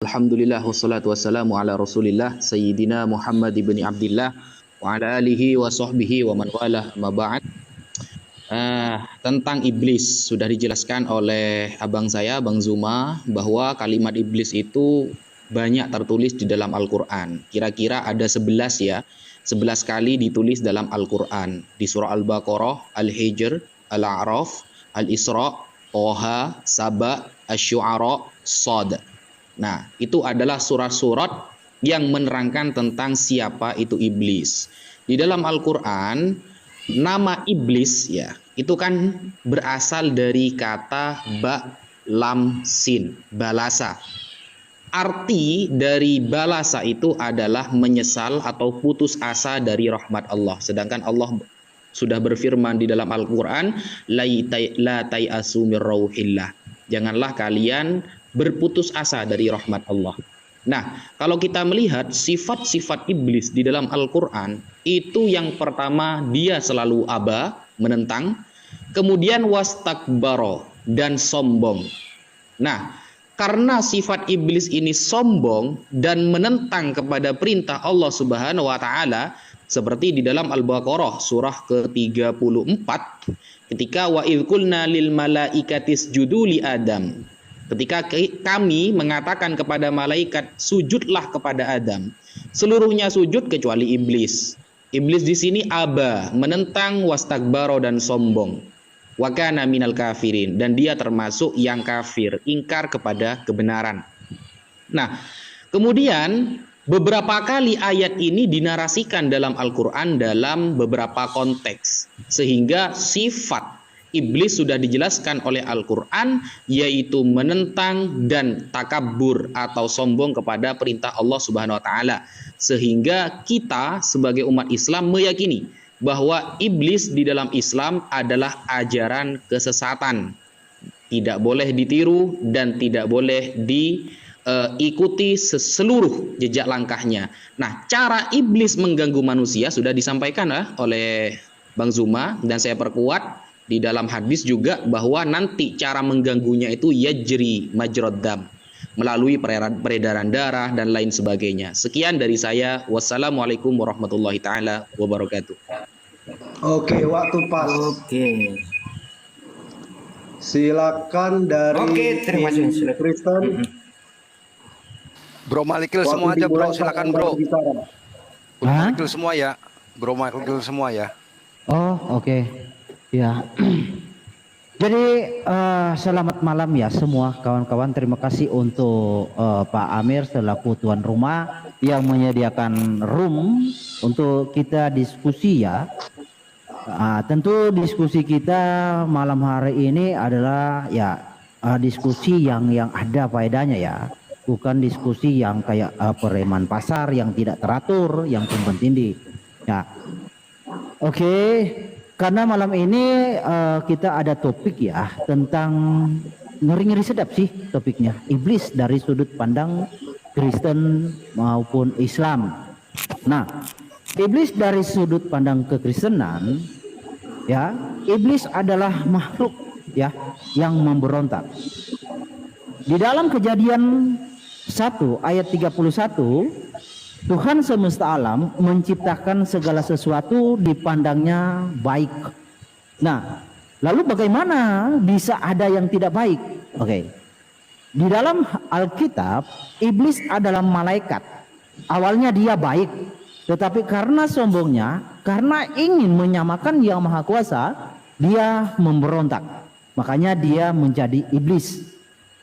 Alhamdulillah wassalatu wassalamu ala Rasulillah Sayyidina Muhammad ibn Abdillah wa ala alihi wa sahbihi wa man walah ma ba'd. Tentang iblis sudah dijelaskan oleh abang saya, Bang Zuma, bahwa kalimat iblis itu banyak tertulis di dalam Al-Qur'an. Kira-kira ada 11 ya. 11 kali ditulis dalam Al-Qur'an. Di surah Al-Baqarah, Al-Hijr, Al-A'raf, Al-Isra, Toha, Saba, Asy-Syu'ara, Shad. Nah, itu adalah surat-surat yang menerangkan tentang siapa itu iblis. Di dalam Al-Qur'an, nama iblis ya, itu kan berasal dari kata ba lam sin, balasa. Arti dari balasa itu adalah menyesal atau putus asa dari rahmat Allah. Sedangkan Allah sudah berfirman di dalam Al-Qur'an, la tai'asu mir rauhillah. Janganlah kalian berputus asa dari rahmat Allah. Nah, kalau kita melihat sifat-sifat iblis di dalam Al-Qur'an, itu yang pertama dia selalu aba, menentang, kemudian wastakbaro, dan sombong. Nah, karena sifat iblis ini sombong dan menentang kepada perintah Allah Subhanahu wa taala, seperti di dalam Al-Baqarah surah ke-34 ketika wa idz qulna lil malaikati isjudu li Adam. Ketika kami mengatakan kepada malaikat, sujudlah kepada Adam. Seluruhnya sujud kecuali iblis. Iblis di sini aba, menentang, wastakbaro, dan sombong. Wa kana minal kafirin, dan dia termasuk yang kafir, ingkar kepada kebenaran. Nah, kemudian beberapa kali ayat ini dinarasikan dalam Al-Qur'an dalam beberapa konteks, sehingga sifat iblis sudah dijelaskan oleh Al-Qur'an, yaitu menentang dan takabur atau sombong kepada perintah Allah Subhanahu wa taala. Sehingga kita sebagai umat Islam meyakini bahwa iblis di dalam Islam adalah ajaran kesesatan. Tidak boleh ditiru dan tidak boleh diikuti seluruh jejak langkahnya. Nah, cara iblis mengganggu manusia sudah disampaikan oleh Bang Zuma, dan saya perkuat di dalam hadis juga bahwa nanti cara mengganggunya itu yajri majrad dam, melalui peredaran darah dan lain sebagainya. Sekian dari saya. Wassalamualaikum warahmatullahi taala wabarakatuh. Oke, waktu pas. Oke. Silakan dari Oke, terima kasih. Kristen. Bro Malikil semua aja bro, silakan bro. Bro Hah? Malikil semua ya. Bro Malikil semua ya. Oh, oke. Ya. Jadi selamat malam ya semua kawan-kawan. Terima kasih untuk Pak Amir selaku tuan rumah yang menyediakan room untuk kita diskusi ya. Tentu diskusi kita malam hari ini adalah ya diskusi yang ada faedahnya ya. Bukan diskusi yang kayak preman pasar yang tidak teratur, yang tumpang tindih. Ya. Oke. Karena malam ini kita ada topik ya tentang ngeri-ngeri sedap sih topiknya. Iblis dari sudut pandang Kristen maupun Islam. Nah, iblis dari sudut pandang kekristenan ya, iblis adalah makhluk ya yang memberontak. Di dalam Kejadian 1 ayat 31, Tuhan semesta alam menciptakan segala sesuatu dipandangnya baik. Nah, lalu bagaimana bisa ada yang tidak baik? Oke. Di dalam Alkitab, iblis adalah malaikat. Awalnya dia baik, tetapi karena sombongnya, karena ingin menyamakan Yang Maha Kuasa, dia memberontak. Makanya dia menjadi iblis.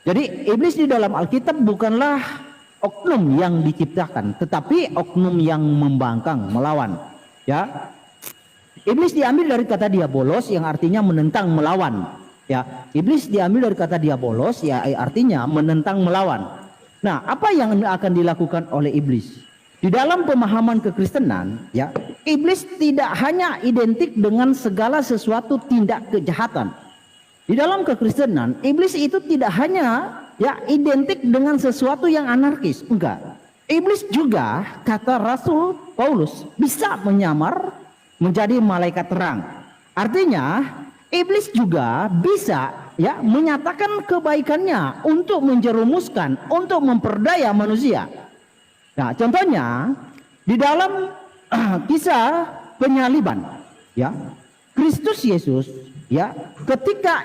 Jadi iblis di dalam Alkitab bukanlah oknum yang diciptakan, tetapi oknum yang membangkang, melawan. Ya, iblis diambil dari kata diabolos yang artinya menentang, melawan. Ya, iblis diambil dari kata diabolos ya artinya menentang, melawan. Nah, apa yang akan dilakukan oleh iblis? Di dalam pemahaman kekristenan, ya, iblis tidak hanya identik dengan segala sesuatu tindak kejahatan. Di dalam kekristenan, iblis itu tidak hanya ya identik dengan sesuatu yang anarkis, enggak. Iblis juga, kata Rasul Paulus, bisa menyamar menjadi malaikat terang. Artinya iblis juga bisa ya menyatakan kebaikannya untuk menjerumuskan, untuk memperdaya manusia. Nah, contohnya di dalam kisah penyaliban, ya, Kristus Yesus, ya, ketika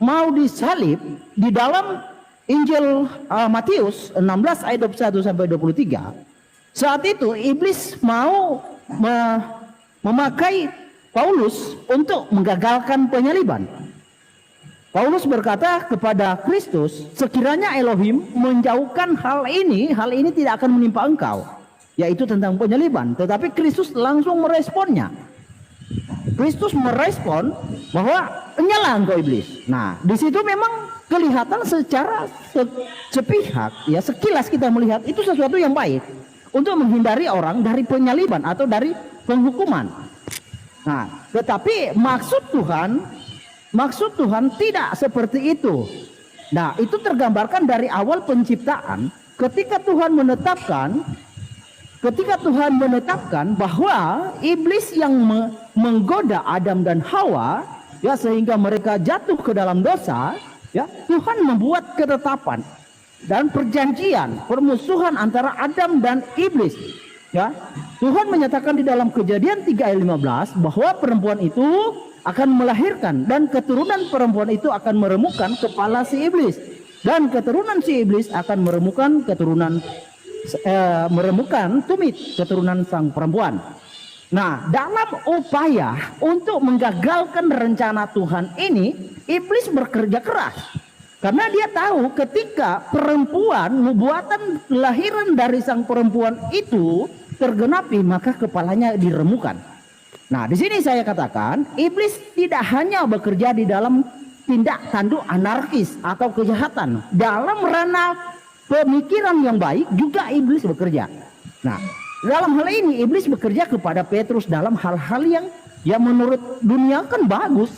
mau disalib di dalam Injil Matius 16 ayat 21 sampai 23, saat itu iblis mau memakai Paulus untuk menggagalkan penyaliban. Paulus berkata kepada Kristus, sekiranya Elohim menjauhkan hal ini tidak akan menimpa engkau, yaitu tentang penyaliban. Tetapi Kristus langsung meresponnya. Kristus merespon bahwa nyala engkau iblis. Nah, di situ memang kelihatan secara sepihak, ya, sekilas kita melihat itu sesuatu yang baik untuk menghindari orang dari penyaliban atau dari penghukuman. Nah, tetapi maksud Tuhan tidak seperti itu. Nah, itu tergambarkan dari awal penciptaan ketika Tuhan menetapkan bahwa iblis yang menggoda Adam dan Hawa, ya, sehingga mereka jatuh ke dalam dosa, ya, Tuhan membuat ketetapan dan perjanjian permusuhan antara Adam dan iblis. Ya, Tuhan menyatakan di dalam Kejadian 3 ayat 15 bahwa perempuan itu akan melahirkan dan keturunan perempuan itu akan meremukkan kepala si iblis, dan keturunan si iblis akan meremukkan tumit keturunan sang perempuan. Nah, dalam upaya untuk menggagalkan rencana Tuhan ini, iblis bekerja keras. Karena dia tahu ketika perempuan, nubuatan kelahiran dari sang perempuan itu tergenapi, maka kepalanya diremukkan. Nah, di sini saya katakan, iblis tidak hanya bekerja di dalam tindak tanduk anarkis atau kejahatan. Dalam ranah pemikiran yang baik juga iblis bekerja. Nah, dalam hal ini iblis bekerja kepada Petrus dalam hal-hal yang menurut dunia kan bagus.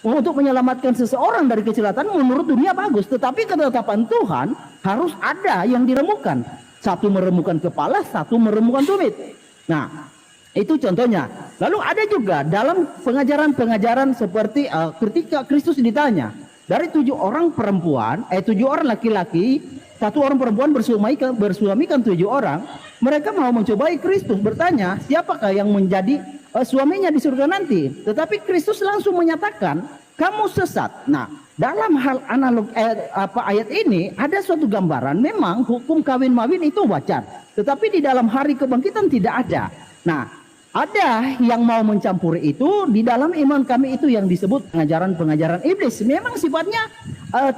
Untuk menyelamatkan seseorang dari kecelakaan menurut dunia bagus, tetapi ketetapan Tuhan harus ada yang diremukkan. Satu meremukkan kepala, satu meremukkan tumit. Nah, itu contohnya. Lalu ada juga dalam pengajaran-pengajaran seperti ketika Kristus ditanya, dari 7 orang laki-laki, 1 orang perempuan bersuamikan 7 orang, mereka mau mencobai Kristus, bertanya, siapakah yang menjadi suaminya di surga nanti? Tetapi Kristus langsung menyatakan, kamu sesat. Nah, dalam hal analog ayat ini ada suatu gambaran, memang hukum kawin-mawin itu wajar, tetapi di dalam hari kebangkitan tidak ada. Nah, ada yang mau mencampuri itu. Di dalam iman kami itu yang disebut pengajaran-pengajaran iblis. Memang sifatnya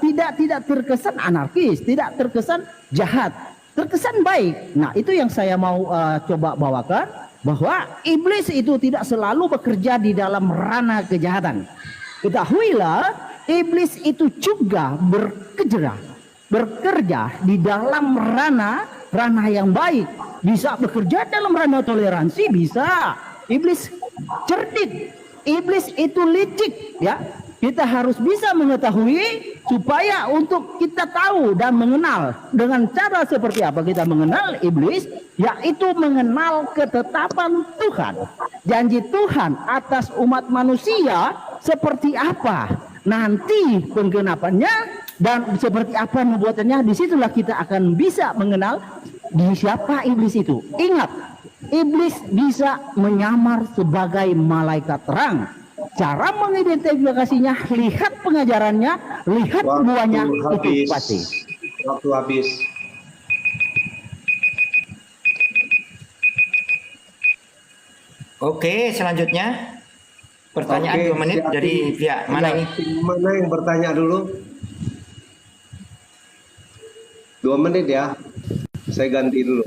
tidak terkesan anarkis, tidak terkesan jahat, terkesan baik. Nah, itu yang saya mau coba bawakan, bahwa iblis itu tidak selalu bekerja di dalam ranah kejahatan. Ketahuilah, iblis itu juga bekerja di dalam ranah yang baik. Bisa bekerja dalam ranah toleransi, bisa. Iblis cerdik, iblis itu licik, ya. Kita harus bisa mengetahui supaya untuk kita tahu dan mengenal. Dengan cara seperti apa kita mengenal iblis? Yaitu mengenal ketetapan Tuhan. Janji Tuhan atas umat manusia seperti apa nanti penggenapannya dan seperti apa nubuatannya. Disitulah kita akan bisa mengenal di siapa iblis itu. Ingat, iblis bisa menyamar sebagai malaikat terang. Cara mengidentifikasinya, lihat pengajarannya, lihat buahnya, itu pasti. Waktu habis. Oke, selanjutnya pertanyaan 2 menit dari pihak mana ini? Mana yang bertanya dulu? 2 menit ya. Saya ganti dulu.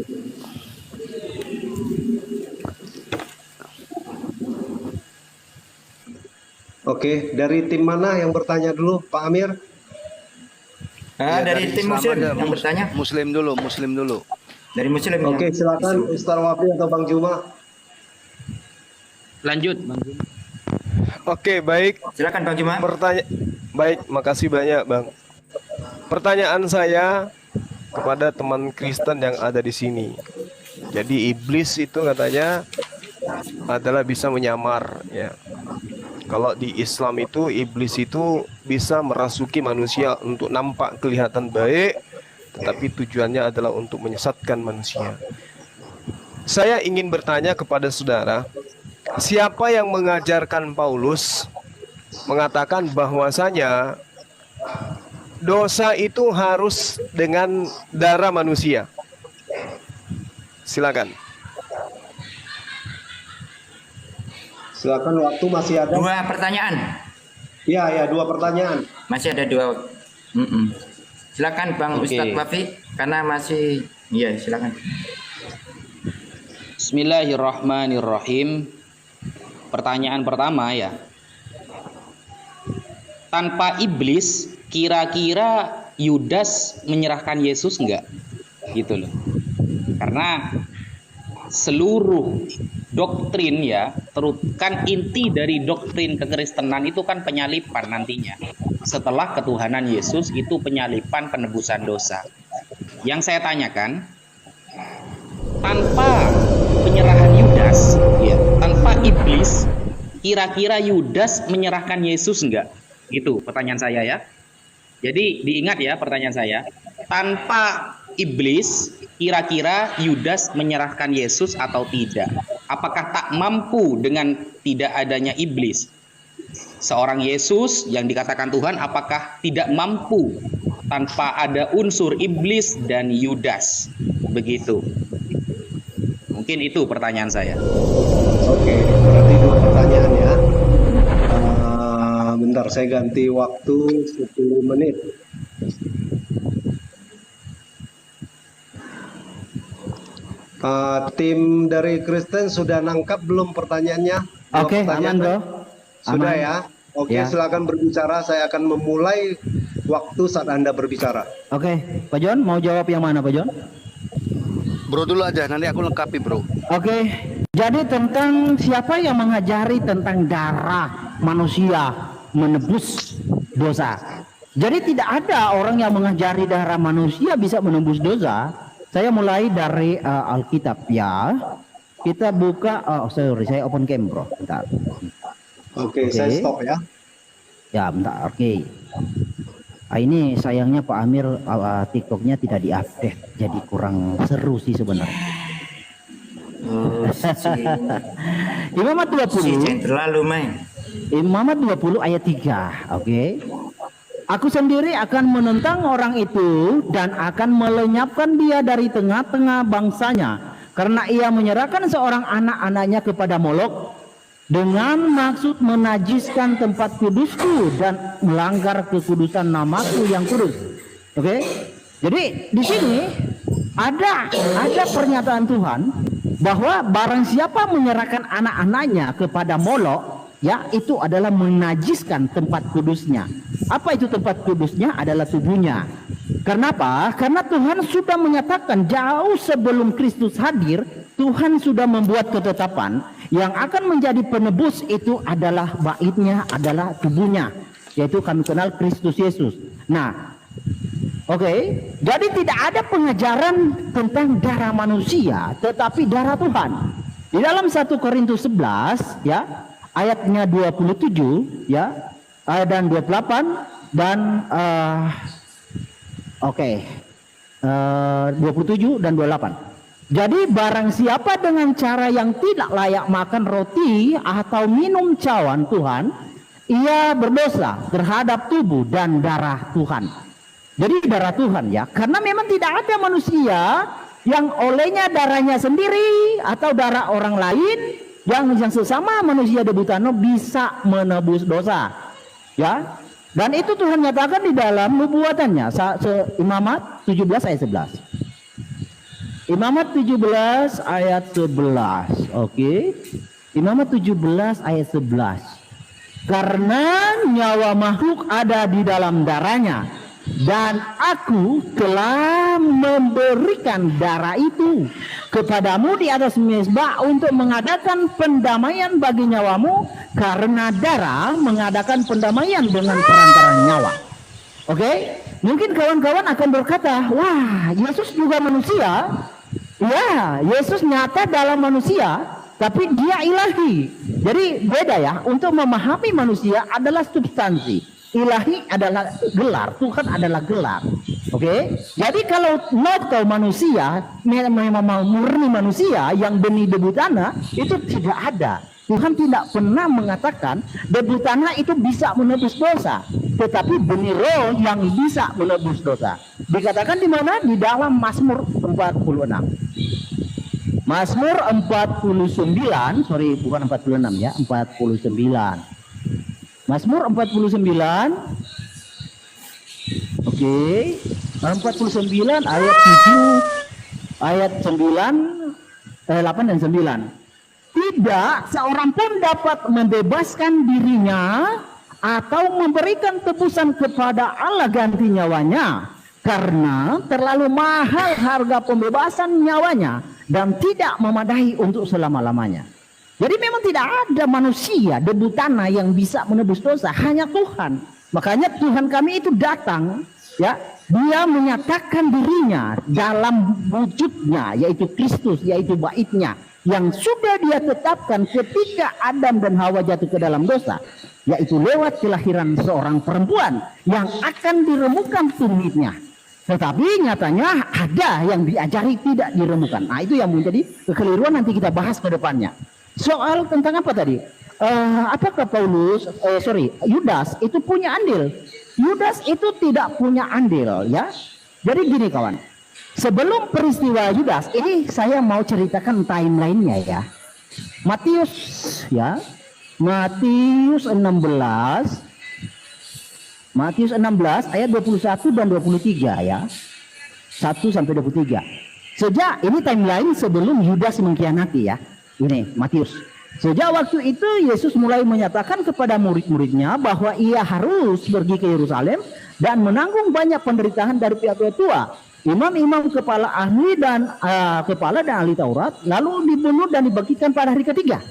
Oke, dari tim mana yang bertanya dulu, Pak Amir? Dari tim Muslim yang bertanya. Muslim dulu. Dari Muslim. Oke, silakan Ustaz Wafi atau Bang Juma. Lanjut, Bang. Oke, baik. Silakan Bang Juma. Baik, makasih banyak, Bang. Pertanyaan saya kepada teman Kristen yang ada di sini. Jadi iblis itu katanya adalah bisa menyamar, ya. Kalau di Islam itu iblis itu bisa merasuki manusia untuk nampak kelihatan baik, tetapi tujuannya adalah untuk menyesatkan manusia. Saya ingin bertanya kepada saudara, siapa yang mengajarkan Paulus mengatakan bahwasanya dosa itu harus dengan darah manusia? Silakan. Silakan, waktu masih ada. Dua pertanyaan. Ya, dua pertanyaan. Masih ada dua. Silakan Bang Oke. Ustadz Wafi, karena masih, iya silakan. Bismillahirrahmanirrahim. Pertanyaan pertama ya. Tanpa iblis, kira-kira Yudas menyerahkan Yesus enggak? Gitu loh. Karena seluruh doktrin ya, kan inti dari doktrin kekristenan itu kan penyalipan nantinya. Setelah ketuhanan Yesus itu penyalipan, penebusan dosa. Yang saya tanyakan, tanpa penyerahan Yudas, ya, tanpa iblis, kira-kira Yudas menyerahkan Yesus enggak? Itu pertanyaan saya ya. Jadi diingat ya pertanyaan saya. Tanpa iblis, kira-kira Yudas menyerahkan Yesus atau tidak? Apakah tak mampu dengan tidak adanya iblis? Seorang Yesus yang dikatakan Tuhan, apakah tidak mampu tanpa ada unsur iblis dan Yudas? Begitu. Mungkin itu pertanyaan saya. Oke, berarti dua pertanyaan ya. Bentar, saya ganti waktu 10 menit. Tim dari Kristen sudah nangkap belum pertanyaannya? Dua Oke, pertanyaan. aman bro. Sudah Aman. ya. Oke, Ya. silakan berbicara. Saya akan memulai waktu saat Anda berbicara. Oke, Pak John mau jawab yang mana Pak John? Bro dulu aja, nanti aku lengkapi bro. Oke, jadi tentang siapa yang mengajari tentang darah manusia menebus dosa. Jadi tidak ada orang yang mengajari darah manusia bisa menebus dosa. Saya mulai dari Alkitab ya. Kita buka, saya open cam bro, bentar. Oke, Oke. saya stop ya. Ya bentar, oke. Ini sayangnya Pak Amir TikToknya tidak diupdate, jadi kurang seru sih sebenarnya. Oh, Imamat 20. jangan terlalu main. Imamat 20 ayat 3. Oke. Aku sendiri akan menentang orang itu dan akan melenyapkan dia dari tengah-tengah bangsanya, karena ia menyerahkan seorang anak-anaknya kepada Molok dengan maksud menajiskan tempat kudusku dan melanggar kekudusan namaku yang kudus. Oke. Jadi di sini ada pernyataan Tuhan bahwa barang siapa menyerahkan anak-anaknya kepada Molok, ya, itu adalah menajiskan tempat kudusnya. Apa itu tempat kudusnya? Adalah tubuhnya. Kenapa? Karena Tuhan sudah menyatakan jauh sebelum Kristus hadir, Tuhan sudah membuat ketetapan yang akan menjadi penebus itu adalah baitnya, adalah tubuhnya, yaitu kami kenal Kristus Yesus. Nah, oke, jadi tidak ada pengajaran tentang darah manusia, tetapi darah Tuhan. Di dalam 1 Korintus 11 ya, ayatnya 27 ya, dan 28 dan 27 dan 28. Jadi barang siapa dengan cara yang tidak layak makan roti atau minum cawan Tuhan, ia berdosa terhadap tubuh dan darah Tuhan. Jadi darah Tuhan ya, karena memang tidak ada manusia yang olehnya darahnya sendiri atau darah orang lain yang sesama manusia debutano bisa menebus dosa. Ya. Dan itu Tuhan nyatakan di dalam nubuatannya, Imamat 17 ayat 11. Imamat 17 ayat 11. Oke. Imamat 17 ayat 11. Karena nyawa makhluk ada di dalam darahnya, dan aku telah memberikan darah itu kepadamu di atas mezbah untuk mengadakan pendamaian bagi nyawamu, karena darah mengadakan pendamaian dengan perantara nyawa. Oke? Mungkin kawan-kawan akan berkata, wah, Yesus juga manusia. Ya, Yesus nyata dalam manusia, tapi dia ilahi. Jadi beda ya, untuk memahami manusia adalah substansi. Ilahi adalah gelar, Tuhan adalah gelar. Oke, jadi kalau kau manusia, memang murni manusia yang benih debu tanah, itu tidak ada. Tuhan tidak pernah mengatakan debu tanah itu bisa menebus dosa, tetapi benih roh yang bisa menebus dosa. Dikatakan di mana? Di dalam Mazmur 46. Mazmur 49, sorry bukan 46 ya, 49. Mazmur 49. Oke. 49 ayat 7, ayat 9, 8 dan 9. Tidak seorang pun dapat membebaskan dirinya atau memberikan tebusan kepada Allah ganti nyawanya, karena terlalu mahal harga pembebasan nyawanya dan tidak memadai untuk selama-lamanya. Jadi memang tidak ada manusia debu tanah yang bisa menebus dosa, hanya Tuhan. Makanya Tuhan kami itu datang, ya, dia menyatakan dirinya dalam wujudnya, yaitu Kristus, yaitu baitnya, yang sudah dia tetapkan ketika Adam dan Hawa jatuh ke dalam dosa, yaitu lewat kelahiran seorang perempuan yang akan diremukkan tumitnya. Tetapi nyatanya ada yang diajari tidak diremukkan. Nah, itu yang menjadi kekeliruan, nanti kita bahas ke depannya. Soal tentang apa tadi? Apakah Yudas itu punya andil? Yudas itu tidak punya andil, ya. Jadi gini kawan, sebelum peristiwa Yudas ini saya mau ceritakan timelinenya ya. Matius ya, Matius 16 ayat 21 dan 23 ya. 1 sampai 23. Sejak ini timeline sebelum Yudas mengkhianati ya. Ini Matius. Sejak waktu itu Yesus mulai menyatakan kepada murid-muridnya bahwa ia harus pergi ke Yerusalem dan menanggung banyak penderitaan dari pihak tua, imam-imam, kepala dan ahli Taurat, lalu dibunuh dan dibagikan pada hari ketiga.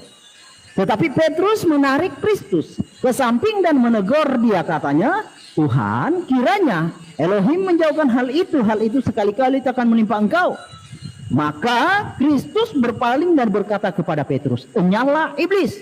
Tetapi Petrus menarik Kristus ke samping dan menegur dia, katanya, Tuhan, kiranya Elohim menjauhkan hal itu sekali-kali tak akan menimpa engkau. Maka Kristus berpaling dan berkata kepada Petrus, "Enyahlah iblis."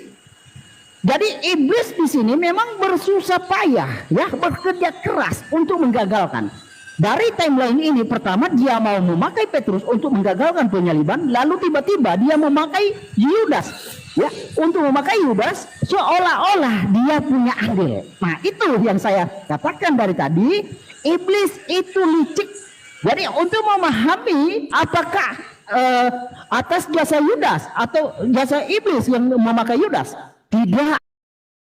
Jadi iblis di sini memang bersusah payah, ya, bekerja keras untuk menggagalkan. Dari timeline ini, pertama dia mau memakai Petrus untuk menggagalkan penyaliban, lalu tiba-tiba dia memakai Yudas, ya, untuk memakai Yudas seolah-olah dia punya andil. Nah, itu yang saya katakan dari tadi, iblis itu licik. Jadi untuk memahami apakah atas jasa Yudas atau jasa iblis yang memakai Yudas, tidak,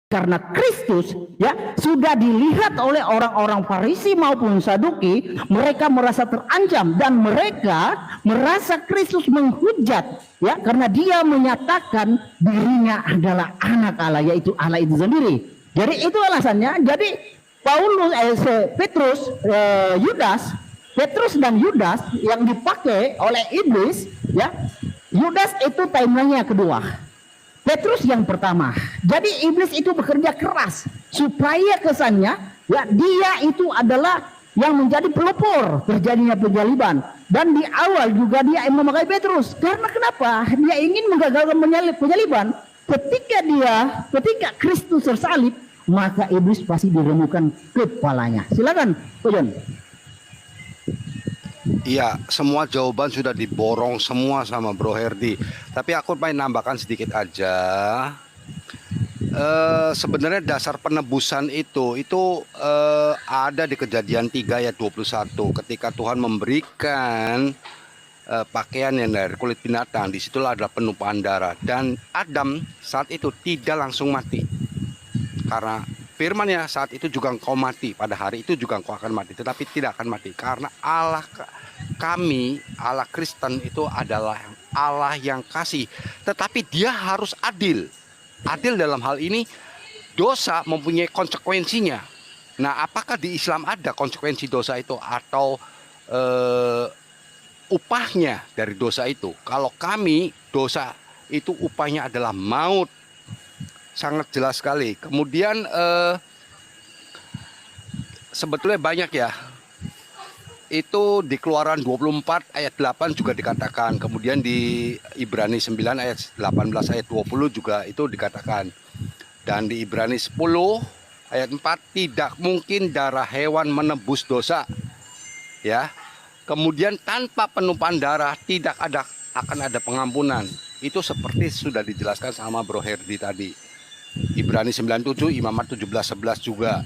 karena Kristus ya sudah dilihat oleh orang-orang Farisi maupun Saduki, mereka merasa terancam dan mereka merasa Kristus menghujat ya, karena dia menyatakan dirinya adalah anak Allah, yaitu Allah itu sendiri. Jadi itu alasannya. Jadi Petrus dan Yudas yang dipakai oleh iblis ya. Yudas itu timelinenya kedua, Petrus yang pertama. Jadi iblis itu bekerja keras supaya kesannya ya dia itu adalah yang menjadi pelopor terjadinya penyaliban. Dan di awal juga dia memakai Petrus. Karena kenapa? Dia ingin menggagalkan penyaliban. Ketika Kristus tersalib, maka iblis pasti diremukkan kepalanya. Silakan, Pak John. Iya, semua jawaban sudah diborong semua sama Bro Herdi. Tapi aku pengen nambahkan sedikit aja. Sebenarnya dasar penebusan itu ada di Kejadian 3 ayat 21. Ketika Tuhan memberikan pakaian yang dari kulit binatang, disitulah ada penumpahan darah. Dan Adam saat itu tidak langsung mati. Karena firman-Nya saat itu juga engkau mati, pada hari itu juga engkau akan mati, tetapi tidak akan mati. Karena Allah kami, Allah Kristen itu adalah Allah yang kasih, tetapi dia harus adil. Adil dalam hal ini, dosa mempunyai konsekuensinya. Nah, apakah di Islam ada konsekuensi dosa itu atau upahnya dari dosa itu? Kalau kami, dosa itu upahnya adalah maut. Sangat jelas sekali. Kemudian sebetulnya banyak ya. Itu di Keluaran 24 ayat 8 juga dikatakan. Kemudian di Ibrani 9 ayat 18 ayat 20 juga itu dikatakan. Dan di Ibrani 10 ayat 4, tidak mungkin darah hewan menebus dosa. Ya. Kemudian tanpa penumpahan darah tidak akan ada pengampunan. Itu seperti sudah dijelaskan sama Bro Herdi tadi. Ibrani 9:7, Imamat 17:11 juga.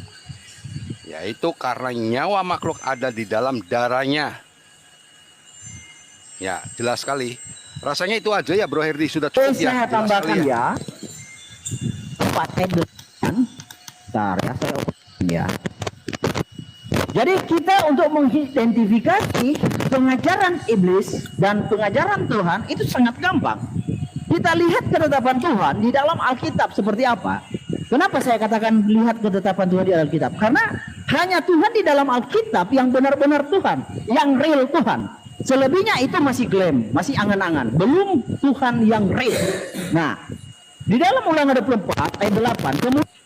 Yaitu karena nyawa makhluk ada di dalam darahnya. Ya, jelas sekali. Rasanya itu aja ya Bro Herdi, sudah cukup ya. Saya Jelas tambahkan sekali ya. 4 ayat 8. Bentar ya, saya ya. Jadi kita untuk mengidentifikasi pengajaran iblis dan pengajaran Tuhan itu sangat gampang. Kita lihat ketetapan Tuhan di dalam Alkitab seperti apa. Kenapa saya katakan lihat ketetapan Tuhan di Alkitab? Karena hanya Tuhan di dalam Alkitab yang benar-benar Tuhan, yang real Tuhan. Selebihnya itu masih klaim, masih angan-angan. Belum Tuhan yang real. Nah, di dalam Ulangan 24 ayat 8, kemudian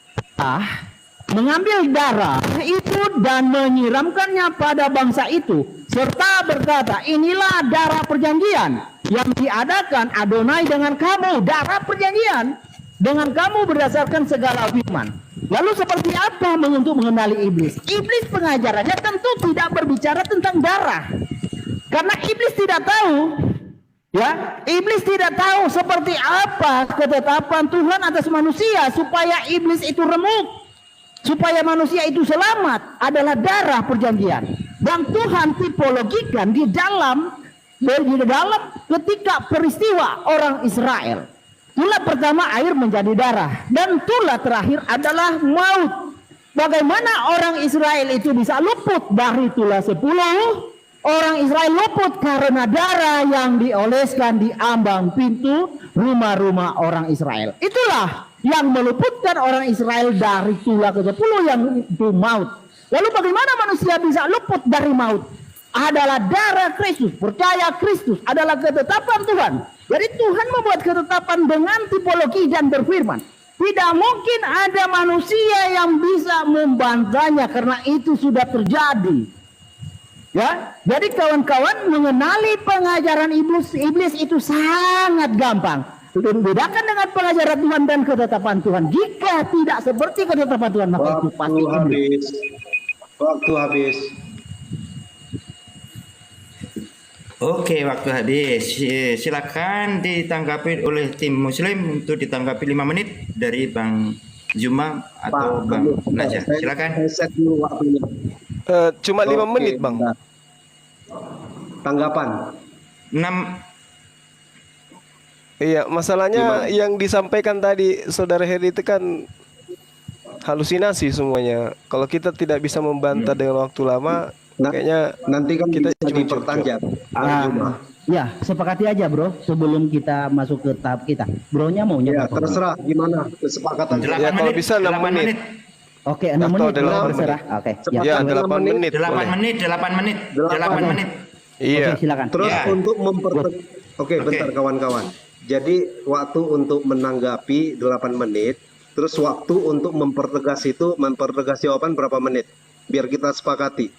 mengambil darah itu dan menyiramkannya pada bangsa itu, serta berkata, inilah darah perjanjian yang diadakan Adonai dengan kamu, darah perjanjian dengan kamu berdasarkan segala firman. Lalu seperti apa untuk mengenali iblis? Iblis pengajarannya tentu tidak berbicara tentang darah, karena iblis tidak tahu. Ya, iblis tidak tahu seperti apa ketetapan Tuhan atas manusia supaya iblis itu remuk. Supaya manusia itu selamat adalah darah perjanjian. Dan Tuhan tipologikan di dalam ketika peristiwa orang Israel. Tulah pertama air menjadi darah. Dan tulah terakhir adalah maut. Bagaimana orang Israel itu bisa luput dari tulah 10? Orang Israel luput karena darah yang dioleskan di ambang pintu rumah-rumah orang Israel. Itulah yang meluputkan orang Israel dari tulah ke-10 yang itu maut. Lalu bagaimana manusia bisa luput dari maut? Adalah darah Kristus, percaya Kristus adalah ketetapan Tuhan. Jadi Tuhan membuat ketetapan dengan tipologi dan berfirman. Tidak mungkin ada manusia yang bisa membantahnya karena itu sudah terjadi. Ya, jadi kawan-kawan mengenali pengajaran iblis itu sangat gampang. Bedakan dengan pengajaran Tuhan dan ketetapan Tuhan. Jika tidak seperti ketetapan Tuhan, maka itu pasti iblis. Waktu habis. Oke, waktu habis. Silakan ditanggapi oleh tim Muslim untuk ditanggapi 5 menit dari Bang Zuma atau Bang Najah. Silakan. Saya set dulu waktunya. Cuma 5 Oke, menit, Bang. bentar. Tanggapan. 6. Iya, masalahnya yang disampaikan tadi Saudara Heri itu kan halusinasi semuanya. Kalau kita tidak bisa membantah dengan waktu lama, kayaknya Nanti kan kita bisa cuma diperpanjang. Cuma. Ya, sepakati aja bro sebelum kita masuk ke tahap kita. Bronya maunya Ya, apa? terserah gimana kesepakatan. 8 Ya, kalau menit. bisa 6 menit. Oke, 6 Atau menit. 8 Terserah. Oke. Ya, 8 menit. 8 boleh. menit, 8 menit. 8 menit. Iya. Oke, silakan. Terus Ya. untuk Oke, bentar kawan-kawan. Jadi waktu untuk menanggapi 8 menit, terus waktu untuk mempertegas jawaban berapa menit? Biar kita sepakati.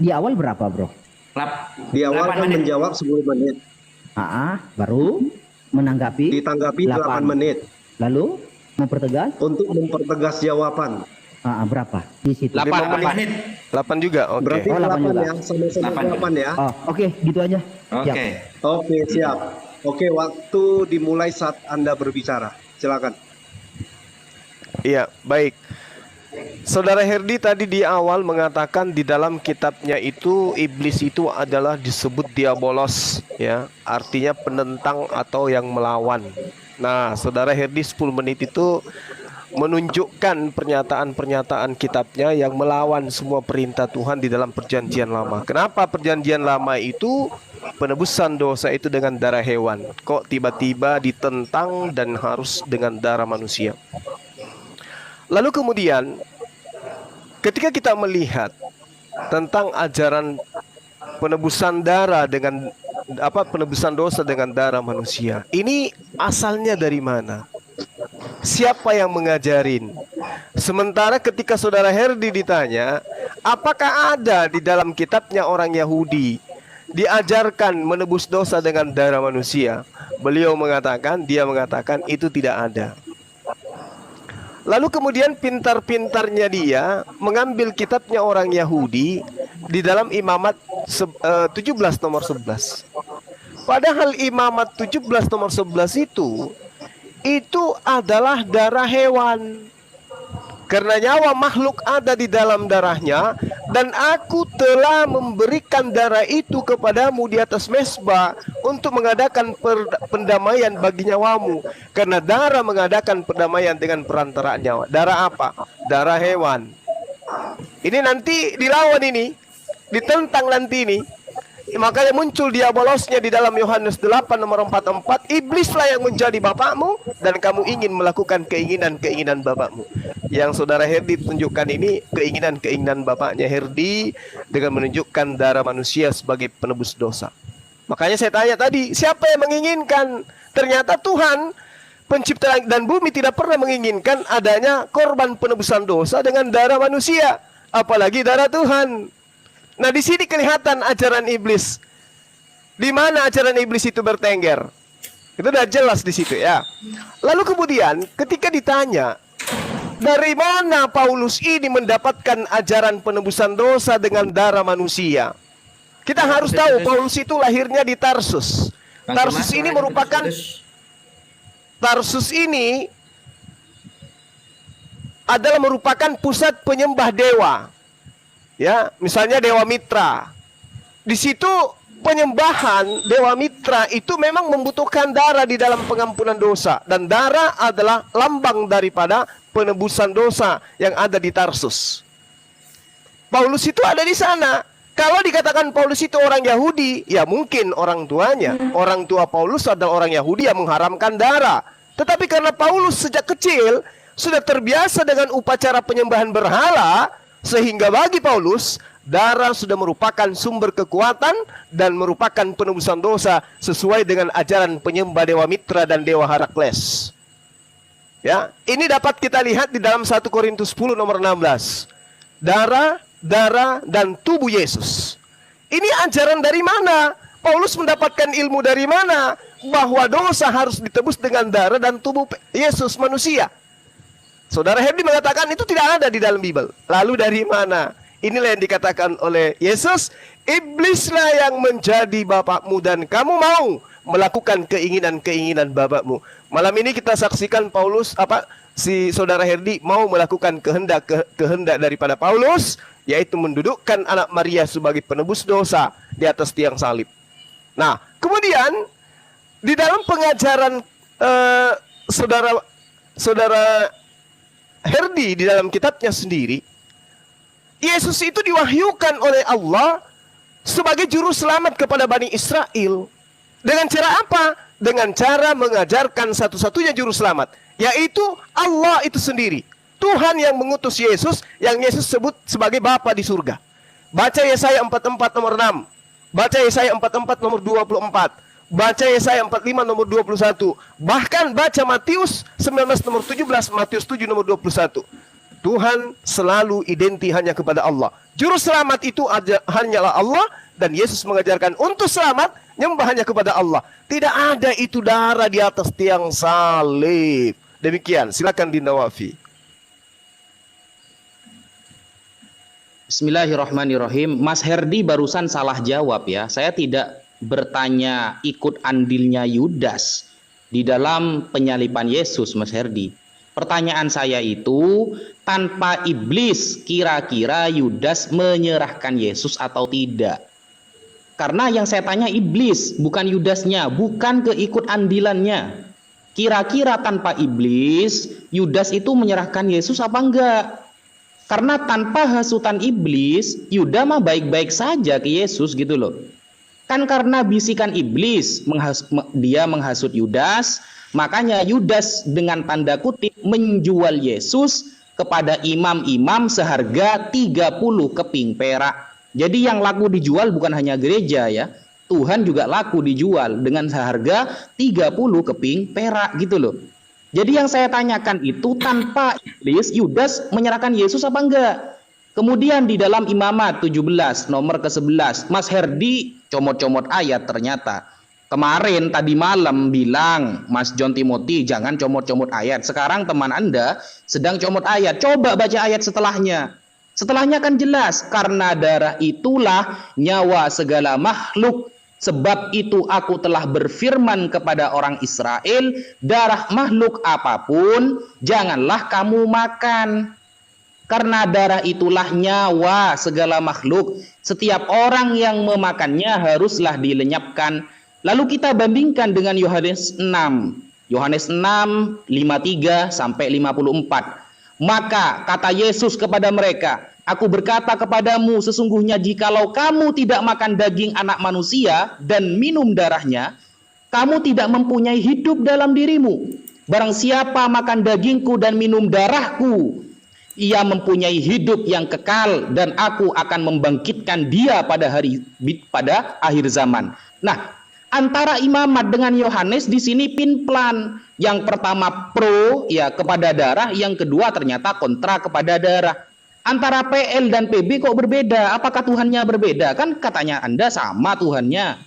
Di awal berapa bro? Di awal 8 kan menit. menjawab 10 menit, Baru menanggapi ditanggapi 8 menit. Lalu mempertegas Untuk mempertegas jawaban. berapa di situ? 8 menit. 8 juga, oke. Berarti Oh, 8 juga. ya, sama-sama 8. 8 ya. Oke, gitu aja. Siap. Oke. Oke, siap. Oke, waktu dimulai saat Anda berbicara. Silakan. Iya, baik. Saudara Herdi tadi di awal mengatakan di dalam kitabnya itu iblis itu adalah disebut diabolos, ya, artinya penentang atau yang melawan. Nah, Saudara Herdi 10 menit itu menunjukkan pernyataan-pernyataan kitabnya yang melawan semua perintah Tuhan di dalam perjanjian lama. Kenapa perjanjian lama itu penebusan dosa itu dengan darah hewan? Kok tiba-tiba ditentang dan harus dengan darah manusia? Lalu kemudian ketika kita melihat tentang ajaran penebusan darah dengan penebusan dosa dengan darah manusia, ini asalnya dari mana? Siapa yang mengajarin? Sementara ketika Saudara Herdi ditanya, apakah ada di dalam kitabnya orang Yahudi diajarkan menebus dosa dengan darah manusia? Dia mengatakan itu tidak ada. Lalu kemudian pintar-pintarnya dia mengambil kitabnya orang Yahudi di dalam Imamat 17 nomor 11. Padahal Imamat 17 nomor 11 itu adalah darah hewan. Karena nyawa makhluk ada di dalam darahnya, dan aku telah memberikan darah itu kepadamu di atas mezbah untuk mengadakan pendamaian bagi nyawamu. Karena darah mengadakan perdamaian dengan perantaraan nyawa. Darah apa? Darah hewan. Ini nanti dilawan ini, ditentang nanti ini. Makanya muncul diabolosnya di dalam Yohanes 8 nomor 44. Iblislah yang menjadi bapakmu dan kamu ingin melakukan keinginan-keinginan bapakmu. Yang saudara Herdi tunjukkan ini keinginan-keinginan bapaknya Herdi dengan menunjukkan darah manusia sebagai penebus dosa. Makanya saya tanya tadi, siapa yang menginginkan? Ternyata Tuhan pencipta langit dan bumi tidak pernah menginginkan adanya korban penebusan dosa dengan darah manusia, apalagi darah Tuhan. Nah, di sini kelihatan ajaran iblis. Di mana ajaran iblis itu bertengger? Itu udah jelas di situ ya. Lalu kemudian ketika ditanya, dari mana Paulus ini mendapatkan ajaran penebusan dosa dengan darah manusia? Kita harus tahu Paulus itu lahirnya di Tarsus. Tarsus ini merupakan adalah merupakan pusat penyembah dewa. Ya, misalnya Dewa Mitra. Di situ penyembahan Dewa Mitra itu memang membutuhkan darah di dalam pengampunan dosa, dan darah adalah lambang daripada penebusan dosa yang ada di Tarsus. Paulus itu ada di sana. Kalau dikatakan Paulus itu orang Yahudi, ya mungkin orang tuanya. Orang tua Paulus adalah orang Yahudi yang mengharamkan darah. Tetapi karena Paulus sejak kecil sudah terbiasa dengan upacara penyembahan berhala, sehingga bagi Paulus, darah sudah merupakan sumber kekuatan dan merupakan penebusan dosa sesuai dengan ajaran penyembah Dewa Mitra dan Dewa Herakles. Ya, ini dapat kita lihat di dalam 1 Korintus 10 nomor 16. Darah, dan tubuh Yesus. Ini ajaran dari mana? Paulus mendapatkan ilmu dari mana? Bahwa dosa harus ditebus dengan darah dan tubuh Yesus manusia. Saudara Herdi mengatakan itu tidak ada di dalam Bible. Lalu dari mana? Inilah yang dikatakan oleh Yesus, iblislah yang menjadi bapakmu dan kamu mau melakukan keinginan-keinginan bapakmu. Malam ini kita saksikan Paulus, si saudara Herdi mau melakukan kehendak daripada Paulus, yaitu mendudukkan anak Maria sebagai penebus dosa di atas tiang salib. Nah, kemudian di dalam pengajaran saudara Herdi di dalam kitabnya sendiri, Yesus itu diwahyukan oleh Allah sebagai juru selamat kepada Bani Israel. Dengan cara apa? Dengan cara mengajarkan satu-satunya juru selamat, yaitu Allah itu sendiri. Tuhan yang mengutus Yesus, yang Yesus sebut sebagai Bapa di surga. Baca Yesaya 44 nomor 6. Baca Yesaya 44 nomor 24. Baca Yesaya 45 nomor 21. Bahkan baca Matius 19 nomor 17, Matius 7 nomor 21. Tuhan selalu identik hanya kepada Allah. Juru selamat itu hanyalah Allah, dan Yesus mengajarkan untuk selamat nyembah hanya kepada Allah. Tidak ada itu darah di atas tiang salib. Demikian, silakan Dinda Wafi. Bismillahirrahmanirrahim. Mas Herdi barusan salah jawab ya. Saya tidak bertanya ikut andilnya Yudas di dalam penyaliban Yesus, Mas Herdi. Pertanyaan saya itu, tanpa iblis kira-kira Yudas menyerahkan Yesus atau tidak? Karena yang saya tanya iblis, bukan Yudasnya, bukan keikut andilannya. Kira-kira tanpa iblis Yudas itu menyerahkan Yesus apa enggak? Karena tanpa hasutan iblis, Yudas mah baik-baik saja ke Yesus gitu loh. Kan karena bisikan iblis dia menghasut Yudas, makanya Yudas dengan tanda kutip menjual Yesus kepada imam-imam seharga 30 keping perak. Jadi yang laku dijual bukan hanya gereja ya, Tuhan juga laku dijual dengan seharga 30 keping perak gitu loh. Jadi yang saya tanyakan itu, tanpa iblis Yudas menyerahkan Yesus apa enggak? Kemudian di dalam Imamat 17 nomor ke-11, Mas Herdi comot-comot ayat ternyata. Kemarin tadi malam bilang Mas John Timothy jangan comot-comot ayat. Sekarang teman Anda sedang comot ayat. Coba baca ayat setelahnya. Setelahnya kan jelas, karena darah itulah nyawa segala makhluk. Sebab itu aku telah berfirman kepada orang Israel, darah makhluk apapun janganlah kamu makan. Karena darah itulah nyawa segala makhluk. Setiap orang yang memakannya haruslah dilenyapkan. Lalu kita bandingkan dengan Yohanes 6. Yohanes 6, 53 sampai 54. Maka kata Yesus kepada mereka, aku berkata kepadamu, sesungguhnya jikalau kamu tidak makan daging anak manusia dan minum darahnya, kamu tidak mempunyai hidup dalam dirimu. Barang siapa makan dagingku dan minum darahku, ia mempunyai hidup yang kekal, dan aku akan membangkitkan dia pada akhir zaman. Nah, antara Imamat dengan Yohanes di sini pinplan. Yang pertama pro ya kepada darah, yang kedua ternyata kontra kepada darah. Antara PL dan PB kok berbeda? Apakah Tuhannya berbeda? Kan katanya Anda sama Tuhannya.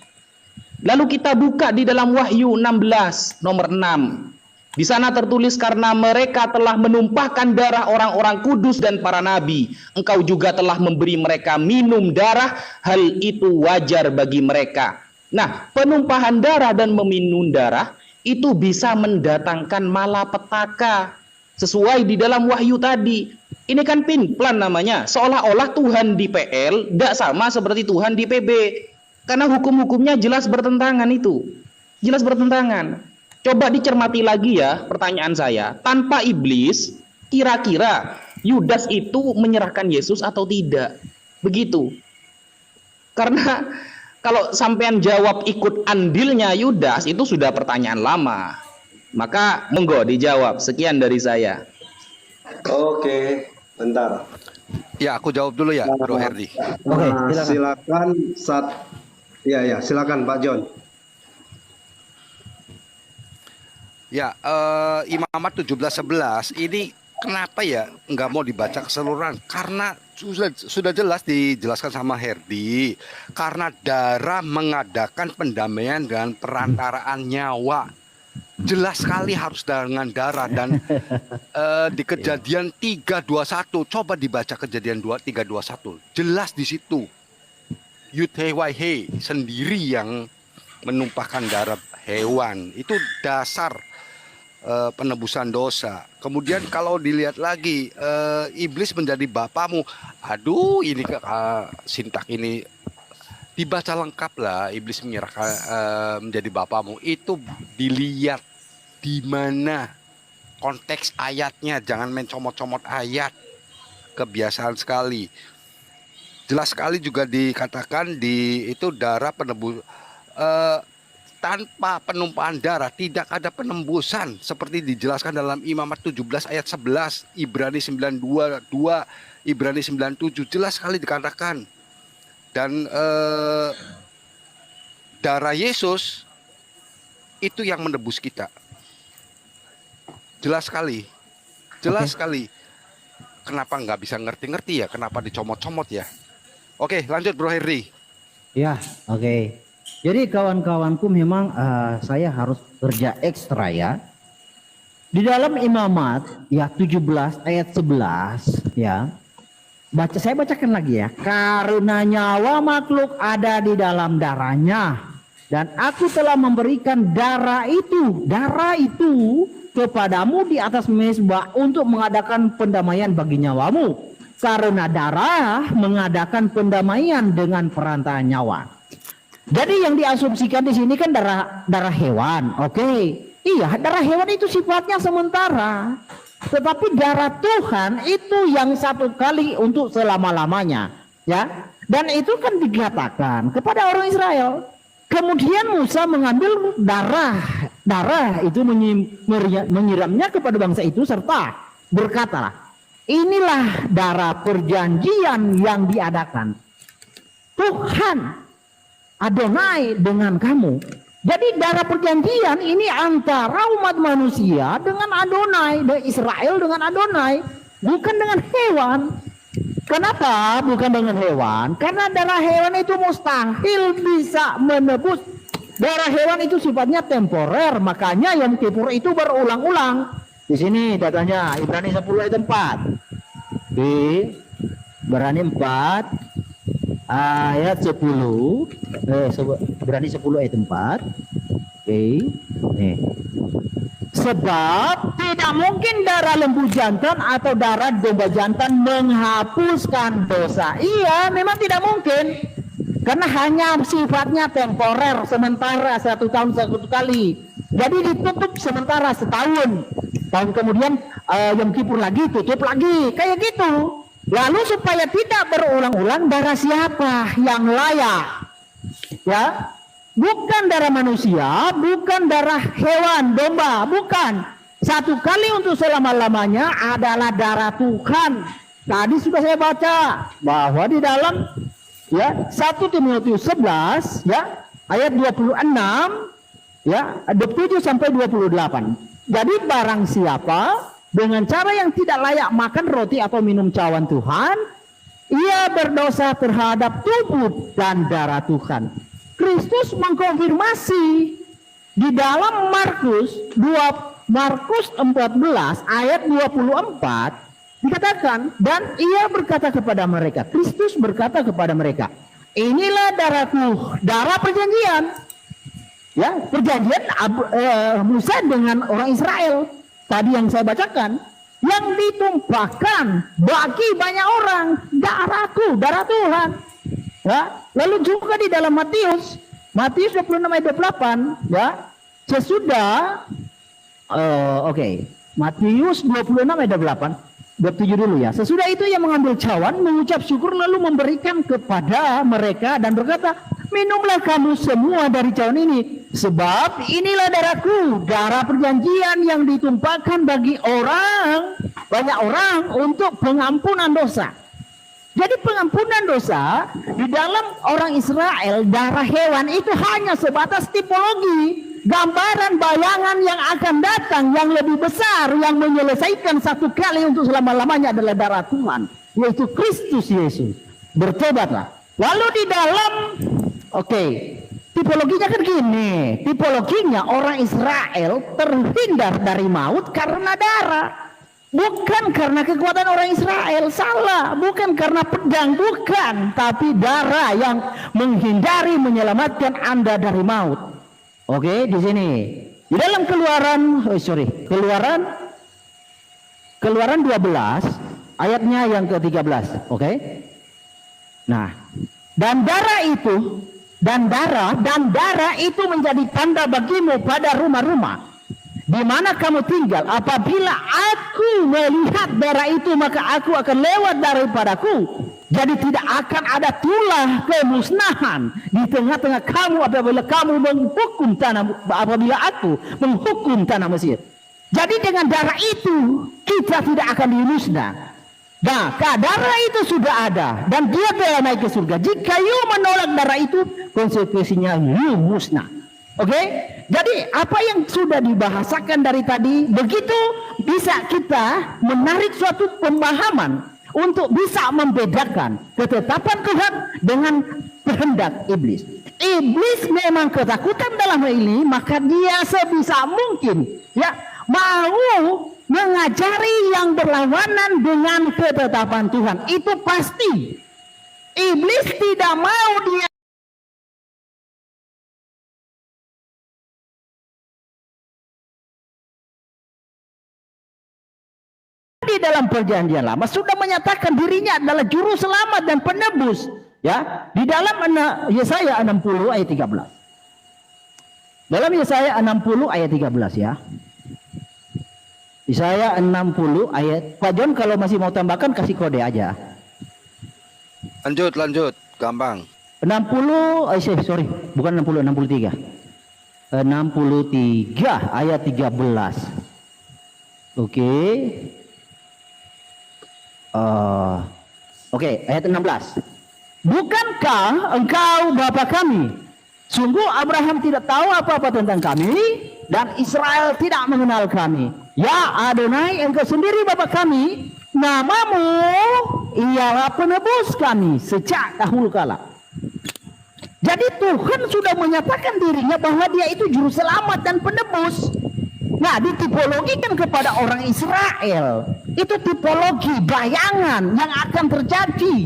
Lalu kita buka di dalam Wahyu 16 nomor 6. Di sana tertulis, karena mereka telah menumpahkan darah orang-orang kudus dan para nabi, engkau juga telah memberi mereka minum darah, hal itu wajar bagi mereka. Nah, penumpahan darah dan meminum darah itu bisa mendatangkan malapetaka. Sesuai di dalam Wahyu tadi. Ini kan pinplan namanya. Seolah-olah Tuhan di PL tidak sama seperti Tuhan di PB. Karena hukum-hukumnya jelas bertentangan itu. Jelas bertentangan. Coba dicermati lagi ya pertanyaan saya. Tanpa iblis, kira-kira Yudas itu menyerahkan Yesus atau tidak? Begitu. Karena kalau sampean jawab ikut andilnya Yudas, itu sudah pertanyaan lama. Maka monggo dijawab. Sekian dari saya. Oke, bentar. Ya, aku jawab dulu ya, Bro Herdi. Oke, Silakan. Ya, silakan Pak John. Ya, Imamat 17:11 ini kenapa ya nggak mau dibaca keseluruhan? Karena sudah jelas dijelaskan sama Herdi. Karena darah mengadakan pendamaian dan perantaraan nyawa. Jelas sekali harus dengan darah. Dan di Kejadian 3:21, coba dibaca Kejadian 3:21. Jelas di situ. Yud-Heh-Wai-He sendiri yang menumpahkan darah hewan. Itu dasar penebusan dosa. Kemudian kalau dilihat lagi, iblis menjadi bapamu. Aduh, ini sintak ini dibaca lengkap lah. Iblis menyerahkan menjadi bapamu. Itu dilihat di mana konteks ayatnya. Jangan main comot-comot ayat. Kebiasaan sekali. Jelas sekali juga dikatakan di itu darah penebus. Tanpa penumpahan darah tidak ada penembusan, seperti dijelaskan dalam Imamat 17 ayat 11, Ibrani 9:22, Ibrani 9:7, jelas sekali dikatakan. Dan darah Yesus itu yang menebus kita. Jelas sekali. Jelas sekali. Kenapa nggak bisa ngerti-ngerti ya? Kenapa dicomot-comot ya? Oke, lanjut Bro Herdi. ya, oke. Jadi kawan-kawanku memang saya harus kerja ekstra ya. Di dalam Imamat ya 17 ayat 11 ya. Saya bacakan lagi ya. Karena nyawa makhluk ada di dalam darahnya, dan aku telah memberikan darah itu kepadamu di atas mezbah untuk mengadakan pendamaian bagi nyawamu. Karena darah mengadakan pendamaian dengan perantaraan nyawa. Jadi yang diasumsikan di sini kan darah hewan, oke? Iya, darah hewan itu sifatnya sementara, tetapi darah Tuhan itu yang satu kali untuk selama-lamanya, ya. Dan itu kan dikatakan kepada orang Israel. Kemudian Musa mengambil darah itu menyiramnya kepada bangsa itu serta berkatalah, inilah darah perjanjian yang diadakan Tuhan Adonai dengan kamu. Jadi darah perjanjian ini antara umat manusia dengan Adonai, dan Israel dengan Adonai, bukan dengan hewan. Kenapa bukan dengan hewan? Karena darah hewan itu mustahil bisa menebus Darah hewan itu sifatnya temporer, makanya Yom Kippur itu berulang-ulang. Di sini datanya Ibrani 10 ayat 4. Di Ibrani 4 ayat 10. Ibrani 10 ayat 4. Oke. Nih. Sebab tidak mungkin darah lembu jantan atau darah domba jantan menghapuskan dosa. Iya, memang tidak mungkin. Karena hanya sifatnya temporer, sementara 1 tahun 1 kali. Jadi ditutup sementara setahun. Tahun kemudian Yom Kippur lagi, tutup lagi. Kayak gitu. Lalu supaya tidak berulang-ulang, darah siapa yang layak? Ya, bukan darah manusia, bukan darah hewan, domba, bukan. 1 kali untuk selama-lamanya adalah darah Tuhan. Tadi sudah saya baca bahwa di dalam ya 1 Timotius 11 ya ayat 26 ya 27 sampai 28. Jadi barang siapa dengan cara yang tidak layak makan roti atau minum cawan Tuhan, ia berdosa terhadap tubuh dan darah Tuhan. Kristus mengkonfirmasi di dalam Markus 14 ayat 24 dikatakan, dan ia berkata kepada mereka, Kristus berkata kepada mereka, inilah darahku, darah perjanjian. Ya, perjanjian Musa dengan orang Israel. Tadi yang saya bacakan, yang ditumpahkan bagi banyak orang, darahku, darah Tuhan. Ya, lalu juga di dalam Matius 26 ayat 28, ya, sesudah Matius 26 ayat 28, 27 dulu ya. Sesudah itu ia mengambil cawan, mengucap syukur lalu memberikan kepada mereka dan berkata, minumlah kamu semua dari cawan ini, sebab inilah darahku, darah perjanjian yang ditumpahkan bagi banyak orang untuk pengampunan dosa. Jadi pengampunan dosa di dalam orang Israel, darah hewan itu hanya sebatas tipologi, gambaran bayangan yang akan datang yang lebih besar, yang menyelesaikan 1 kali untuk selama-lamanya adalah darah Tuhan, yaitu Kristus Yesus. Bertobatlah. Lalu di dalam tipologinya kan gini, tipologinya orang Israel terhindar dari maut karena darah. Bukan karena kekuatan orang Israel, salah. Bukan karena pedang, bukan. Tapi darah yang menghindari, menyelamatkan Anda dari maut. Oke, di sini. Di dalam Keluaran 12 ayatnya yang ke-13. Oke. Nah, dan darah itu menjadi tanda bagimu pada rumah-rumah di mana kamu tinggal. Apabila aku melihat darah itu, maka aku akan lewat daripadaku. Jadi tidak akan ada tulah kemusnahan di tengah-tengah kamu apabila aku menghukum tanah Mesir. Jadi dengan darah itu kita tidak akan dimusnah. Nah, darah itu sudah ada dan dia telah naik ke surga. Jika you menolak darah itu, konsekuensinya you musnah. Oke, jadi apa yang sudah dibahasakan dari tadi, begitu bisa kita menarik suatu pemahaman untuk bisa membedakan ketetapan Tuhan dengan kehendak iblis. Iblis memang ketakutan dalam hal ini, maka dia sebisa mungkin ya mau mengajari yang berlawanan dengan ketetapan Tuhan. Itu pasti. Iblis tidak mau dia di dalam perjanjian lama sudah menyatakan dirinya adalah juru selamat dan penebus, ya, di dalam Yesaya 60 ayat 13. Dalam Yesaya 60 ayat 13 ya. Yesaya 60 ayat. Pak John kalau masih mau tambahkan kasih kode aja. Lanjut, gampang. 60 sorry, bukan 60, 63. 63 ayat 13. Oke. Ayat 16. Bukankah engkau Bapa kami? Sungguh Abraham tidak tahu apa-apa tentang kami dan Israel tidak mengenal kami. Ya Adonai, engkau sendiri Bapa kami, namamu ialah penebus kami sejak dahulu kala. Jadi Tuhan sudah menyatakan dirinya bahwa dia itu juru selamat dan penebus. Nah, ditipologikan kepada orang Israel. Itu tipologi bayangan yang akan terjadi.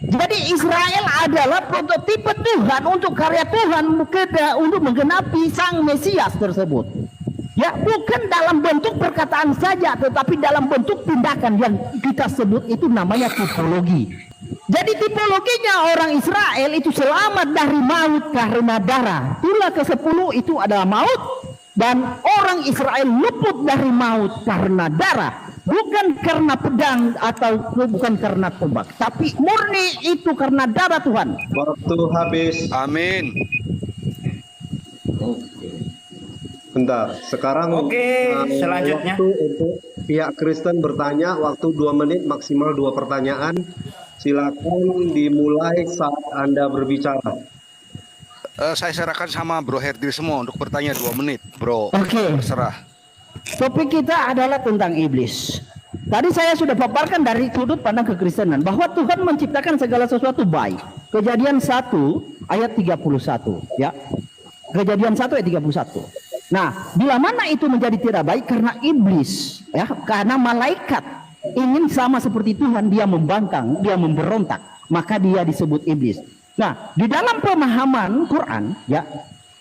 Jadi Israel adalah prototipe Tuhan untuk karya Tuhan untuk menggenapi sang Mesias tersebut. Ya, bukan dalam bentuk perkataan saja, tetapi dalam bentuk tindakan yang kita sebut itu namanya tipologi. Jadi tipologinya orang Israel itu selamat dari maut karena darah. Tulah ke-10 itu adalah maut, dan orang Israel luput dari maut karena darah. Bukan karena pedang atau bukan karena tombak, tapi murni itu karena darah Tuhan. Waktu habis. Amin. Bentar, sekarang selanjutnya. waktu untuk pihak Kristen bertanya, waktu 2 menit, maksimal 2 pertanyaan. Silakan dimulai saat Anda berbicara. Saya serahkan sama Bro Herdi semua untuk bertanya 2 menit, Bro. Oke. Terserah. Topik kita adalah tentang iblis. Tadi saya sudah paparkan dari sudut pandang kekristenan bahwa Tuhan menciptakan segala sesuatu baik. Kejadian 1 ayat 31, ya. Kejadian 1 ayat 31. Nah, bila mana itu menjadi tidak baik karena iblis, ya, karena malaikat ingin sama seperti Tuhan, dia membangkang, dia memberontak, maka dia disebut iblis. Nah, di dalam pemahaman Quran, ya,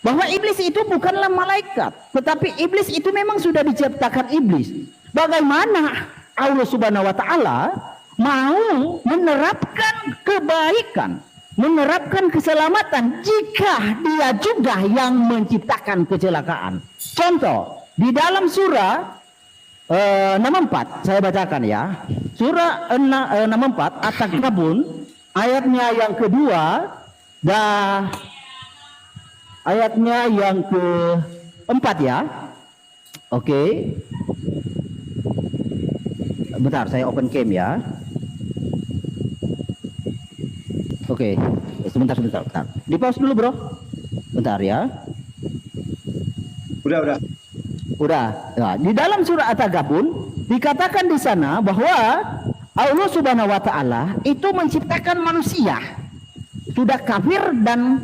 bahwa iblis itu bukanlah malaikat, tetapi iblis itu memang sudah diciptakan iblis. Bagaimana Allah Subhanahu wa taala mau menerapkan kebaikan, menerapkan keselamatan jika dia juga yang menciptakan kecelakaan? Contoh, di dalam surah 64, saya bacakan ya. Surah 64 At-Takabun ayatnya yang kedua dan ayatnya yang keempat ya. Oke. Bentar, saya open cam ya. Oke. Sebentar. Di pause dulu, Bro. Bentar ya. Udah. Nah, di dalam surah At-Tagabun dikatakan di sana bahwa Allah Subhanahu wa taala itu menciptakan manusia sudah kafir dan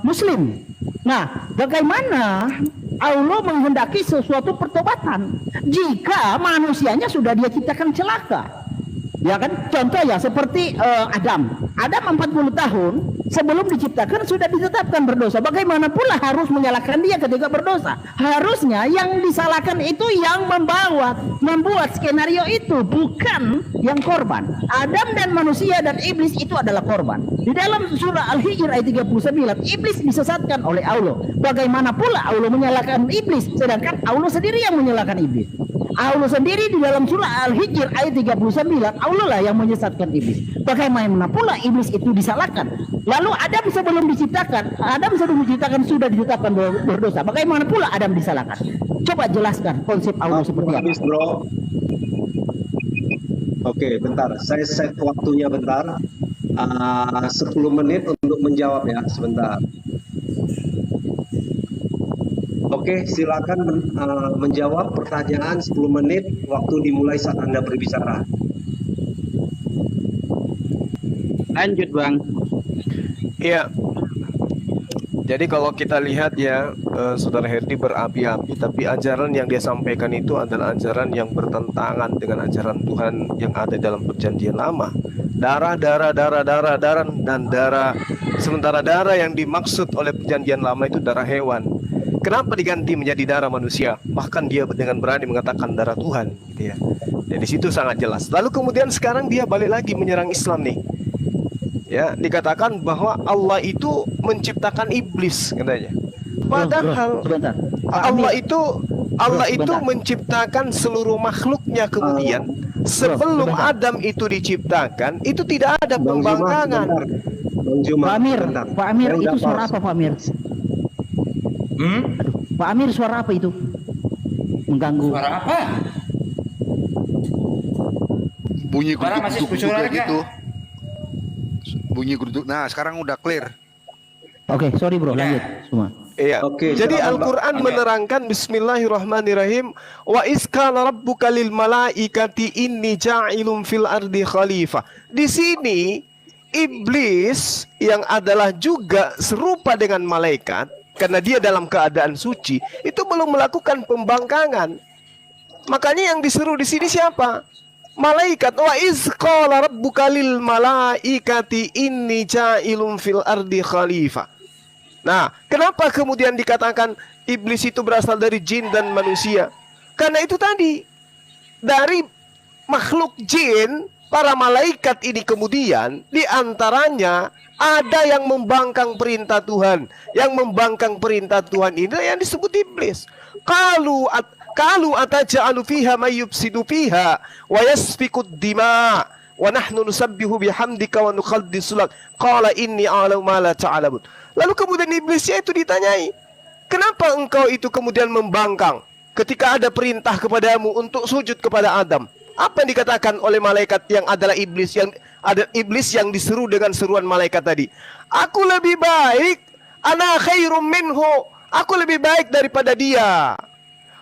muslim. Nah, bagaimana Allah menghendaki sesuatu pertobatan jika manusianya sudah dia ciptakan celaka? Ya kan, contoh ya seperti Adam 40 tahun sebelum diciptakan sudah ditetapkan berdosa. Bagaimana pula harus menyalahkan dia ketika berdosa? Harusnya yang disalahkan itu yang membuat skenario itu, bukan yang korban. Adam dan manusia dan iblis itu adalah korban. Di dalam surah Al-Hijr ayat 39, iblis disesatkan oleh Allah. Bagaimana pula Allah menyalahkan iblis sedangkan Allah sendiri yang menyalahkan iblis? Allah sendiri di dalam surah Al-Hijr ayat 39, Allah lah yang menyesatkan iblis. Bagaimana pula iblis itu disalahkan? Lalu Adam sebelum diciptakan sudah ditetapkan berdosa. Bagaimana pula Adam disalahkan? Coba jelaskan konsep Allah seperti apa. Habis, Bro. Oke, bentar. Saya set waktunya bentar. 10 menit untuk menjawab ya, sebentar. Oke, silakan menjawab pertanyaan 10 menit, waktu dimulai saat Anda berbicara. Lanjut, Bang. Iya. Jadi kalau kita lihat ya, Saudara Herdi berapi-api, tapi ajaran yang dia sampaikan itu adalah ajaran yang bertentangan dengan ajaran Tuhan yang ada dalam Perjanjian Lama. Darah, dan darah. Sementara darah yang dimaksud oleh Perjanjian Lama itu darah hewan. Kenapa diganti menjadi darah manusia? Bahkan dia dengan berani mengatakan darah Tuhan, gitu ya. Jadi situ sangat jelas. Lalu kemudian sekarang dia balik lagi menyerang Islam nih. Ya, dikatakan bahwa Allah itu menciptakan iblis katanya. Padahal Allah itu menciptakan seluruh makhluknya kemudian sebelum Adam itu diciptakan itu tidak ada pembangkangan. Pak Amir itu suara apa Pak Amir? Aduh, Pak Amir suara apa itu? Mengganggu. Suara apa? Bunyi masih geruduk gitu. Bunyi geruduk. Nah, sekarang udah clear. Oke, sorry bro, lanjut semua. Iya. Oke, Jadi silakan, Al-Qur'an menerangkan Bismillahirrahmanirrahim, wa iskala rabbuka lil malaikati inni ja'ilun fil ardi khalifah. Di sini iblis yang adalah juga serupa dengan malaikat, karena dia dalam keadaan suci, itu belum melakukan pembangkangan. Makanya yang disuruh di sini siapa? Malaikat. Wa iz qala rabbuka lil malaikati inni ja'ilun fil ardi khalifah. Nah, kenapa kemudian dikatakan iblis itu berasal dari jin dan manusia? Karena itu tadi, dari makhluk jin, para malaikat ini kemudian diantaranya ada yang membangkang perintah Tuhan. Yang membangkang perintah Tuhan ini yang disebut iblis. Qalu ataj'alu fiha may yufsidu fiha wa yasfikud dima wa nahnu nusabbihu bihamdika wa nuqaddisu lak. Qala inni a'lamu ma la ta'lamun. Lalu kemudian iblisnya itu ditanyai, kenapa engkau itu kemudian membangkang ketika ada perintah kepadamu untuk sujud kepada Adam? Apa yang dikatakan oleh malaikat yang adalah iblis, yang ada iblis yang diseru dengan seruan malaikat tadi? Aku lebih baik, ana khairum minhu, aku lebih baik daripada dia.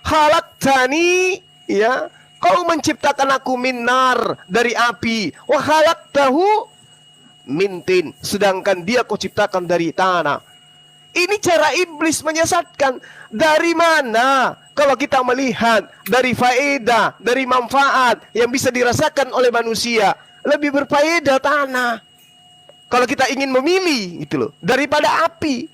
Khalaqtani, ya, kau menciptakan aku minar, dari api, wa khalaqtahu min tin, sedangkan dia kau ciptakan dari tanah. Ini cara iblis menyesatkan. Dari mana? Kalau kita melihat dari faedah, dari manfaat yang bisa dirasakan oleh manusia, lebih berfaedah tanah. Kalau kita ingin memilih, gitu loh, daripada api.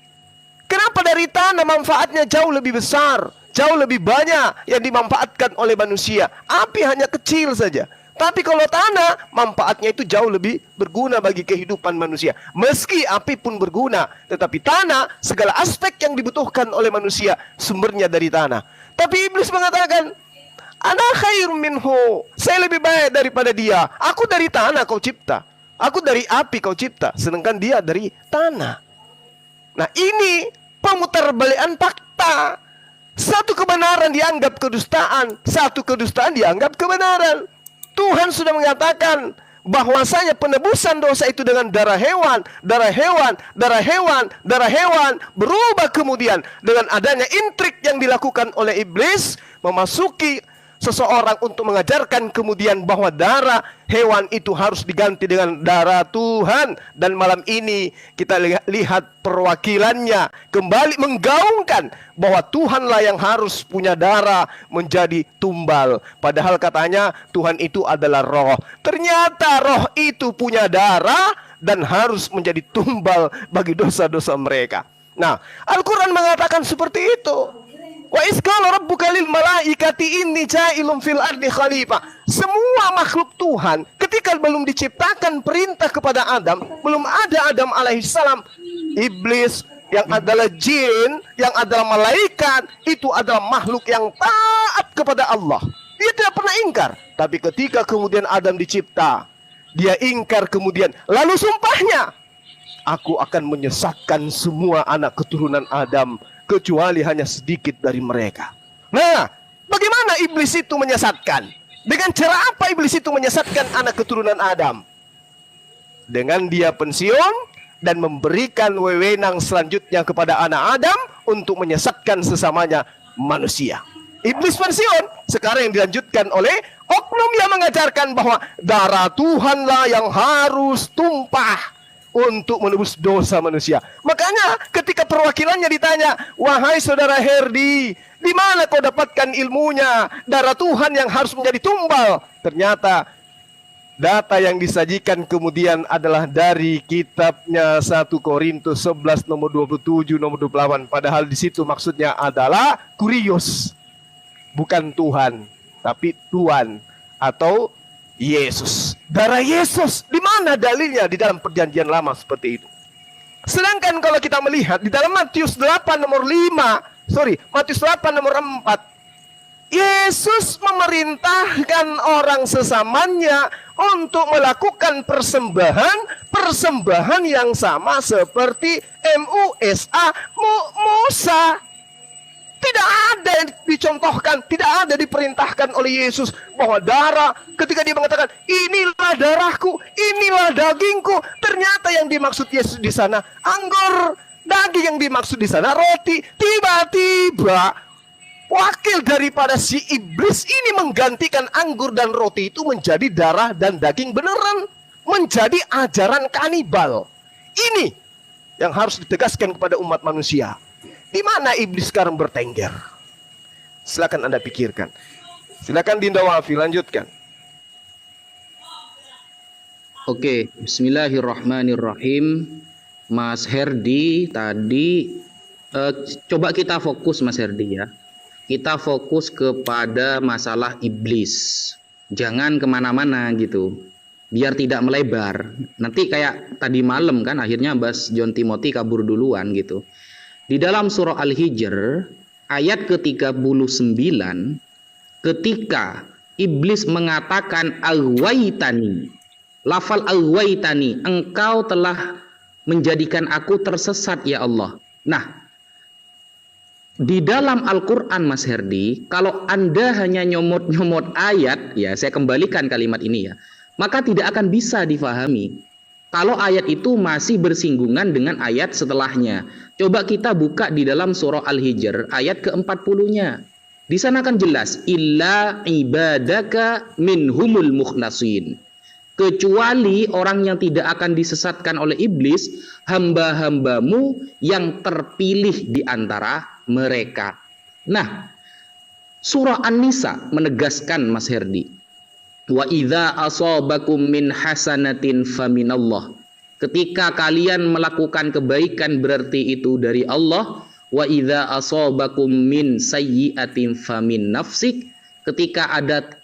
Kenapa dari tanah manfaatnya jauh lebih besar, jauh lebih banyak yang dimanfaatkan oleh manusia? Api hanya kecil saja. Tapi kalau tanah, manfaatnya itu jauh lebih berguna bagi kehidupan manusia. Meski api pun berguna, tetapi tanah, segala aspek yang dibutuhkan oleh manusia, sumbernya dari tanah. Tapi iblis mengatakan, ana khair minhu, saya lebih baik daripada dia. Aku dari tanah kau cipta, aku dari api kau cipta, sedangkan dia dari tanah. Nah, ini pemutarbalikan fakta. Satu kebenaran dianggap kedustaan, satu kedustaan dianggap kebenaran. Tuhan sudah mengatakan bahwasanya penebusan dosa itu dengan darah hewan, darah hewan, darah hewan, darah hewan, berubah kemudian dengan adanya intrik yang dilakukan oleh iblis, memasuki seseorang untuk mengajarkan kemudian bahwa darah hewan itu harus diganti dengan darah Tuhan. Dan malam ini kita lihat perwakilannya kembali menggaungkan bahwa Tuhanlah yang harus punya darah menjadi tumbal. Padahal katanya Tuhan itu adalah roh. Ternyata roh itu punya darah dan harus menjadi tumbal bagi dosa-dosa mereka. Nah, Al-Quran mengatakan seperti itu. Wa iz qala rabbuka lil malaikati inni ja'ilun fil ardi khalifah. Semua makhluk Tuhan ketika belum diciptakan perintah kepada Adam, belum ada Adam alaihissalam, iblis yang adalah jin, yang adalah malaikat, itu adalah makhluk yang taat kepada Allah. Dia tidak pernah ingkar. Tapi ketika kemudian Adam dicipta, dia ingkar kemudian. Lalu sumpahnya, aku akan menyesatkan semua anak keturunan Adam, kecuali hanya sedikit dari mereka. Nah, bagaimana iblis itu menyesatkan? Dengan cara apa iblis itu menyesatkan anak keturunan Adam? Dengan dia pensiun dan memberikan wewenang selanjutnya kepada anak Adam untuk menyesatkan sesamanya manusia. Iblis pensiun, sekarang yang dilanjutkan oleh oknum yang mengajarkan bahwa darah Tuhanlah yang harus tumpah untuk menebus dosa manusia. Makanya ketika perwakilannya ditanya, wahai saudara Herdi, di mana kau dapatkan ilmunya? Darah Tuhan yang harus menjadi tumbal. Ternyata data yang disajikan kemudian adalah dari kitabnya 1 Korintus 11 nomor 27 nomor 28. Padahal di situ maksudnya adalah kurios, bukan Tuhan, tapi Tuhan atau Yesus. Darah Yesus, di mana dalilnya di dalam perjanjian lama seperti itu? Sedangkan kalau kita melihat di dalam Matius 8 nomor 4, Yesus memerintahkan orang sesamanya untuk melakukan persembahan yang sama seperti Musa. Tidak ada yang dicontohkan, tidak ada diperintahkan oleh Yesus bahwa darah, ketika dia mengatakan inilah darahku, inilah dagingku, ternyata yang dimaksud Yesus di sana anggur, daging yang dimaksud di sana roti. Tiba-tiba wakil daripada si iblis ini menggantikan anggur dan roti itu menjadi darah dan daging beneran. menjadi ajaran kanibal. Ini yang harus ditegaskan kepada umat manusia. Di mana iblis sekarang bertengger? Silakan Anda pikirkan. Silakan Dinda Wafi lanjutkan. Oke, bismillahirrahmanirrahim. Mas Herdi tadi coba kita fokus Mas Herdi ya. Kita fokus kepada masalah iblis. Jangan kemana-mana gitu. Biar tidak melebar. Nanti kayak tadi malam kan akhirnya Bas John Timothy kabur duluan gitu. Di dalam surah Al-Hijr ayat ke-39 ketika iblis mengatakan aghwaytani. Lafal aghwaytani, engkau telah menjadikan aku tersesat ya Allah. Nah, di dalam Al-Quran Mas Herdi, kalau Anda hanya nyomot-nyomot ayat, ya saya kembalikan kalimat ini ya, maka tidak akan bisa difahami. Kalau ayat itu masih bersinggungan dengan ayat setelahnya. Coba kita buka di dalam surah Al-Hijr ayat ke-40-nya. Di sana kan jelas, illa ibadaka minhumul mukhlasin. Kecuali orang yang tidak akan disesatkan oleh iblis, hamba-hambamu yang terpilih di antara mereka. Nah, surah An-Nisa menegaskan Mas Herdi, wa idza asabakum min hasanatin faminallah. Ketika kalian melakukan kebaikan berarti itu dari Allah. Wa idza asabakum min sayyi'atin famin nafsik. Ketika ada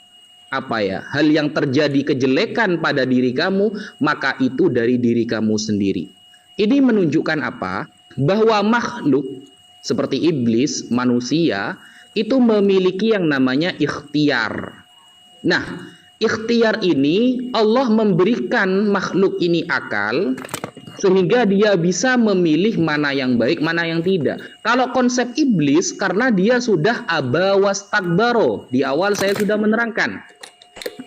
hal yang terjadi kejelekan pada diri kamu, maka itu dari diri kamu sendiri. Ini menunjukkan apa? Bahwa makhluk seperti iblis, manusia, itu memiliki yang namanya ikhtiar. Nah, ikhtiar ini Allah memberikan makhluk ini akal sehingga dia bisa memilih mana yang baik, mana yang tidak. Kalau konsep iblis, karena dia sudah aba wastakbaro, di awal saya sudah menerangkan.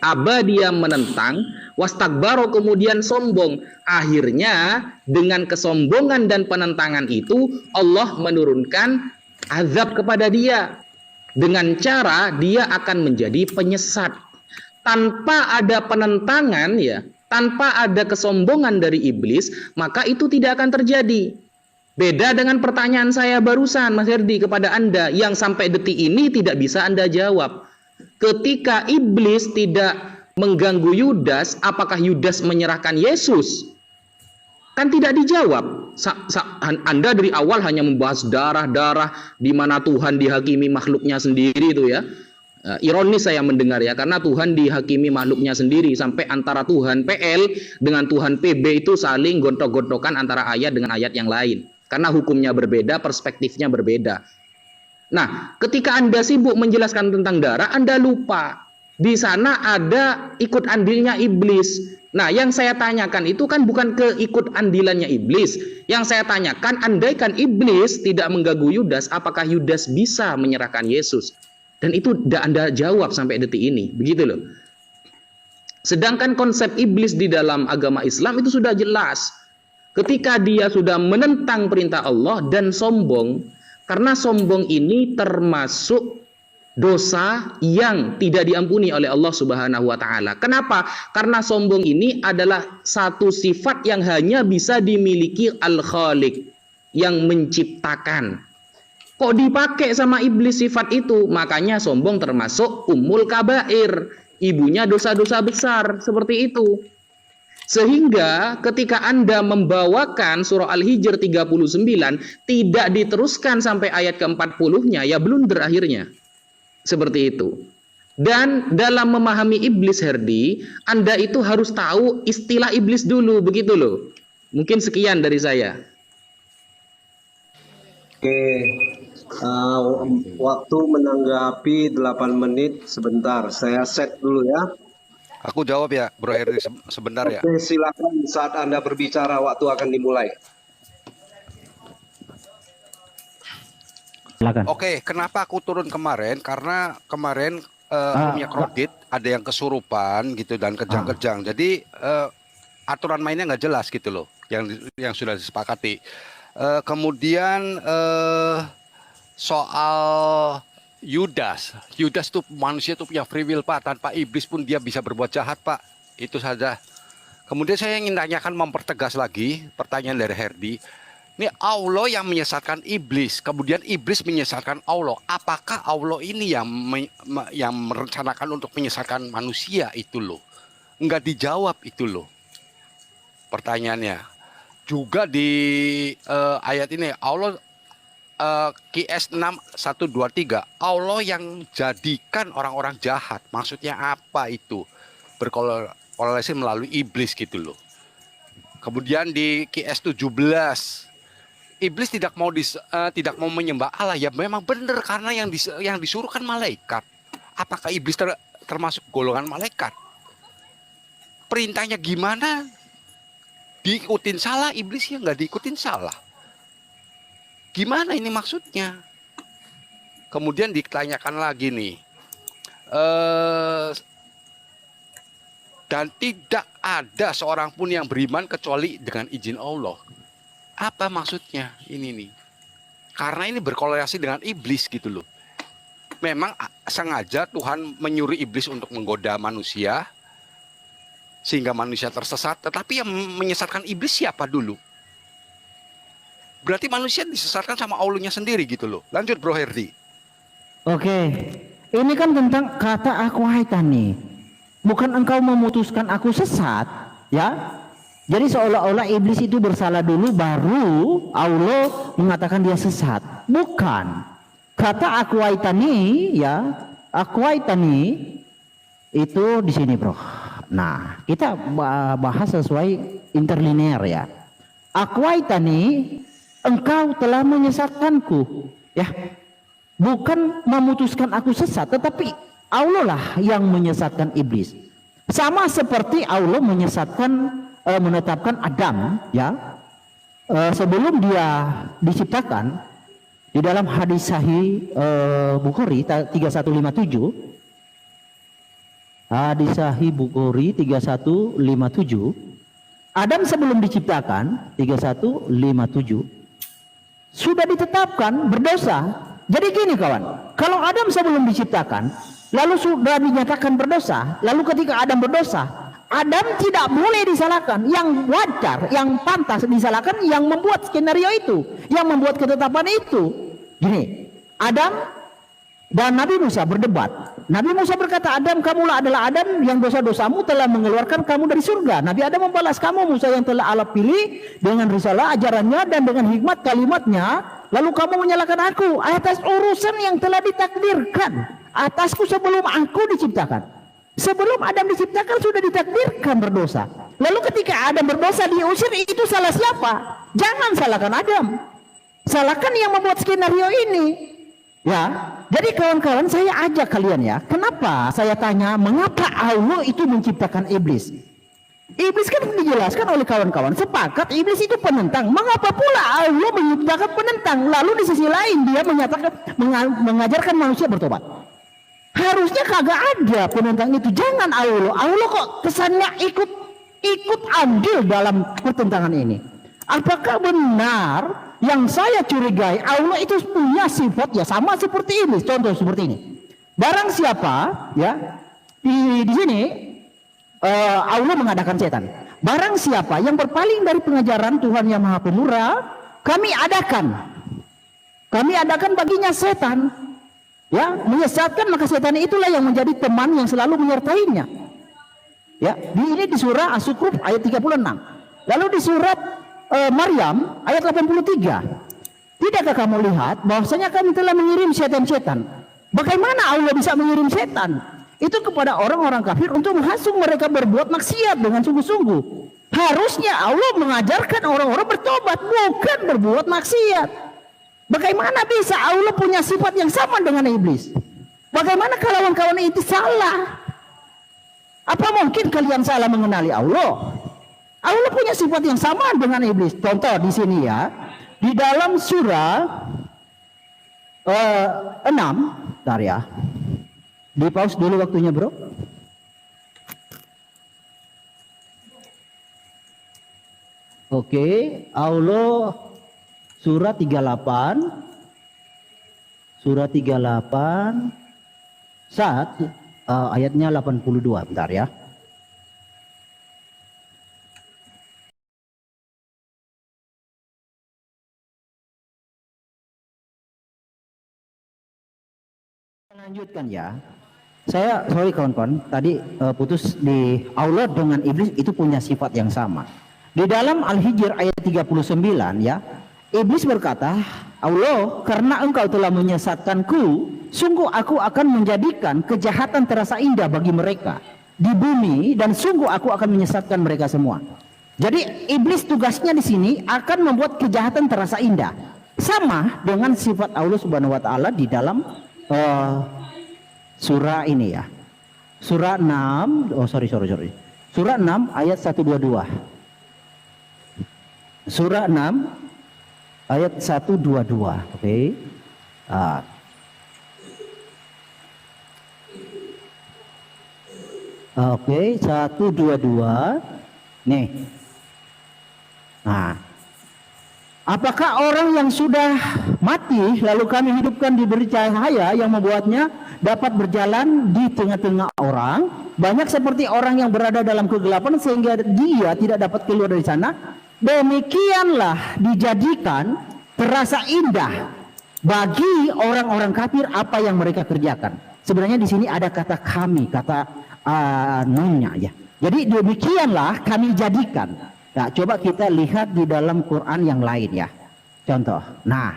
Aba dia menentang, wastakbaro kemudian sombong. Akhirnya dengan kesombongan dan penentangan itu Allah menurunkan azab kepada dia. Dengan cara dia akan menjadi penyesat. Tanpa ada penentangan ya, tanpa ada kesombongan dari iblis, maka itu tidak akan terjadi. Beda dengan pertanyaan saya barusan Mas Herdi kepada Anda yang sampai detik ini tidak bisa Anda jawab. Ketika iblis tidak mengganggu Yudas, apakah Yudas menyerahkan Yesus? Kan tidak dijawab. Anda dari awal hanya membahas darah-darah di mana Tuhan dihakimi makhluknya sendiri itu ya. Ironis saya mendengar ya, karena Tuhan dihakimi makhluknya sendiri sampai antara Tuhan PL dengan Tuhan PB itu saling gontok-gontokan antara ayat dengan ayat yang lain. Karena hukumnya berbeda, perspektifnya berbeda. Nah, ketika Anda sibuk menjelaskan tentang darah, Anda lupa. Di sana ada ikut andilnya iblis. Nah, yang saya tanyakan itu kan bukan keikut andilannya iblis. Yang saya tanyakan, andaikan iblis tidak mengganggu Yudas, apakah Yudas bisa menyerahkan Yesus? Dan itu tidak Anda jawab sampai detik ini. Begitu loh. Sedangkan konsep iblis di dalam agama Islam itu sudah jelas. Ketika dia sudah menentang perintah Allah dan sombong, karena sombong ini termasuk dosa yang tidak diampuni oleh Allah Subhanahu wa taala. Kenapa? Karena sombong ini adalah satu sifat yang hanya bisa dimiliki Al-Khaliq, yang menciptakan. Kok dipakai sama iblis sifat itu? Makanya sombong termasuk ummul kabair, ibunya dosa-dosa besar, seperti itu. Sehingga ketika Anda membawakan surah Al-Hijr 39 tidak diteruskan sampai ayat ke-40-nya, ya blunder akhirnya. Seperti itu. Dan dalam memahami iblis Herdi, Anda itu harus tahu istilah iblis dulu, begitu loh. Mungkin sekian dari saya. Oke, waktu menanggapi 8 menit sebentar. Saya set dulu ya. Aku jawab ya, Bro Herdi sebentar ya. Oke, silakan saat Anda berbicara waktu akan dimulai. Silakan. Oke, kenapa aku turun kemarin? Karena kemarin punya kredit, ada yang kesurupan gitu dan kejang-kejang. Jadi aturan mainnya nggak jelas gitu loh, yang sudah disepakati. Kemudian soal Yudas tuh manusia tuh punya free will Pak. Tanpa iblis pun dia bisa berbuat jahat Pak. Itu saja. Kemudian saya ingin tanyakan, mempertegas lagi pertanyaan dari Herdi. Ini Allah yang menyesatkan iblis, kemudian iblis menyesatkan Allah. Apakah Allah ini yang merencanakan untuk menyesatkan manusia itu loh? Enggak dijawab itu loh pertanyaannya. Juga di ayat ini Allah QS 6123, Allah yang jadikan orang-orang jahat. Maksudnya apa itu? Berkorelasi melalui iblis gitu loh. Kemudian di QS 17, iblis tidak mau menyembah Allah. Ya memang benar, karena yang disuruh kan malaikat. Apakah iblis termasuk golongan malaikat? Perintahnya gimana? Diikutin salah, iblisnya nggak diikutin salah. Gimana ini maksudnya? Kemudian ditanyakan lagi nih. Dan tidak ada seorang pun yang beriman kecuali dengan izin Allah. Apa maksudnya ini nih? Karena ini berkorelasi dengan iblis gitu loh. Memang sengaja Tuhan menyuruh iblis untuk menggoda manusia sehingga manusia tersesat. Tetapi yang menyesatkan iblis siapa dulu? Berarti manusia disesatkan sama Allahnya sendiri gitu loh. Lanjut Bro Herdi. Oke, ini kan tentang kata akwaitan nih. Bukan engkau memutuskan aku sesat, ya. Jadi seolah-olah iblis itu bersalah dulu baru Allah mengatakan dia sesat. Bukan. Kata akwaitani, ya, akwaitani itu di sini, Bro. Nah, kita bahas sesuai interlinear ya. Akwaitani, engkau telah menyesatkanku, ya. Bukan memutuskan aku sesat, tetapi Allah lah yang menyesatkan iblis. Sama seperti Allah menetapkan Adam, ya, sebelum dia diciptakan. Di dalam hadis sahih Bukhari 3157, hadis sahih Bukhari 3157, Adam sebelum diciptakan 3157 sudah ditetapkan berdosa. Jadi gini kawan, kalau Adam sebelum diciptakan lalu sudah dinyatakan berdosa, lalu ketika Adam berdosa, Adam tidak boleh disalahkan. Yang wajar, yang pantas disalahkan yang membuat skenario itu, yang membuat ketetapan itu. Gini, Adam dan Nabi Musa berdebat. Nabi Musa berkata, Adam, kamulah adalah Adam yang dosa-dosamu telah mengeluarkan kamu dari surga. Nabi Adam membalas, kamu Musa yang telah Allah pilih dengan risalah ajarannya dan dengan hikmat kalimatnya, lalu kamu menyalahkan aku atas urusan yang telah ditakdirkan atasku sebelum aku diciptakan. Sebelum Adam diciptakan sudah ditakdirkan berdosa. Lalu ketika Adam berdosa diusir, itu salah siapa? Jangan salahkan Adam, salahkan yang membuat skenario ini. Ya, jadi kawan-kawan, saya ajak kalian ya. Kenapa saya tanya mengapa Allah itu menciptakan iblis? Iblis kan dijelaskan oleh kawan-kawan, sepakat iblis itu penentang. Mengapa pula Allah menciptakan penentang? Lalu di sisi lain dia menyatakan mengajarkan manusia bertobat. Harusnya kagak ada penentang itu. Jangan Allah kok kesannya ikut andil dalam pertentangan ini. Apakah benar yang saya curigai Allah itu punya sifat ya sama seperti iblis? Contoh seperti ini. Barang siapa ya di sini Allah mengadakan setan. Barang siapa yang berpaling dari pengajaran Tuhan yang Maha Pemurah, kami adakan baginya setan. Ya, menyesatkan, maka setan itulah yang menjadi teman yang selalu menyertainya. Ya, ini di surah As-Zukhruf ayat 36. Lalu di surat Maryam ayat 83. Tidakkah kamu lihat bahwasanya kami telah mengirim setan-setan? Bagaimana Allah bisa mengirim setan? Itu kepada orang-orang kafir untuk menghasung mereka berbuat maksiat dengan sungguh-sungguh. Harusnya Allah mengajarkan orang-orang bertobat, bukan berbuat maksiat. Bagaimana bisa Allah punya sifat yang sama dengan iblis? Bagaimana kawan-kawan itu salah? Apa mungkin kalian salah mengenali Allah? Allah punya sifat yang sama dengan iblis. Contoh di sini ya, di dalam surah 6, bentar ya. Di pause dulu waktunya, Bro. Oke, Allah surah 38 ayatnya 82, bentar ya. Lanjutkan ya. Sorry kawan-kawan, tadi putus di Allah dengan iblis itu punya sifat yang sama. Di dalam Al-Hijr ayat 39 ya, iblis berkata, Allah, karena engkau telah menyesatkanku, sungguh aku akan menjadikan kejahatan terasa indah bagi mereka di bumi, dan sungguh aku akan menyesatkan mereka semua. Jadi iblis tugasnya di sini akan membuat kejahatan terasa indah. Sama dengan sifat Allah Subhanahu wa taala di dalam surah ini ya. Surah 6, Surah 6 ayat 122. Surah 6 ayat 122. Oke. Oke, 122. Nih. Nah, apakah orang yang sudah mati lalu kami hidupkan diberi cahaya yang membuatnya dapat berjalan di tengah-tengah orang, banyak seperti orang yang berada dalam kegelapan sehingga dia tidak dapat keluar dari sana? Demikianlah dijadikan terasa indah bagi orang-orang kafir apa yang mereka kerjakan. Sebenarnya di sini ada kata kami, kata nunnya ya. Jadi demikianlah kami jadikan. Nah, coba kita lihat di dalam Quran yang lain ya. Contoh. Nah,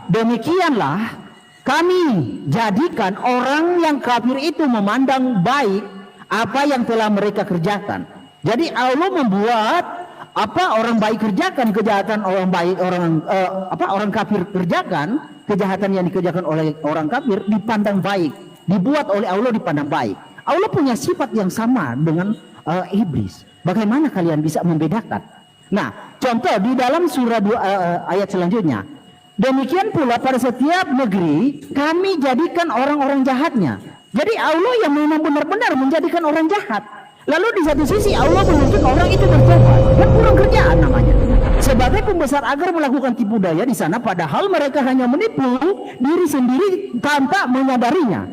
demikianlah kami jadikan orang yang kafir itu memandang baik apa yang telah mereka kerjakan. Jadi Allah membuat apa orang baik kerjakan, kejahatan orang baik, orang kafir kerjakan, kejahatan yang dikerjakan oleh orang kafir dipandang baik, dibuat oleh Allah dipandang baik. Allah punya sifat yang sama dengan iblis. Bagaimana kalian bisa membedakan? Nah, contoh di dalam surah 2 ayat selanjutnya. Demikian pula pada setiap negeri kami jadikan orang-orang jahatnya. Jadi Allah yang memang benar-benar menjadikan orang jahat. Lalu di satu sisi Allah menuntut orang itu bertobat, dan kurang kerjaan namanya. Sebagai pembesar agar melakukan tipu daya di sana, padahal mereka hanya menipu diri sendiri tanpa menyadarinya.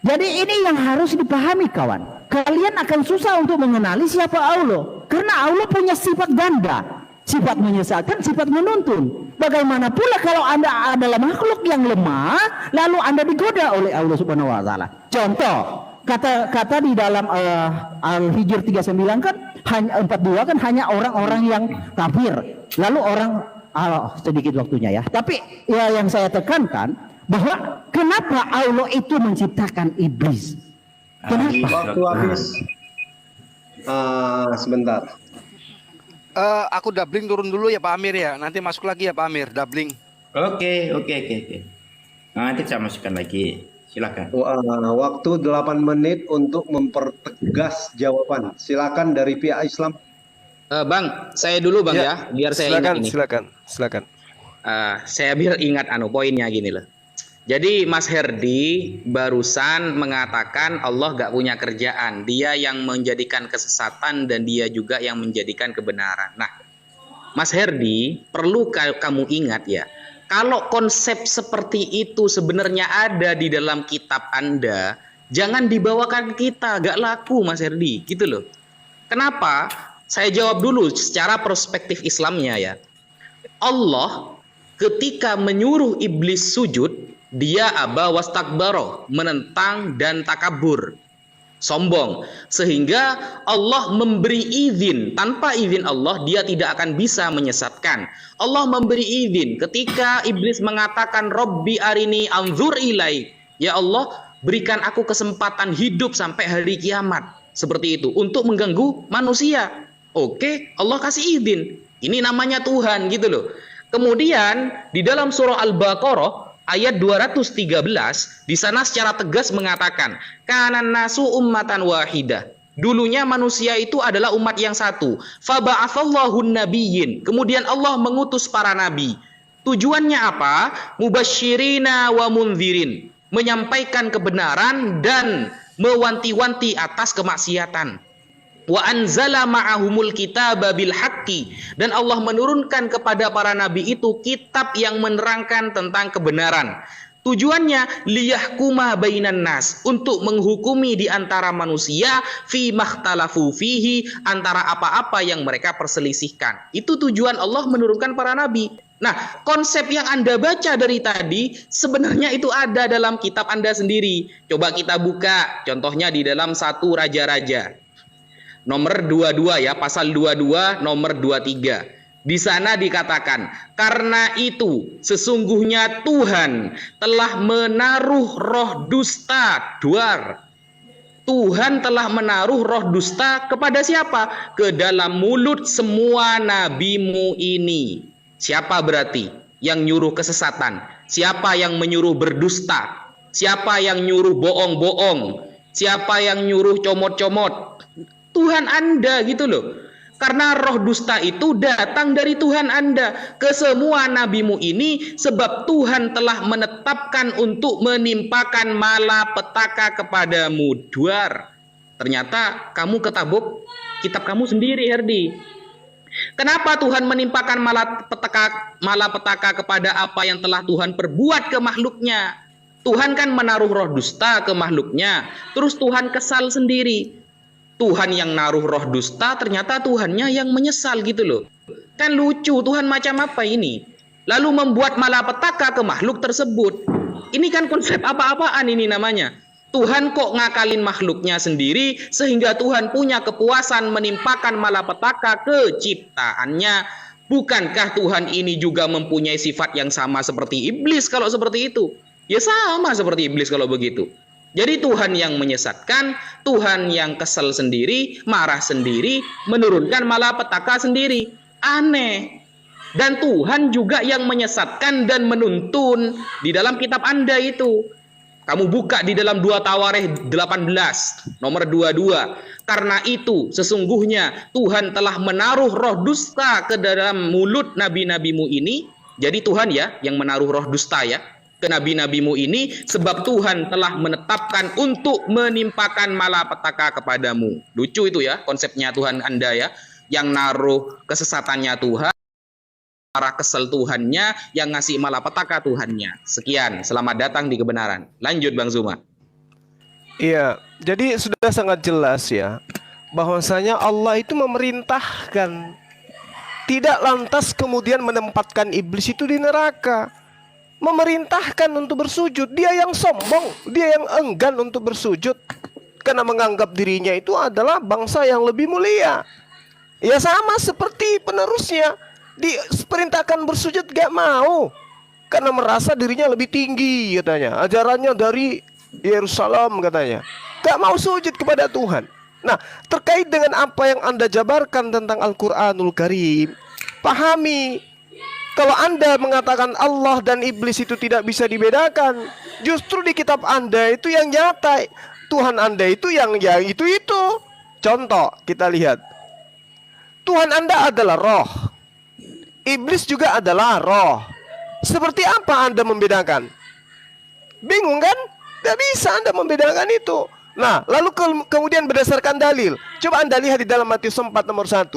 Jadi ini yang harus dipahami kawan. Kalian akan susah untuk mengenali siapa Allah, karena Allah punya sifat ganda, sifat menyesatkan, sifat menuntun. Bagaimana pula kalau Anda adalah makhluk yang lemah, lalu Anda digoda oleh Allah Subhanahu wa taala. Contoh, kata di dalam Al-Hijr 39 kan hanya 42 kan hanya orang-orang yang kafir. Lalu sedikit waktunya ya. Tapi ya yang saya tekankan bahwa kenapa Allah itu menciptakan iblis? Kenapa? Waktu habis. Sebentar. Aku doubling turun dulu ya Pak Amir ya. Nanti masuk lagi ya Pak Amir, doubling. Oke. Nanti saya masukkan lagi. Silakan. Waktu 8 menit untuk mempertegas jawaban. Silakan dari pihak Islam. Bang, saya dulu Bang ya, biar saya ingat ini. Silakan. Saya biar ingat poinnya gini loh. Jadi Mas Herdi barusan mengatakan Allah gak punya kerjaan. Dia yang menjadikan kesesatan dan dia juga yang menjadikan kebenaran. Nah, Mas Herdi perlu kamu ingat ya. Kalau konsep seperti itu sebenarnya ada di dalam kitab Anda, jangan dibawakan kita, gak laku Mas Herdi, gitu loh. Kenapa? Saya jawab dulu secara perspektif Islamnya ya. Allah ketika menyuruh iblis sujud, dia aba wastakbaro, menentang dan takabur, sombong, sehingga Allah memberi izin. Tanpa izin Allah dia tidak akan bisa menyesatkan. Allah memberi izin ketika iblis mengatakan Robbi arini anzur ilai, ya Allah berikan aku kesempatan hidup sampai hari kiamat, seperti itu, untuk mengganggu manusia. Oke, Allah kasih izin. Ini namanya Tuhan gitu loh. Kemudian di dalam surah Al-Baqarah ayat 213, di sana secara tegas mengatakan, kanan nasu ummatan wahidah. Dulunya manusia itu adalah umat yang satu. Faba'athallahu nabiyyin. Kemudian Allah mengutus para nabi. Tujuannya apa? Mubasyirina wa mundzirin. Menyampaikan kebenaran dan mewanti-wanti atas kemaksiatan. Wa anzala ma'ahumul kitaba bil haqqi, dan Allah menurunkan kepada para nabi itu kitab yang menerangkan tentang kebenaran. Tujuannya liyahkuma bainan nas, untuk menghukumi di antara manusia fi makhtalafu fihi, antara apa-apa yang mereka perselisihkan. Itu tujuan Allah menurunkan para nabi. Nah, konsep yang Anda baca dari tadi sebenarnya itu ada dalam kitab Anda sendiri. Coba kita buka contohnya di dalam 1 Raja-Raja. Nomor 22 ya, pasal 22 nomor 23. Di sana dikatakan, karena itu sesungguhnya Tuhan telah menaruh roh dusta, duar. Tuhan telah menaruh roh dusta kepada siapa? Ke dalam mulut semua nabimu ini. Siapa berarti yang nyuruh kesesatan? Siapa yang menyuruh berdusta? Siapa yang nyuruh bohong-bohong? Siapa yang nyuruh comot-comot? Tuhan Anda gitu loh. Karena roh dusta itu datang dari Tuhan Anda ke semua nabimu ini, sebab Tuhan telah menetapkan untuk menimpakan malapetaka kepadamu. Duar. Ternyata kamu ketabuk kitab kamu sendiri, Herdi. Kenapa Tuhan menimpakan malapetaka kepada apa yang telah Tuhan perbuat ke makhluknya? Tuhan kan menaruh roh dusta ke makhluknya, terus Tuhan kesal sendiri. Tuhan yang naruh roh dusta, ternyata Tuhannya yang menyesal gitu loh. Kan lucu, Tuhan macam apa ini? Lalu membuat malapetaka ke makhluk tersebut. Ini kan konsep apa-apaan ini namanya. Tuhan kok ngakalin makhluknya sendiri sehingga Tuhan punya kepuasan menimpakan malapetaka ke ciptaannya. Bukankah Tuhan ini juga mempunyai sifat yang sama seperti iblis kalau seperti itu? Ya sama seperti iblis kalau begitu. Jadi Tuhan yang menyesatkan, Tuhan yang kesel sendiri, marah sendiri, menurunkan malapetaka sendiri. Aneh. Dan Tuhan juga yang menyesatkan dan menuntun di dalam kitab Anda itu. Kamu buka di dalam 2 Tawarikh 18 nomor 22. Karena itu sesungguhnya Tuhan telah menaruh roh dusta ke dalam mulut nabi-nabimu ini. Jadi Tuhan ya yang menaruh roh dusta ya ke nabi-nabimu ini, sebab Tuhan telah menetapkan untuk menimpakan malapetaka kepadamu. Lucu itu ya konsepnya Tuhan Anda ya, yang naruh kesesatannya Tuhan, marah kesel Tuhannya, yang ngasih malapetaka Tuhannya. Sekian, selamat datang di kebenaran. Lanjut Bang Zuma. Iya, jadi sudah sangat jelas ya bahwasanya Allah itu memerintahkan, tidak lantas kemudian menempatkan iblis itu di neraka. Memerintahkan untuk bersujud. Dia yang sombong, dia yang enggan untuk bersujud karena menganggap dirinya itu adalah bangsa yang lebih mulia. Ya sama seperti penerusnya, diperintahkan bersujud gak mau karena merasa dirinya lebih tinggi katanya, ajarannya dari Yerusalem katanya, gak mau sujud kepada Tuhan. Nah, terkait dengan apa yang Anda jabarkan tentang Al-Quranul Karim, pahami, kalau Anda mengatakan Allah dan iblis itu tidak bisa dibedakan, justru di kitab Anda itu yang nyata Tuhan Anda itu yang ya itu. Contoh kita lihat, Tuhan Anda adalah roh, iblis juga adalah roh. Seperti apa Anda membedakan? Bingung kan? Tidak bisa Anda membedakan itu. Nah, lalu kemudian berdasarkan dalil, coba Anda lihat di dalam Matius 4 nomor 1.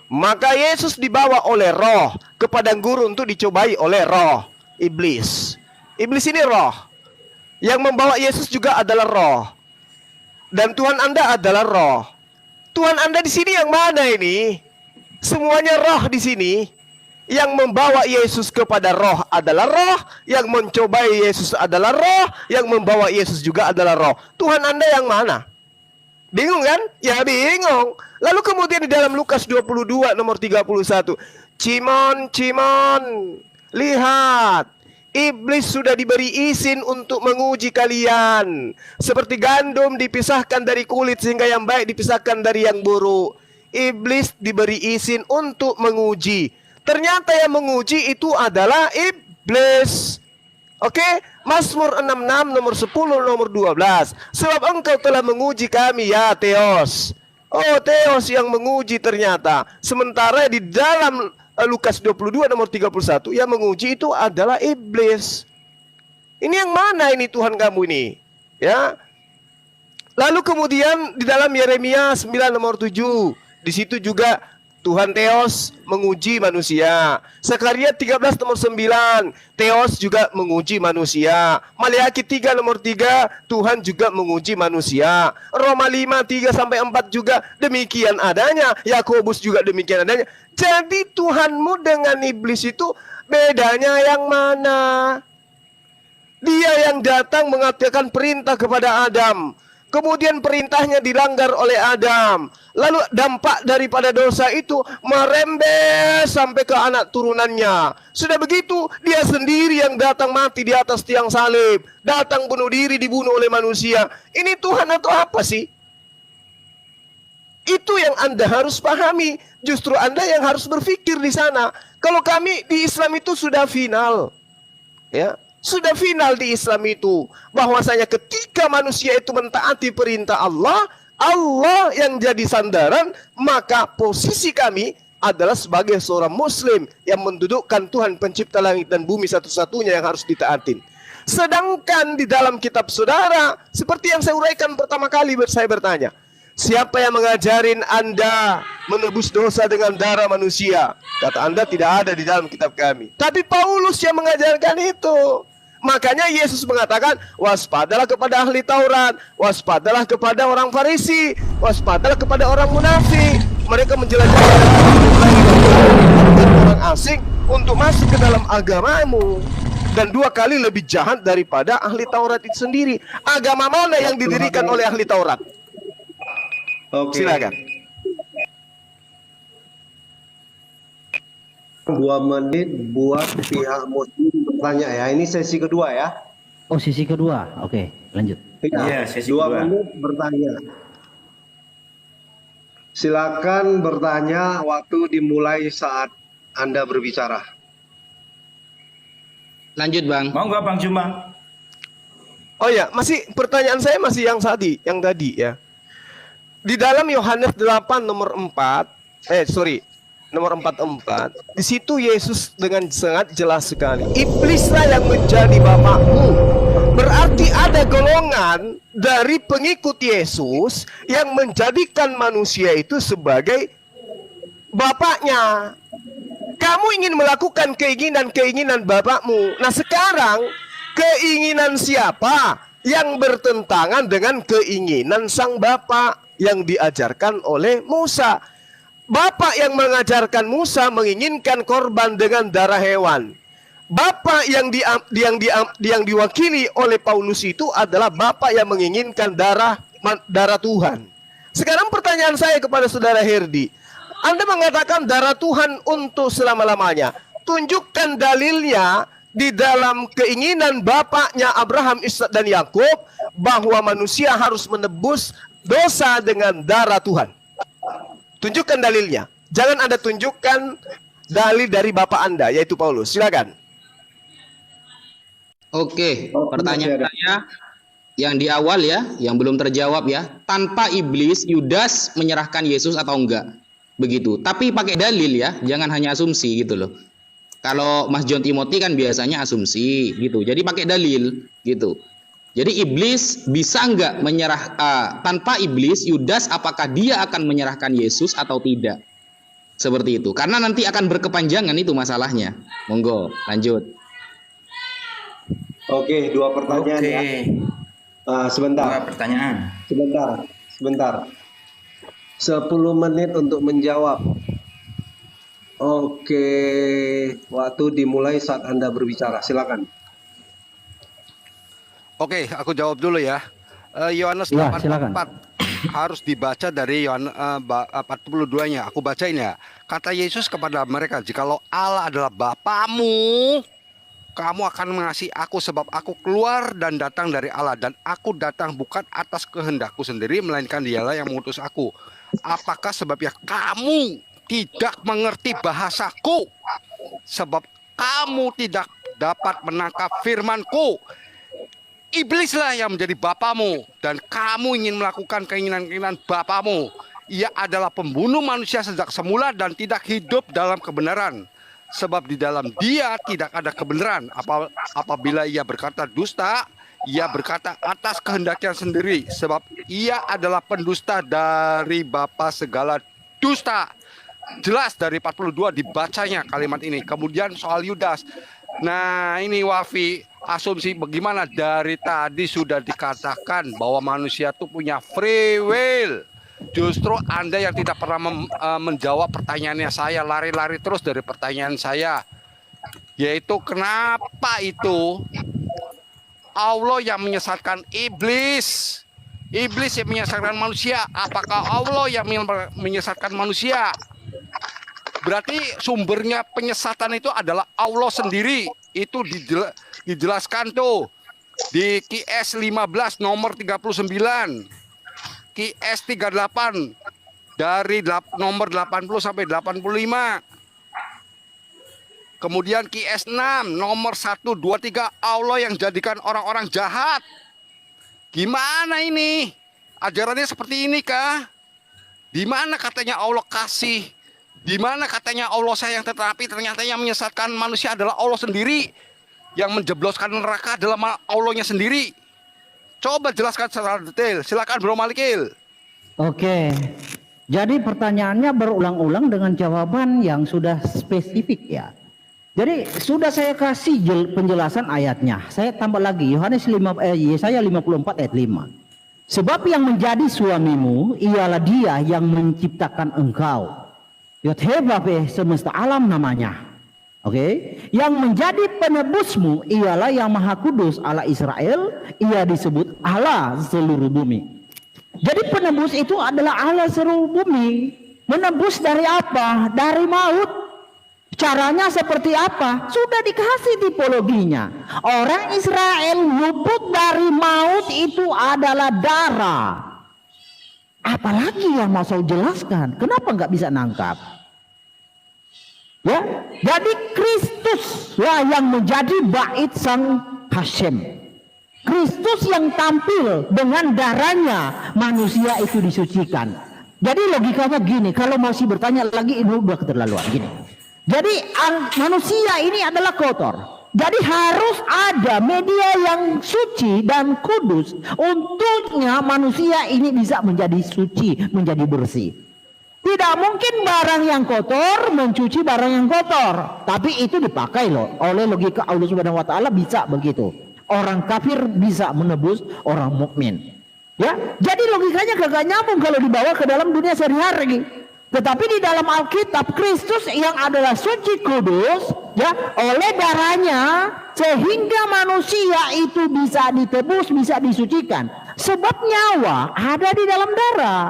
Maka Yesus dibawa oleh roh ke padang gurun untuk dicobai oleh roh iblis. Iblis ini roh. Yang membawa Yesus juga adalah roh. Dan Tuhan Anda adalah roh. Tuhan Anda di sini yang mana ini? Semuanya roh di sini. Yang membawa Yesus kepada roh adalah roh, yang mencobai Yesus adalah roh, yang membawa Yesus juga adalah roh. Tuhan Anda yang mana? Bingung kan? Ya bingung. Lalu kemudian di dalam Lukas 22 nomor 31, Cimon, lihat, iblis sudah diberi izin untuk menguji kalian, seperti gandum dipisahkan dari kulit sehingga yang baik dipisahkan dari yang buruk. Iblis diberi izin untuk menguji. Ternyata yang menguji itu adalah iblis. Oke, Mazmur 66 nomor 10 nomor 12. Sebab engkau telah menguji kami ya Theos. Oh, Theos yang menguji ternyata. Sementara di dalam Lukas 22 nomor 31 yang menguji itu adalah iblis. Ini yang mana ini Tuhan kamu ini? Ya. Lalu kemudian di dalam Yeremia 9 nomor 7, di situ juga Tuhan Theos menguji manusia. Zakaria 13 nomor 9, Theos juga menguji manusia. Maleakhi 3 nomor 3, Tuhan juga menguji manusia. Roma 5 3 sampai 4 juga demikian adanya. Yakobus juga demikian adanya. Jadi Tuhanmu dengan iblis itu bedanya yang mana? Dia yang datang mengatakan perintah kepada Adam. Kemudian perintahnya dilanggar oleh Adam. Lalu dampak daripada dosa itu merembes sampai ke anak turunannya. Sudah begitu, dia sendiri yang datang mati di atas tiang salib. Datang bunuh diri, dibunuh oleh manusia. Ini Tuhan atau apa sih? Itu yang Anda harus pahami. Justru Anda yang harus berpikir di sana. Kalau kami di Islam itu sudah final. Ya. Sudah final di Islam itu, bahwasanya ketika manusia itu mentaati perintah Allah, Allah yang jadi sandaran, maka posisi kami adalah sebagai seorang muslim yang mendudukkan Tuhan pencipta langit dan bumi satu-satunya yang harus ditaatin. Sedangkan di dalam kitab saudara, seperti yang saya uraikan pertama kali saya bertanya, siapa yang mengajarin Anda menebus dosa dengan darah manusia? Kata Anda tidak ada di dalam kitab kami. Tapi Paulus yang mengajarkan itu. Makanya Yesus mengatakan, waspadalah kepada ahli Taurat, waspadalah kepada orang Farisi, waspadalah kepada orang munafik. Mereka menjelajahi orang asing untuk masuk ke dalam agamamu. Dan 2 kali lebih jahat daripada ahli Taurat itu sendiri. Agama mana yang didirikan oleh ahli Taurat? Silakan. 2 menit buat pihak muslim bertanya ya. Ini sesi kedua ya. Oh, sesi kedua. Oke, lanjut. Iya, sesi 2 kedua. menit bertanya. Silakan bertanya, waktu dimulai saat Anda berbicara. Lanjut, Bang. Mau nggak Bang Juma? Oh ya, masih pertanyaan saya masih yang tadi ya. Di dalam Yohanes 8 nomor 44, di situ Yesus dengan sangat jelas sekali, iblislah yang menjadi bapakmu. Berarti ada golongan dari pengikut Yesus yang menjadikan manusia itu sebagai bapaknya. Kamu ingin melakukan keinginan-keinginan bapakmu. Nah sekarang, keinginan siapa yang bertentangan dengan keinginan sang bapak yang diajarkan oleh Musa? Bapak yang mengajarkan Musa menginginkan korban dengan darah hewan. Bapak yang diwakili oleh Paulus itu adalah bapak yang menginginkan darah Tuhan. Sekarang pertanyaan saya kepada saudara Herdi. Anda mengatakan darah Tuhan untuk selama-lamanya. Tunjukkan dalilnya di dalam keinginan bapaknya Abraham, Ishak dan Yakub bahwa manusia harus menebus dosa dengan darah Tuhan. Tunjukkan dalilnya. Jangan Anda tunjukkan dalil dari bapak Anda, yaitu Paulus. Silakan. Oke, pertanyaan saya yang di awal ya, yang belum terjawab ya. Tanpa iblis, Yudas menyerahkan Yesus atau enggak? Begitu. Tapi pakai dalil ya, jangan hanya asumsi gitu loh. Kalau Mas John Timothy kan biasanya asumsi gitu. Jadi pakai dalil gitu. Jadi iblis bisa enggak tanpa iblis, Yudas apakah dia akan menyerahkan Yesus atau tidak? Seperti itu. Karena nanti akan berkepanjangan itu masalahnya. Monggo, lanjut. Oke, 2 pertanyaan ya. Sebentar. 2 pertanyaan. Sebentar. 10 menit untuk menjawab. Oke, waktu dimulai saat Anda berbicara. Silakan. Oke, aku jawab dulu ya. Yohanes Ya, 8:4 harus dibaca dari Yohanes 42-nya. Aku bacain ya. Kata Yesus kepada mereka, "Jikalau Allah adalah Bapamu, kamu akan mengasihi aku sebab aku keluar dan datang dari Allah, dan aku datang bukan atas kehendakku sendiri melainkan Dialah yang mengutus aku. Apakah sebabnya kamu tidak mengerti bahasaku? Sebab kamu tidak dapat menangkap firmanku. Iblislah yang menjadi bapamu, dan kamu ingin melakukan keinginan-keinginan bapamu. Ia adalah pembunuh manusia sejak semula dan tidak hidup dalam kebenaran. Sebab di dalam dia tidak ada kebenaran. Apabila ia berkata dusta, ia berkata atas kehendaknya sendiri. Sebab ia adalah pendusta dari bapa segala dusta. jelas dari 42 dibacanya kalimat ini. Kemudian soal Yudas. Nah, ini Wafi, asumsi bagaimana dari tadi sudah dikatakan bahwa manusia itu punya free will. Justru Anda yang tidak pernah menjawab pertanyaannya saya, lari-lari terus dari pertanyaan saya. Yaitu kenapa itu Allah yang menyesatkan iblis? Iblis yang menyesatkan manusia. Apakah Allah yang menyesatkan manusia? Berarti sumbernya penyesatan itu adalah Allah sendiri. Itu dijelaskan tuh di QS 15 nomor 39, QS 38 dari nomor 80 sampai 85. Kemudian QS 6 nomor 1, 2, 3, Allah yang jadikan orang-orang jahat. Gimana ini? Ajarannya seperti ini kah? Di mana katanya Allah kasih? Di mana katanya Allah sayang, tetapi ternyata yang menyesatkan manusia adalah Allah sendiri. Yang menjebloskan neraka adalah Allahnya sendiri. Coba jelaskan secara detail. Silakan Bro Malikil. Oke. Jadi pertanyaannya berulang-ulang dengan jawaban yang sudah spesifik ya. Jadi sudah saya kasih penjelasan ayatnya. Saya tambah lagi Yesaya 54 ayat 5. Sebab yang menjadi suamimu ialah Dia yang menciptakan engkau. Yod-He-Vav semesta alam namanya. Oke. Yang menjadi penebusmu ialah Yang Maha Kudus Allah Israel. Ia disebut Allah seluruh bumi. Jadi penebus itu adalah Allah seluruh bumi. Menebus dari apa? Dari maut. Caranya seperti apa? Sudah dikasih tipologinya. Orang Israel luput dari maut itu adalah darah. Apalagi yang mau saya jelaskan? Kenapa nggak bisa nangkap? Ya, jadi Kristus lah yang menjadi bait sang Hashem. Kristus yang tampil dengan darahnya manusia itu disucikan. Jadi logikanya gini, kalau masih bertanya lagi ini udah keterlaluan gini. Jadi manusia ini adalah kotor. Jadi harus ada media yang suci dan kudus untuknya manusia ini bisa menjadi suci, menjadi bersih. Tidak mungkin barang yang kotor mencuci barang yang kotor. Tapi itu dipakai loh oleh logika Allah Subhanahu wa taala bisa begitu. Orang kafir bisa menebus orang mukmin. Ya, jadi logikanya kagak nyambung kalau dibawa ke dalam dunia sehari-hari. Tetapi di dalam Alkitab Kristus yang adalah suci kudus ya oleh darahnya sehingga manusia itu bisa ditebus, bisa disucikan. Sebab nyawa ada di dalam darah.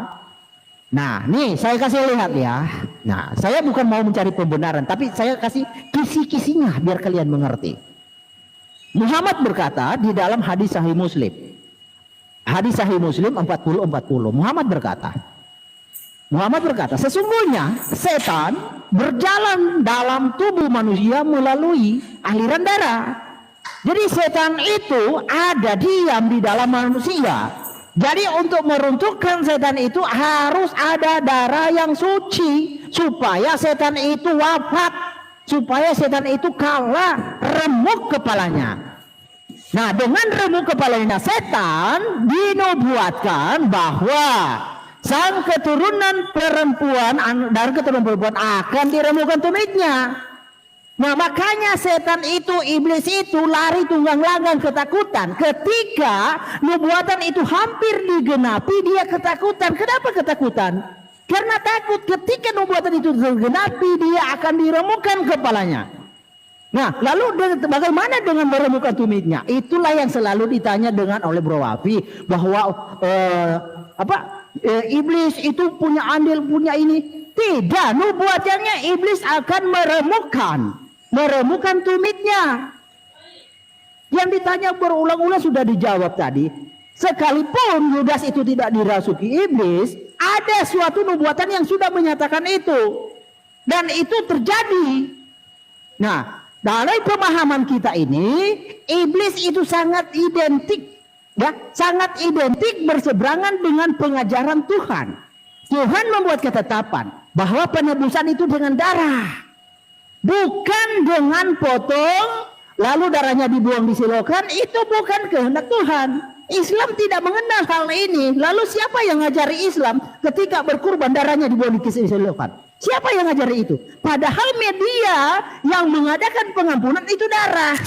Nah, nih saya kasih lihat ya. Nah, saya bukan mau mencari pembenaran, tapi saya kasih kisi-kisinya biar kalian mengerti. Muhammad berkata di dalam hadis Sahih Muslim. Hadis Sahih Muslim 40-40. Muhammad berkata, sesungguhnya setan berjalan dalam tubuh manusia melalui aliran darah. Jadi setan itu ada diam di dalam manusia. Jadi untuk meruntuhkan setan itu harus ada darah yang suci supaya setan itu wafat, supaya setan itu kalah, remuk kepalanya. Nah, dengan remuk kepalanya setan dinubuatkan bahwa sang keturunan perempuan dari keturunan perempuan akan diremukkan tumitnya. Nah, makanya setan itu, iblis itu lari tunggang langgang ketakutan. Ketika nubuatan itu hampir digenapi, dia ketakutan. Kenapa ketakutan? Karena takut ketika nubuatan itu digenapi, dia akan diremukkan kepalanya. Nah, lalu bagaimana dengan meremukkan tumitnya? Itulah yang selalu ditanya oleh Bro Wafi bahwa iblis itu punya andil, punya ini. Tidak, nubuatannya iblis akan meremukkan tumitnya. Yang ditanya berulang-ulang sudah dijawab tadi. Sekalipun Yudas itu tidak dirasuki iblis, ada suatu nubuatan yang sudah menyatakan itu. Dan itu terjadi. Nah, dalam pemahaman kita ini, iblis itu sangat identik. Ya, sangat identik berseberangan dengan pengajaran Tuhan. Tuhan membuat ketetapan bahwa penebusan itu dengan darah. Bukan dengan potong, lalu darahnya dibuang disilokan, itu bukan kehendak Tuhan. Islam tidak mengenal hal ini. Lalu siapa yang ngajari Islam ketika berkurban darahnya dibuang diselipkan? Siapa yang ngajari itu? Padahal media yang mengadakan pengampunan itu darah.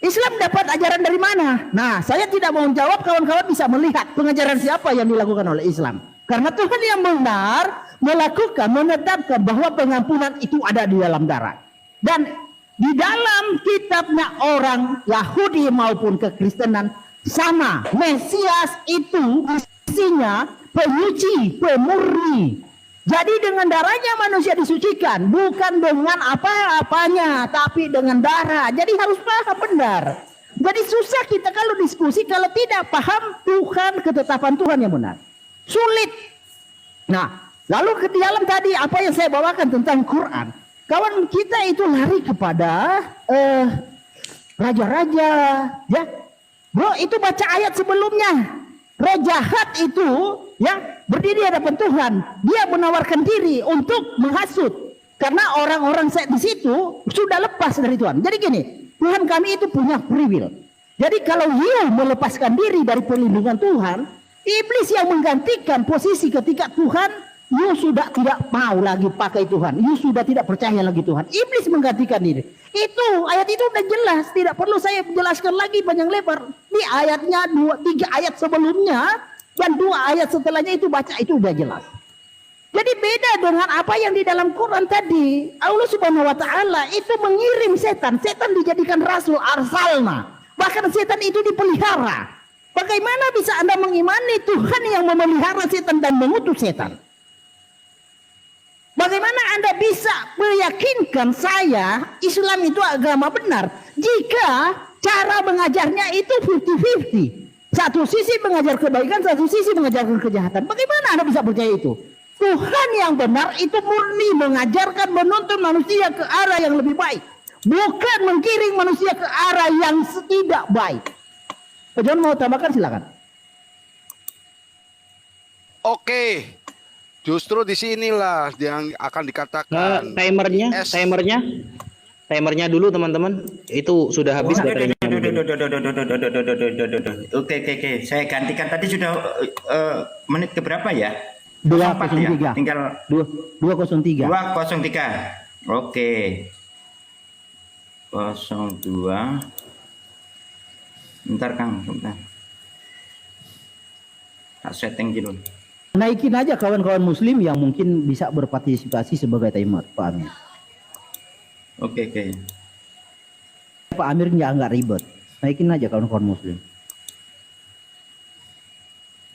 Islam dapat ajaran dari mana? Nah, saya tidak mau menjawab, kawan-kawan bisa melihat pengajaran siapa yang dilakukan oleh Islam. Karena Tuhan yang benar melakukan, menetapkan bahwa pengampunan itu ada di dalam darah. Dan di dalam kitabnya orang Yahudi maupun kekristenan sama. Mesias itu isinya penyuci, pemurni. Jadi dengan darahnya manusia disucikan, bukan dengan apa-apanya, tapi dengan darah. Jadi harus paham benar. Jadi susah kita kalau diskusi kalau tidak paham Tuhan, ketetapan Tuhan yang benar. Sulit. Nah, lalu ke dalam tadi apa yang saya bawakan tentang Quran. Kawan kita itu lari kepada raja-raja, ya. Bro, itu baca ayat sebelumnya. Roh jahat itu ya berdiri di hadapan Tuhan. Dia menawarkan diri untuk menghasut. Karena orang-orang di situ sudah lepas dari Tuhan. Jadi gini, Tuhan kami itu punya free will. Jadi kalau you melepaskan diri dari perlindungan Tuhan, iblis yang menggantikan posisi ketika Tuhan, you sudah tidak mau lagi pakai Tuhan. You sudah tidak percaya lagi Tuhan. Iblis menggantikan diri. Itu ayat itu udah jelas, tidak perlu saya jelaskan lagi panjang lebar. Di ayatnya 3 ayat sebelumnya dan 2 ayat setelahnya itu baca itu udah jelas. Jadi beda dengan apa yang di dalam Quran tadi. Allah Subhanahu wa taala itu mengirim setan. Setan dijadikan rasul arsalna. Bahkan setan itu dipelihara. Bagaimana bisa Anda mengimani Tuhan yang memelihara setan dan mengutus setan? Bagaimana Anda bisa meyakinkan saya Islam itu agama benar jika cara mengajarnya itu 50-50? Satu sisi mengajar kebaikan, satu sisi mengajarkan kejahatan. Bagaimana Anda bisa percaya itu? Tuhan yang benar itu murni mengajarkan, menuntun manusia ke arah yang lebih baik, bukan menggiring manusia ke arah yang tidak baik. Pak John mau tambahkan silakan. Oke. Justru disinilah yang akan dikatakan timernya dulu teman-teman, itu sudah habis baterainya. Oke. Saya gantikan tadi sudah menit ke berapa ya? 203. Ya? Tinggal 203. 203. Oke. 02. Bentar Kang, bentar. Tak setting dulu. Naikin aja kawan-kawan muslim yang mungkin bisa berpartisipasi sebagai timer, Pak Amir. Oke. Pak Amir nggak ribet. Naikin aja kawan-kawan muslim.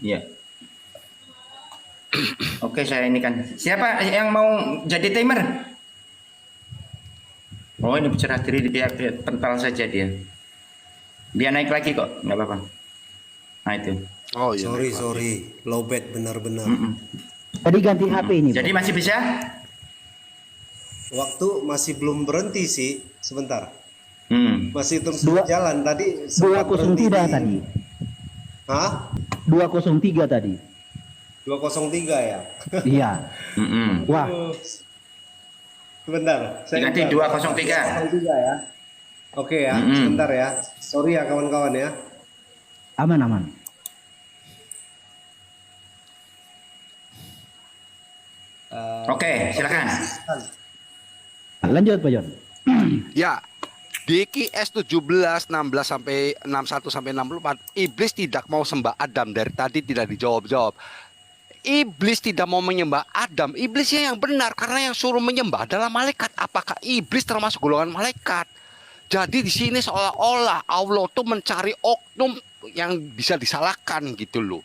Iya. Oke, saya ini kan. Siapa yang mau jadi timer? Oh, ini bercerah diri di pihak pental saja dia. Dia naik lagi kok, nggak apa-apa. Nah itu. Oh iya. Sorry. Lowbat benar-benar. Jadi ganti HP ini. Jadi Pak. masih bisa? Waktu masih belum berhenti sih, sebentar. Masih terus Dua- jalan tadi. 203 tadi. Hah? 203 tadi. 203 ya? Iya. Wah, Sebentar. Ganti 203. 203 ya. Oke ya, sebentar ya. Sorry ya kawan-kawan ya. aman. Oke, silakan. Lanjut Pak John. Ya, di QS 17, 16 sampai 61 sampai 64, iblis tidak mau sembah Adam, dari tadi tidak dijawab-jawab. Iblis tidak mau menyembah Adam, iblisnya yang benar karena yang suruh menyembah adalah malaikat. Apakah iblis termasuk golongan malaikat? Jadi di sini seolah-olah Allah tuh mencari oknum yang bisa disalahkan gitu loh.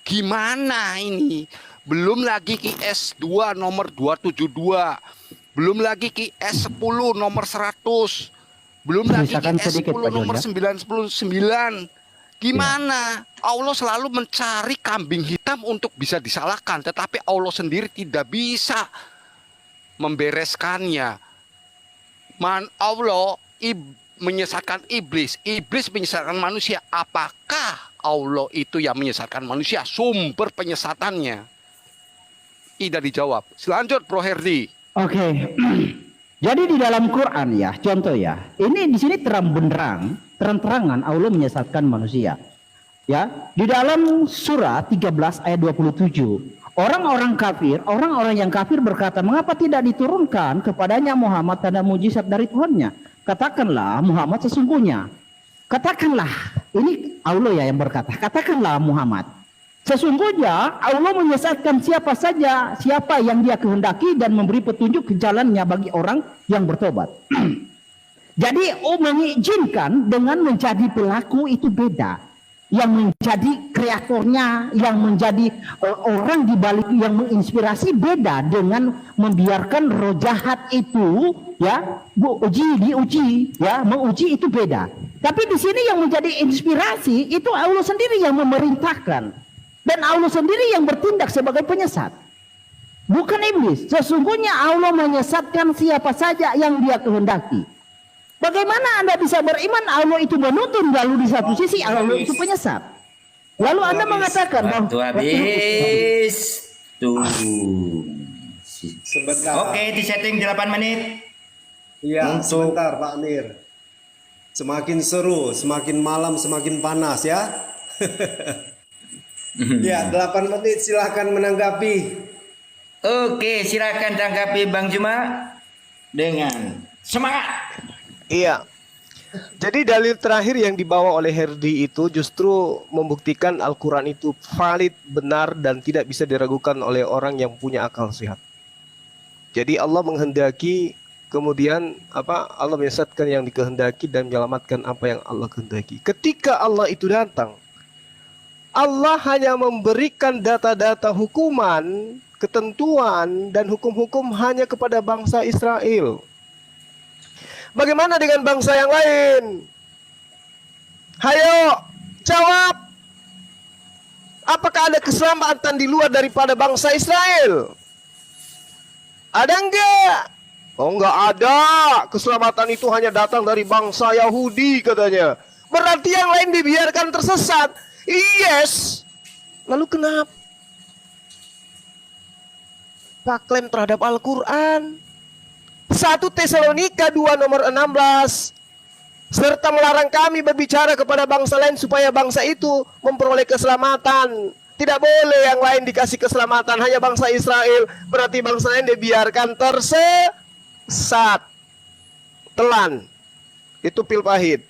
Gimana ini? Belum lagi QS 2 nomor 272. Belum lagi QS 10 nomor 100. Belum lagi Sisakan QS sedikit, 10 Pak John, nomor ya. 999. Gimana? Allah selalu mencari kambing hitam untuk bisa disalahkan, tetapi Allah sendiri tidak bisa membereskannya. Allah menyesatkan iblis, iblis menyesatkan manusia. Apakah Allah itu yang menyesatkan manusia? Sumber penyesatannya tidak dijawab. Selanjut, Bro Herdi. Oke. Jadi di dalam Quran ya, contoh ya. Ini di sini terang benderang terang-terangan Allah menyesatkan manusia. Ya, di dalam surah 13 ayat 27, orang-orang kafir, orang-orang yang kafir berkata, mengapa tidak diturunkan kepadanya Muhammad tanda mujizat dari Tuhannya? Katakanlah Muhammad sesungguhnya. Katakanlah, ini Allah ya yang berkata, katakanlah Muhammad, sesungguhnya Allah menyesatkan siapa saja, siapa yang dia kehendaki dan memberi petunjuk ke jalannya bagi orang yang bertobat. Jadi mengizinkan dengan menjadi pelaku itu beda. Yang menjadi kreatornya, yang menjadi orang di balik yang menginspirasi beda dengan membiarkan roh jahat itu ya diuji ya, menguji itu beda. Tapi di sini yang menjadi inspirasi itu Allah sendiri yang memerintahkan dan Allah sendiri yang bertindak sebagai penyesat. Bukan iblis. Sesungguhnya Allah menyesatkan siapa saja yang dia kehendaki. Bagaimana Anda bisa beriman Allah itu menuntun, lalu di satu sisi Allah itu penyesat? Lalu Anda mengatakan waktu habis. Tuh. Sebentar. Oke, di setting 8 menit. Iya, sebentar Pak Amir. Semakin seru, semakin malam, semakin panas ya. Ya, 8 menit silahkan menanggapi. Oke, silakan tanggapi Bang Juma dengan semangat. Iya. Jadi dalil terakhir yang dibawa oleh Herdi itu justru membuktikan Al-Quran itu valid, benar, dan tidak bisa diragukan oleh orang yang punya akal sehat. Jadi Allah menghendaki, kemudian Allah menyesatkan yang dikehendaki dan menyelamatkan apa yang Allah kehendaki. Ketika Allah itu datang, Allah hanya memberikan data-data hukuman, ketentuan, dan hukum-hukum hanya kepada bangsa Israel. Bagaimana dengan bangsa yang lain? Hayo, jawab. Apakah ada keselamatan di luar daripada bangsa Israel? Ada enggak? Oh, enggak ada. Keselamatan itu hanya datang dari bangsa Yahudi katanya. Berarti yang lain dibiarkan tersesat. Yes. Lalu kenapa Pak klaim terhadap Al-Quran? 1 Tesalonika 2 nomor 16, serta melarang kami berbicara kepada bangsa lain supaya bangsa itu memperoleh keselamatan. Tidak boleh yang lain dikasih keselamatan, hanya bangsa Israel. Berarti bangsa lain dibiarkan tersesat. Telan. Itu pil pahit.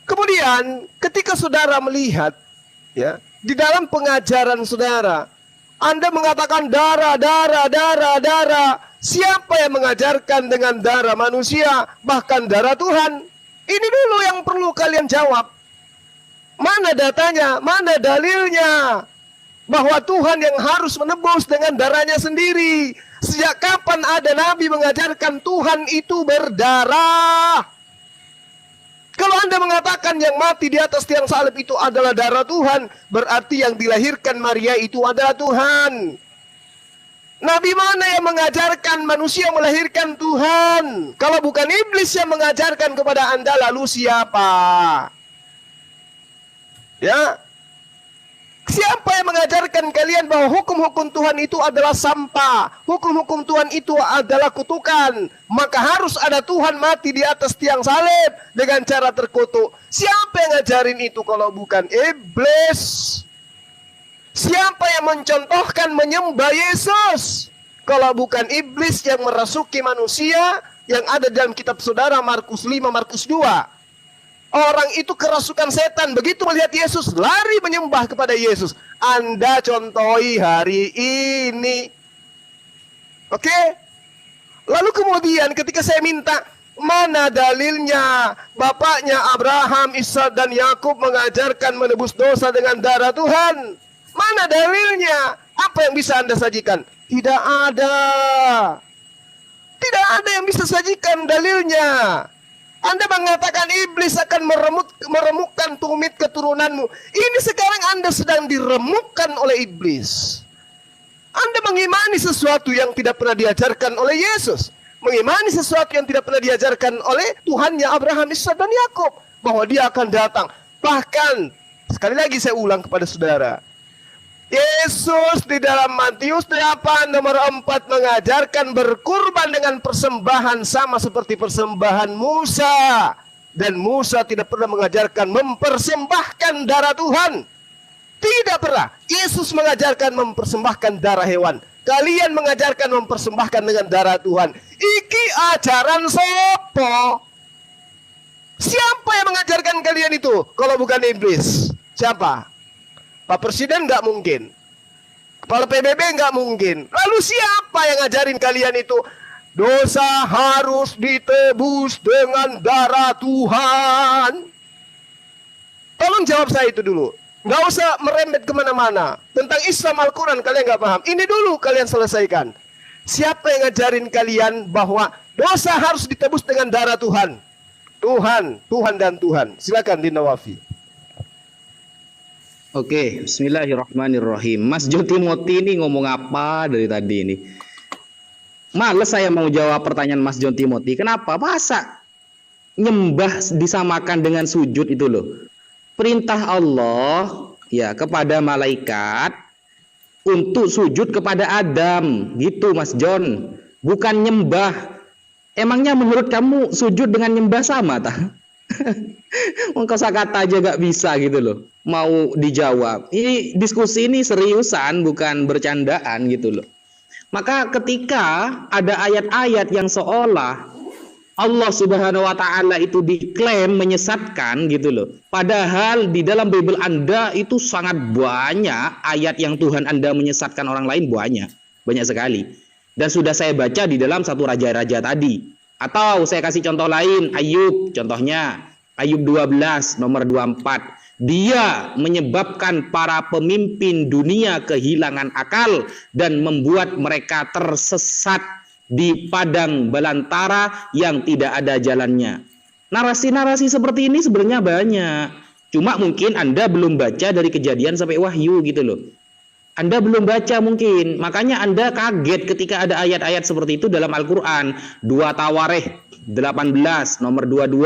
Kemudian ketika saudara melihat ya, di dalam pengajaran saudara, Anda mengatakan darah. Siapa yang mengajarkan dengan darah manusia, bahkan darah Tuhan? Ini dulu yang perlu kalian jawab. Mana datanya? Mana dalilnya? Bahwa Tuhan yang harus menebus dengan darahnya sendiri. Sejak kapan ada nabi mengajarkan Tuhan itu berdarah? Kalau Anda mengatakan yang mati di atas tiang salib itu adalah darah Tuhan, berarti yang dilahirkan Maria itu adalah Tuhan. Nabi mana yang mengajarkan manusia melahirkan Tuhan? Kalau bukan iblis yang mengajarkan kepada Anda, lalu siapa? Ya, siapa yang mengajarkan kalian bahwa hukum-hukum Tuhan itu adalah sampah, hukum-hukum Tuhan itu adalah kutukan, maka harus ada Tuhan mati di atas tiang salib dengan cara terkutuk? Siapa yang ngajarin itu kalau bukan iblis? Siapa yang mencontohkan menyembah Yesus kalau bukan iblis yang merasuki manusia yang ada dalam kitab saudara Markus 5, Markus 2. Orang itu kerasukan setan, begitu melihat Yesus lari menyembah kepada Yesus. Anda contohi hari ini. Oke? Lalu kemudian ketika saya minta, mana dalilnya bapaknya Abraham, Ishak dan Yakub mengajarkan menebus dosa dengan darah Tuhan? Mana dalilnya? Apa yang bisa Anda sajikan? Tidak ada. Tidak ada yang bisa sajikan dalilnya. Anda mengatakan iblis akan meremukkan tumit keturunanmu. Ini sekarang Anda sedang diremukkan oleh iblis. Anda mengimani sesuatu yang tidak pernah diajarkan oleh Yesus. Mengimani sesuatu yang tidak pernah diajarkan oleh Tuhannya Abraham, Ishak dan Yakub. Bahwa dia akan datang. Bahkan, sekali lagi saya ulang kepada saudara, Yesus di dalam Matius 8 nomor 4 mengajarkan berkurban dengan persembahan sama seperti persembahan Musa. Dan Musa tidak pernah mengajarkan mempersembahkan darah Tuhan. Tidak pernah. Yesus mengajarkan mempersembahkan darah hewan. Kalian mengajarkan mempersembahkan dengan darah Tuhan. Iki ajaran sopo? Siapa yang mengajarkan kalian itu? Kalau bukan iblis. Siapa? Pak Presiden nggak mungkin. Kepala PBB nggak mungkin. Lalu siapa yang ngajarin kalian itu? Dosa harus ditebus dengan darah Tuhan. Tolong jawab saya itu dulu. Nggak usah merembet kemana-mana. Tentang Islam Al-Quran kalian nggak paham. Ini dulu kalian selesaikan. Siapa yang ngajarin kalian bahwa dosa harus ditebus dengan darah Tuhan? Tuhan dan Tuhan. Silakan Dina Wafi. Oke, bismillahirrahmanirrahim. Mas Jo Timothy ini ngomong apa dari tadi ini? Males saya mau jawab pertanyaan Mas John Timothy. Kenapa? Masa nyembah disamakan dengan sujud itu loh. Perintah Allah ya kepada malaikat untuk sujud kepada Adam, gitu Mas John. Bukan nyembah. Emangnya menurut kamu sujud dengan nyembah sama tah? Kata aja gak bisa gitu loh. Mau dijawab. Ini diskusi ini seriusan, bukan bercandaan gitu loh. Maka ketika ada ayat-ayat yang seolah Allah Subhanahu wa taala itu diklaim menyesatkan gitu loh. Padahal di dalam Bible Anda itu sangat banyak ayat yang Tuhan Anda menyesatkan orang lain, banyak sekali. Dan sudah saya baca di dalam satu raja-raja tadi. Atau saya kasih contoh lain, Ayub, contohnya Ayub 12 nomor 24. Dia menyebabkan para pemimpin dunia kehilangan akal dan membuat mereka tersesat di padang belantara yang tidak ada jalannya. Narasi-narasi seperti ini sebenarnya banyak. Cuma mungkin Anda belum baca dari Kejadian sampai Wahyu gitu loh. Anda belum baca mungkin. Makanya Anda kaget ketika ada ayat-ayat seperti itu dalam Al-Quran. 2 Tawarikh 18 nomor 22.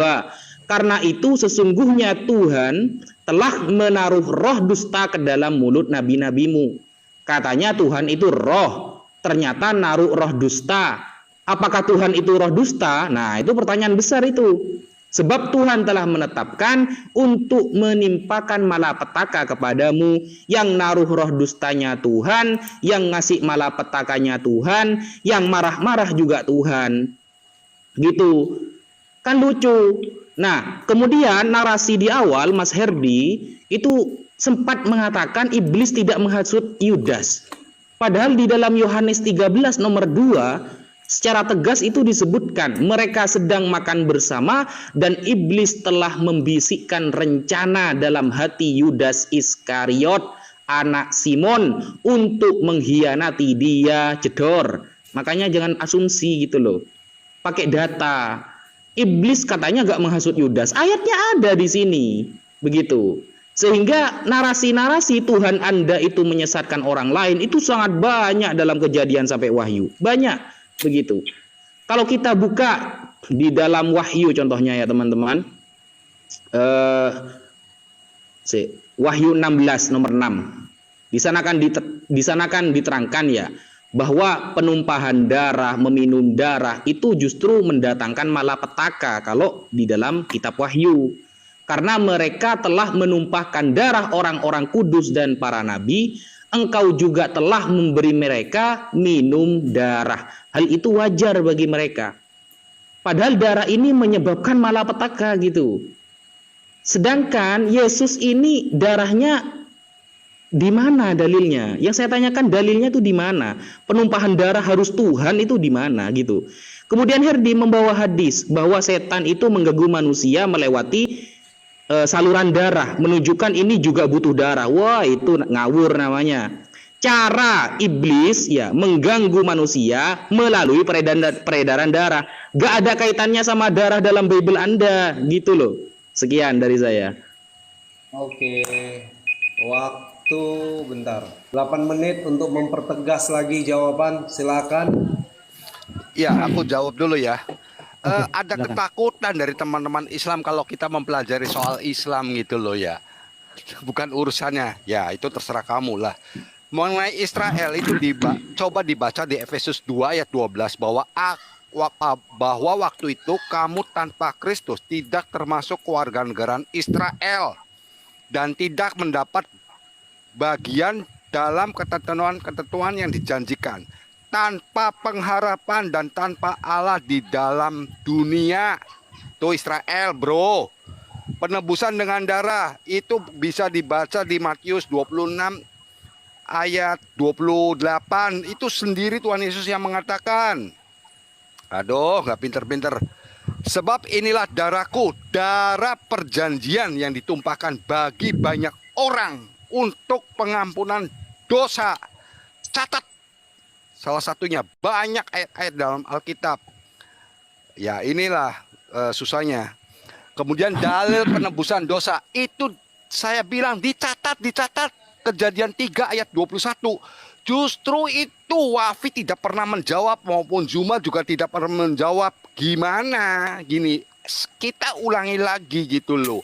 Karena itu sesungguhnya Tuhan telah menaruh roh dusta ke dalam mulut nabi-nabimu. Katanya Tuhan itu roh, ternyata naruh roh dusta. Apakah Tuhan itu roh dusta? Nah, itu pertanyaan besar itu. Sebab Tuhan telah menetapkan untuk menimpakan malapetaka kepadamu. Yang naruh roh dustanya Tuhan, yang ngasih malapetakanya Tuhan, yang marah-marah juga Tuhan. Gitu. Kan lucu. Nah, kemudian narasi di awal Mas Herdi itu sempat mengatakan iblis tidak menghasut Yudas. Padahal di dalam Yohanes 13 nomor 2 secara tegas itu disebutkan mereka sedang makan bersama dan iblis telah membisikkan rencana dalam hati Yudas Iskariot anak Simon untuk mengkhianati dia. Jedor. Makanya jangan asumsi gitu loh. Pakai data. Iblis katanya gak menghasut Yudas. Ayatnya ada di sini. Begitu. Sehingga narasi-narasi Tuhan Anda itu menyesatkan orang lain itu sangat banyak dalam Kejadian sampai Wahyu. Banyak. Begitu. Kalau kita buka di dalam Wahyu contohnya ya teman-teman. Wahyu 16 nomor 6. Di sana kan diterangkan ya bahwa penumpahan darah, meminum darah itu justru mendatangkan malapetaka kalau di dalam kitab Wahyu. Karena mereka telah menumpahkan darah orang-orang kudus dan para nabi, engkau juga telah memberi mereka minum darah. Hal itu wajar bagi mereka. Padahal darah ini menyebabkan malapetaka gitu. Sedangkan Yesus ini darahnya di mana dalilnya? Yang saya tanyakan dalilnya itu di mana? Penumpahan darah harus Tuhan itu di mana gitu. Kemudian Herdi membawa hadis bahwa setan itu mengganggu manusia melewati saluran darah, menunjukkan ini juga butuh darah. Wah, itu ngawur namanya. Cara iblis ya mengganggu manusia melalui peredaran darah. Gak ada kaitannya sama darah dalam Bible Anda gitu loh. Sekian dari saya. Oke. Waktu bentar. 8 menit untuk mempertegas lagi jawaban. Silakan. Ya, aku jawab dulu ya. Ada silakan. ketakutan dari teman-teman Islam kalau kita mempelajari soal Islam gitu loh ya. Bukan urusannya. Ya, itu terserah kamu lah. Mengenai Israel itu coba dibaca di Efesus 2 ayat 12 bahwa bahwa waktu itu kamu tanpa Kristus tidak termasuk kewarganegaraan Israel dan tidak mendapat bagian dalam ketentuan-ketentuan yang dijanjikan, tanpa pengharapan dan tanpa Allah di dalam dunia. Tuh Israel, bro. Penebusan dengan darah itu bisa dibaca di Matius 26 ayat 28. Itu sendiri Tuhan Yesus yang mengatakan. Aduh, nggak pinter-pinter. Sebab inilah darahku, darah perjanjian yang ditumpahkan bagi banyak orang untuk pengampunan dosa. Catat. Salah satunya banyak ayat-ayat dalam Alkitab. Ya inilah susahnya. Kemudian dalil penebusan dosa. Itu saya bilang dicatat. Kejadian 3 ayat 21. Justru itu Wafi tidak pernah menjawab maupun Zuma juga tidak pernah menjawab. Gimana? Gini, kita ulangi lagi gitu loh.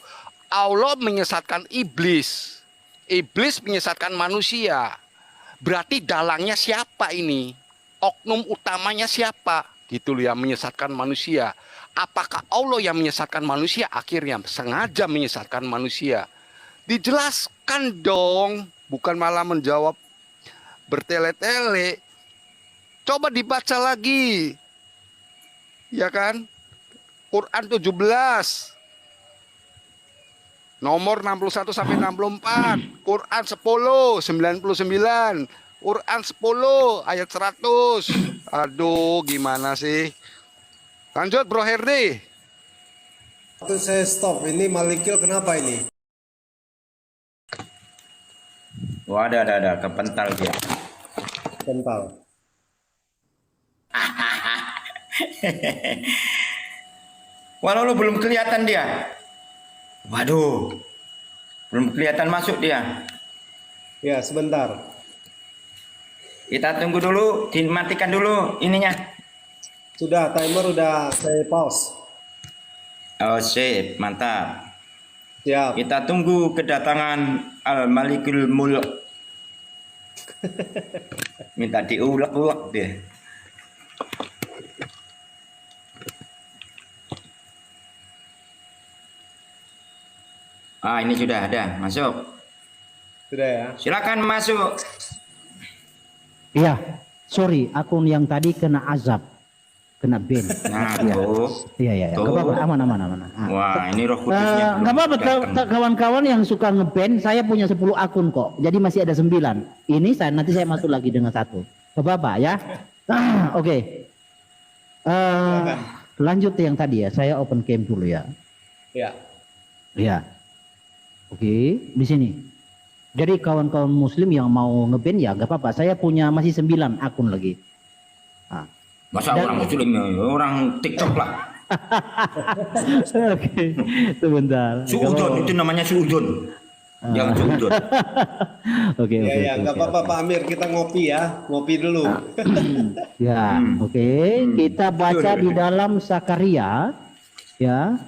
Allah menyesatkan iblis. Iblis menyesatkan manusia. Berarti dalangnya siapa ini? Oknum utamanya siapa? Gitu loh yang menyesatkan manusia. Apakah Allah yang menyesatkan manusia? Akhirnya sengaja menyesatkan manusia. Dijelaskan dong, bukan malah menjawab bertele-tele. Coba dibaca lagi. Ya kan? Quran 17. Nomor 61 sampai 64. Quran 10 99. Quran 10 ayat 100. Aduh, gimana sih? Lanjut Bro Herdi. Waktu saya stop, ini Malikil kenapa ini? Wah, ada kepental dia. Kental. Walau lo belum kelihatan dia. Waduh, belum kelihatan masuk dia. Ya, sebentar. Kita tunggu dulu, dimatikan dulu ininya. Sudah, timer udah saya pause. Oh sip, mantap. Siap. Kita tunggu kedatangan Al-Malikul Mulk. Minta diulek-ulek dia. Ah, ini sudah ada, masuk. Sudah ya. Silakan masuk. Iya, sorry, akun yang tadi kena azab, kena ban. Nah, Iya. tuh. Iya. Tuh. Nggak apa-apa, aman. Ah. Wah, ini roh kudusnya. Nggak apa-apa, datang. kawan-kawan yang suka ngeban, saya punya 10 akun kok. Jadi masih ada 9. Ini nanti saya masuk lagi dengan 1. Nggak apa-apa ya. Oke. Lanjut yang tadi ya. Saya open cam dulu ya. Ya. Ya. Oke, di sini. Jadi kawan-kawan muslim yang mau ngeban ya nggak apa-apa. Saya punya masih 9 akun lagi. Nah. Masa orang muslim, orang TikTok lah. Oke, sebentar. Suudon, itu namanya suudon. Jangan suudon. Oke. Ya, nggak apa-apa Pak Amir, kita ngopi ya. Ngopi dulu. Ya, oke. Kita baca di dalam Sakaria ya.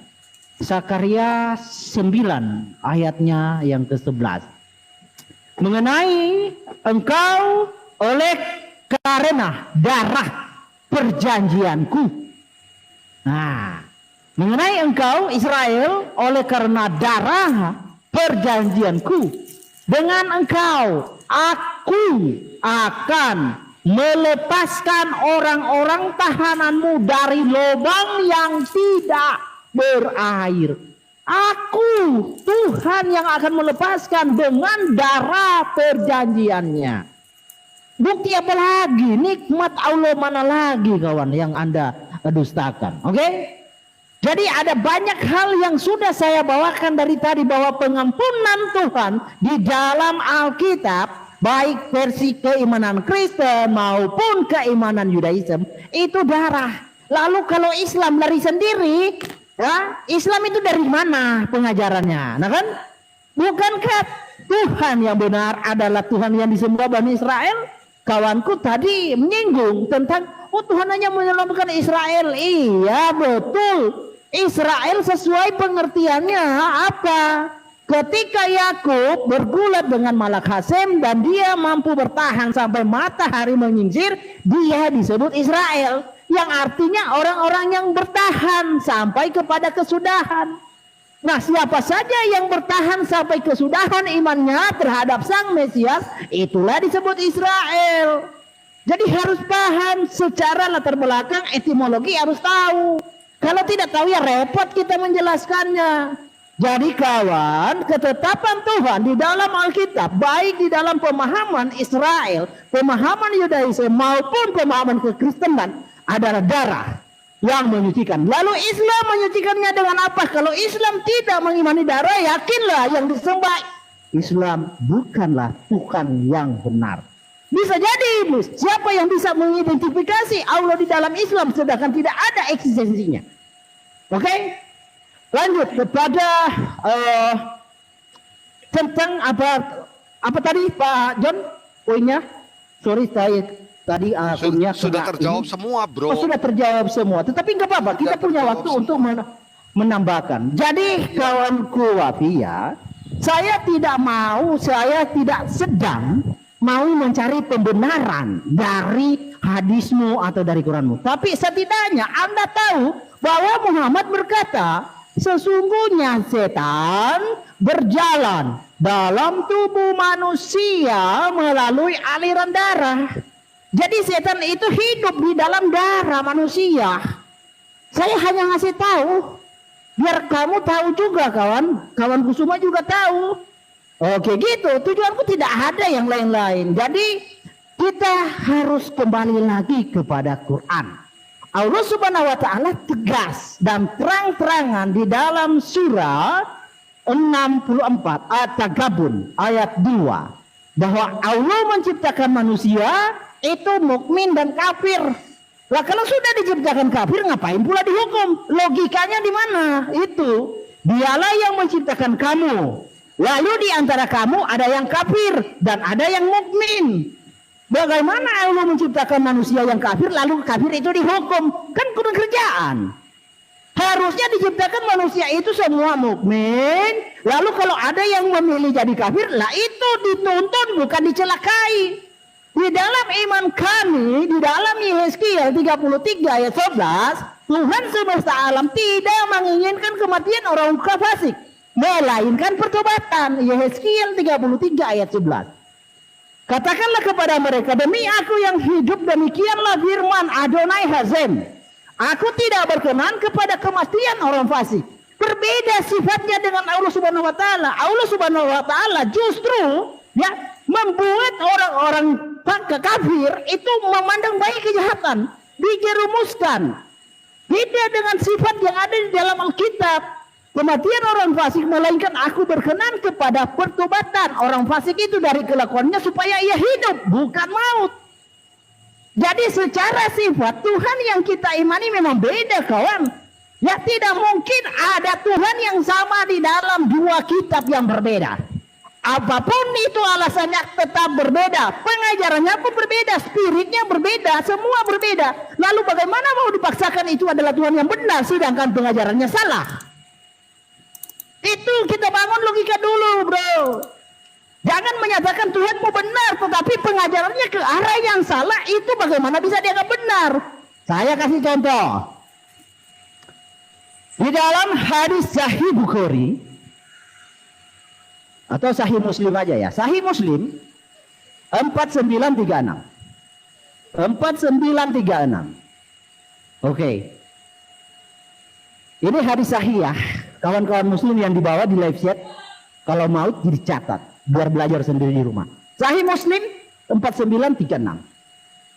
Sakaria 9 ayatnya yang ke-11. Mengenai engkau oleh karena darah perjanjianku. Nah, mengenai engkau Israel oleh karena darah perjanjianku, dengan engkau aku akan melepaskan orang-orang tahananmu dari lubang yang tidak berair. Aku Tuhan yang akan melepaskan dengan darah perjanjiannya. Bukti apa lagi? Nikmat Allah mana lagi kawan yang Anda dustakan? Oke? Jadi ada banyak hal yang sudah saya bawakan dari tadi bahwa pengampunan Tuhan di dalam Alkitab, baik versi keimanan Kristen maupun keimanan Yudaism, itu darah. Lalu kalau Islam lari sendiri, ya, Islam itu dari mana pengajarannya? Nah kan? Bukankah Tuhan yang benar adalah Tuhan yang disembah Bani Israel? Kawanku tadi menyinggung tentang Tuhan hanya menyelamatkan Israel. Iya betul. Israel sesuai pengertiannya apa? Ketika Yakub bergulat dengan Malak Hasem dan dia mampu bertahan sampai matahari menyingsir, dia disebut Israel. yang artinya orang-orang yang bertahan sampai kepada kesudahan. Nah, siapa saja yang bertahan sampai kesudahan imannya terhadap Sang Mesias, itulah disebut Israel. Jadi harus paham secara latar belakang etimologi, harus tahu. Kalau tidak tahu ya repot kita menjelaskannya. Jadi kawan, ketetapan Tuhan di dalam Alkitab, baik di dalam pemahaman Israel, pemahaman Yudaisme maupun pemahaman kekristenan, adalah darah yang menyucikan. Lalu Islam menyucikannya dengan apa? Kalau Islam tidak mengimani darah, yakinlah yang disembah Islam bukanlah Tuhan yang benar. Bisa jadi iblis. Siapa yang bisa mengidentifikasi Allah di dalam Islam sedangkan tidak ada eksistensinya? Oke? Lanjut kepada tentang apa tadi Pak John poinnya? Sorry saya tadi punya sudah terjawab semua, bro. Oh, sudah terjawab semua. Tetapi nggak apa-apa, kita punya waktu untuk menambahkan. Jadi kawanku Wafia, saya tidak sedang mau mencari pembenaran dari hadismu atau dari Quranmu. Tapi setidaknya Anda tahu bahwa Muhammad berkata, sesungguhnya setan berjalan dalam tubuh manusia melalui aliran darah. Jadi setan itu hidup di dalam darah manusia. Saya hanya ngasih tahu biar kamu tahu juga kawan Kusuma juga tahu. Oke gitu, tujuanku tidak ada yang lain-lain. Jadi kita harus kembali lagi kepada Quran. Allah Subhanahu wa taala tegas dan terang-terangan di dalam surah 64 At-Tagabun ayat 2 bahwa Allah menciptakan manusia itu mukmin dan kafir. Lah kalau sudah diciptakan kafir ngapain pula dihukum? Logikanya di mana? Itu dialah yang menciptakan kamu. Lalu di antara kamu ada yang kafir dan ada yang mukmin. Bagaimana Allah menciptakan manusia yang kafir lalu kafir itu dihukum? Kan kurang kerjaan. Harusnya diciptakan manusia itu semua mukmin. Lalu kalau ada yang memilih jadi kafir, lah itu dituntun bukan dicelakai. Di dalam iman kami, di dalam Yehezkiel 33 ayat 11, Tuhan semesta alam tidak menginginkan kematian orang fasik, melainkan pertobatan. Yehezkiel 33 ayat 11. Katakanlah kepada mereka, demi aku yang hidup demikianlah firman Adonai Hazem. Aku tidak berkenan kepada kematian orang fasik. Berbeda sifatnya dengan Allah Subhanahu wa taala. Allah Subhanahu wa taala justru membuat orang-orang kafir itu memandang baik kejahatan, dijerumuskan. Beda dengan sifat yang ada di dalam Alkitab. Kematian orang fasik melainkan aku berkenan kepada pertobatan orang fasik itu dari kelakuannya supaya ia hidup, bukan maut. Jadi secara sifat Tuhan yang kita imani memang beda kawan. Ya tidak mungkin ada Tuhan yang sama di dalam dua kitab yang berbeda. Apapun itu alasannya tetap berbeda. Pengajarannya pun berbeda, spiritnya berbeda, semua berbeda. Lalu bagaimana mau dipaksakan itu adalah Tuhan yang benar sedangkan pengajarannya salah? Itu kita bangun logika dulu bro. Jangan menyatakan Tuhanmu benar tetapi pengajarannya ke arah yang salah, itu bagaimana bisa dianggap benar? Saya kasih contoh. Di dalam hadis Sahih Bukhari atau Sahih Muslim aja ya. Sahih Muslim 4936. 4936. Oke. Ini hadis sahih ya. Kawan-kawan muslim yang dibawa di live chat, kalau mau dicatat biar belajar sendiri di rumah. Sahih Muslim 4936.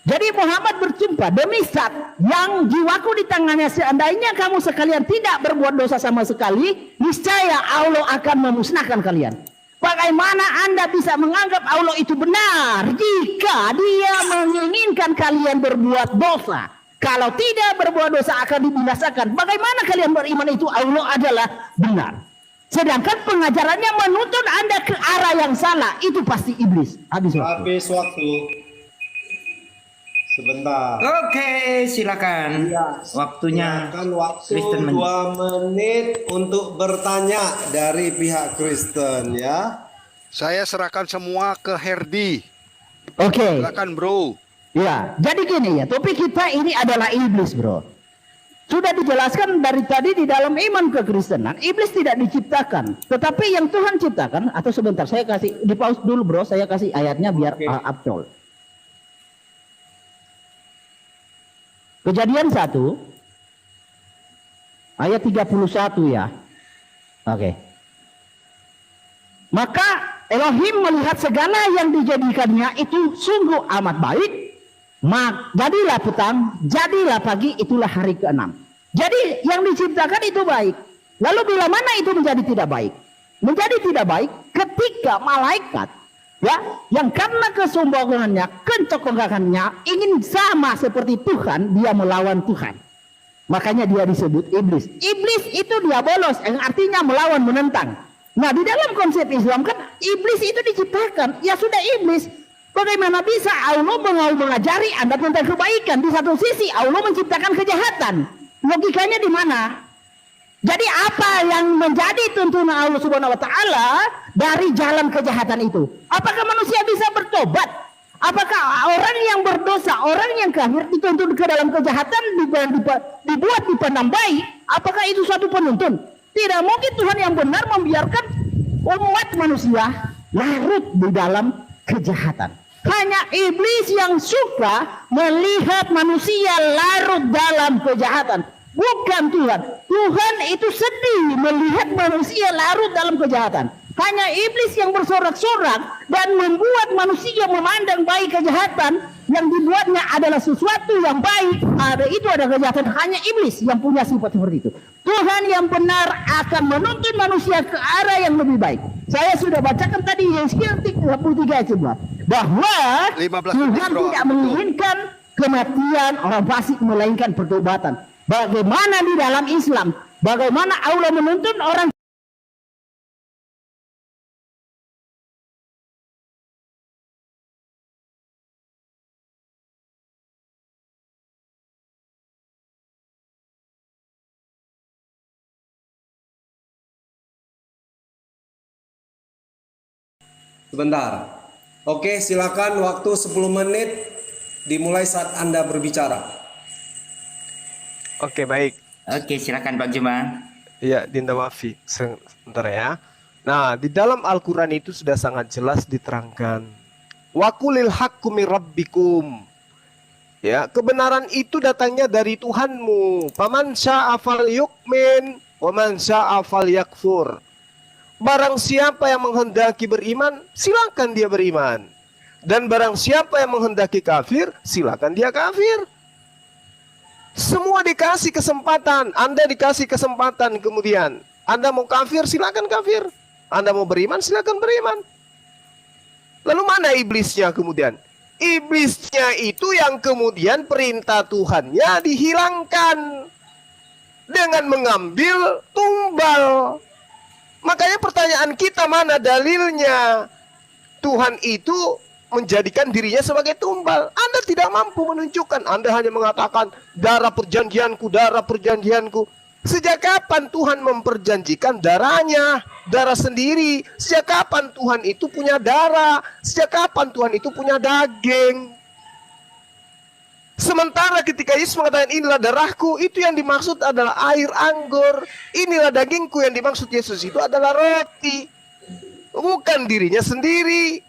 Jadi Muhammad bersumpah, demi zat yang jiwaku di tangannya, seandainya kamu sekalian tidak berbuat dosa sama sekali, niscaya Allah akan memusnahkan kalian. Bagaimana Anda bisa menganggap Allah itu benar jika Dia menginginkan kalian berbuat dosa? Kalau tidak berbuat dosa akan dibinasakan. Bagaimana kalian beriman itu Allah adalah benar? Sedangkan pengajarannya menuntun Anda ke arah yang salah, itu pasti iblis. Habis waktu. Sebentar. Oke, silakan. Ya, waktunya silakan waktu Kristen 2 menit untuk bertanya dari pihak Kristen ya. Saya serahkan semua ke Herdi. Oke. Silakan, bro. Ya, jadi gini ya, topik kita ini adalah iblis, bro. Sudah dijelaskan dari tadi di dalam iman kekristenan, iblis tidak diciptakan. Tetapi yang Tuhan ciptakan, atau sebentar, saya kasih, di pause dulu bro, saya kasih ayatnya biar abdol. Kejadian 1, ayat 31 ya. Oke. Maka Elohim melihat segala yang dijadikannya itu sungguh amat baik. Jadilah petang, jadilah pagi, itulah hari ke-6. Jadi yang diciptakan itu baik. Lalu bila mana itu menjadi tidak baik? Menjadi tidak baik ketika malaikat ya, yang karena kesombongannya, kencongkangannya ingin sama seperti Tuhan, dia melawan Tuhan. Makanya dia disebut iblis. Iblis itu diabolos, yang artinya melawan, menentang. Nah, di dalam konsep Islam kan iblis itu diciptakan. Ya sudah iblis. Bagaimana bisa Allah mengajari Anda tentang kebaikan? Di satu sisi Allah menciptakan kejahatan. Logikanya di mana? Jadi apa yang menjadi tuntunan Allah Subhanahu wa taala dari jalan kejahatan itu? Apakah manusia bisa bertobat? Apakah orang yang berdosa, orang yang kafir dituntun ke dalam kejahatan dibuat dipandang baik? Apakah itu suatu penuntun? Tidak mungkin Tuhan yang benar membiarkan umat manusia larut di dalam kejahatan. Hanya iblis yang suka melihat manusia larut dalam kejahatan. Bukan Tuhan. Tuhan itu sedih melihat manusia larut dalam kejahatan. Hanya iblis yang bersorak-sorak dan membuat manusia memandang baik kejahatan yang dibuatnya adalah sesuatu yang baik. Itu ada kejahatan. Hanya iblis yang punya sifat seperti itu. Tuhan yang benar akan menuntun manusia ke arah yang lebih baik. Saya sudah bacakan tadi Yeskiel 33 ayat 11 bahwa 15 Tuhan bro. tidak menginginkan kematian orang fasik melainkan pertobatan. Bagaimana di dalam Islam? Bagaimana Allah menuntun orang Sebentar. Oke, silakan waktu 10 menit dimulai saat Anda berbicara. Oke, baik. Oke, silakan Bang Juma. Ya, Dinda Wafi. Sebentar ya. Nah, di dalam Al-Quran itu sudah sangat jelas diterangkan. Wakulil haqqu min rabbikum. Ya, kebenaran itu datangnya dari Tuhanmu. Faman syaa'a falyu'min wa man syaa'a falyakfur. Barang siapa yang menghendaki beriman, silakan dia beriman. Dan barang siapa yang menghendaki kafir, silakan dia kafir. Semua dikasih kesempatan. Anda dikasih kesempatan kemudian. Anda mau kafir, silakan kafir. Anda mau beriman, silakan beriman. Lalu mana iblisnya kemudian? Iblisnya itu yang kemudian perintah Tuhannya dihilangkan dengan mengambil tumbal. Makanya pertanyaan kita, mana dalilnya Tuhan itu menjadikan dirinya sebagai tumbal? Anda tidak mampu menunjukkan. Anda hanya mengatakan darah perjanjianku, darah perjanjianku. Sejak kapan Tuhan memperjanjikan darahnya, darah sendiri? Sejak kapan Tuhan itu punya darah? Sejak kapan Tuhan itu punya daging? Sementara ketika Yesus mengatakan inilah darahku, itu yang dimaksud adalah air anggur. Inilah dagingku, yang dimaksud Yesus itu adalah roti. Bukan dirinya sendiri.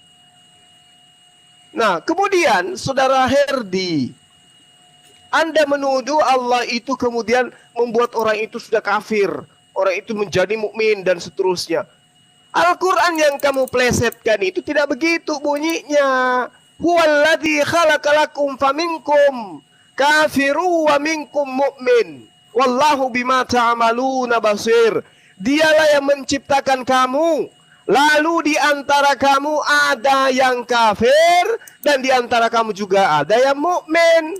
Nah, kemudian Saudara Herdi, Anda menuduh Allah itu kemudian membuat orang itu sudah kafir, orang itu menjadi mukmin dan seterusnya. Al-Quran yang kamu plesetkan itu tidak begitu bunyinya. Huwallazi khalaqalakum faminkum kafiru wa minkum mu'min. Wallahu bima ta'maluna basir. Dialah yang menciptakan kamu. Lalu di antara kamu ada yang kafir dan di antara kamu juga ada yang mukmin.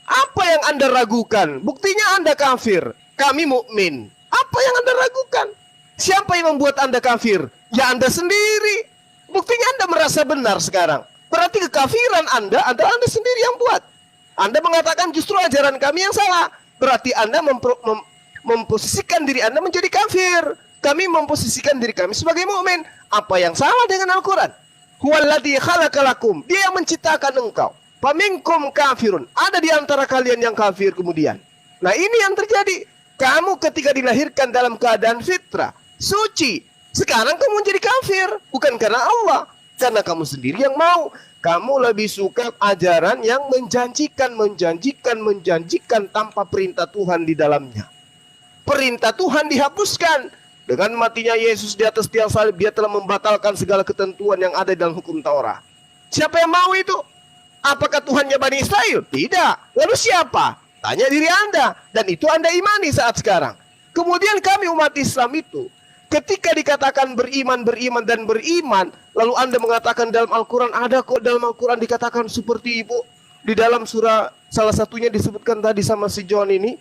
Apa yang Anda ragukan? Buktinya Anda kafir, kami mukmin. Apa yang Anda ragukan? Siapa yang membuat Anda kafir? Ya Anda sendiri. Buktinya Anda merasa benar sekarang. Berarti kekafiran Anda adalah Anda sendiri yang buat. Anda mengatakan justru ajaran kami yang salah. Berarti Anda memposisikan diri Anda menjadi kafir. Kami memposisikan diri kami sebagai mukmin. Apa yang salah dengan Al-Quran? Huwallazi khalaqalakum. Dia yang menciptakan engkau. Faminkum kafirun. Ada di antara kalian yang kafir kemudian. Nah, ini yang terjadi. Kamu ketika dilahirkan dalam keadaan fitrah, suci. Sekarang kamu jadi kafir. Bukan karena Allah. Karena kamu sendiri yang mau. Kamu lebih suka ajaran yang menjanjikan tanpa perintah Tuhan di dalamnya. Perintah Tuhan dihapuskan. Dengan matinya Yesus di atas tiang salib, dia telah membatalkan segala ketentuan yang ada dalam hukum Taurat. Siapa yang mau itu? Apakah Tuhannya Bani Israel? Tidak. Lalu siapa? Tanya diri Anda. Dan itu Anda imani saat sekarang. Kemudian kami umat Islam itu, ketika dikatakan beriman, lalu Anda mengatakan dalam Al-Quran, ada kok dalam Al-Quran dikatakan seperti itu. Di dalam surah, salah satunya disebutkan tadi sama si John ini.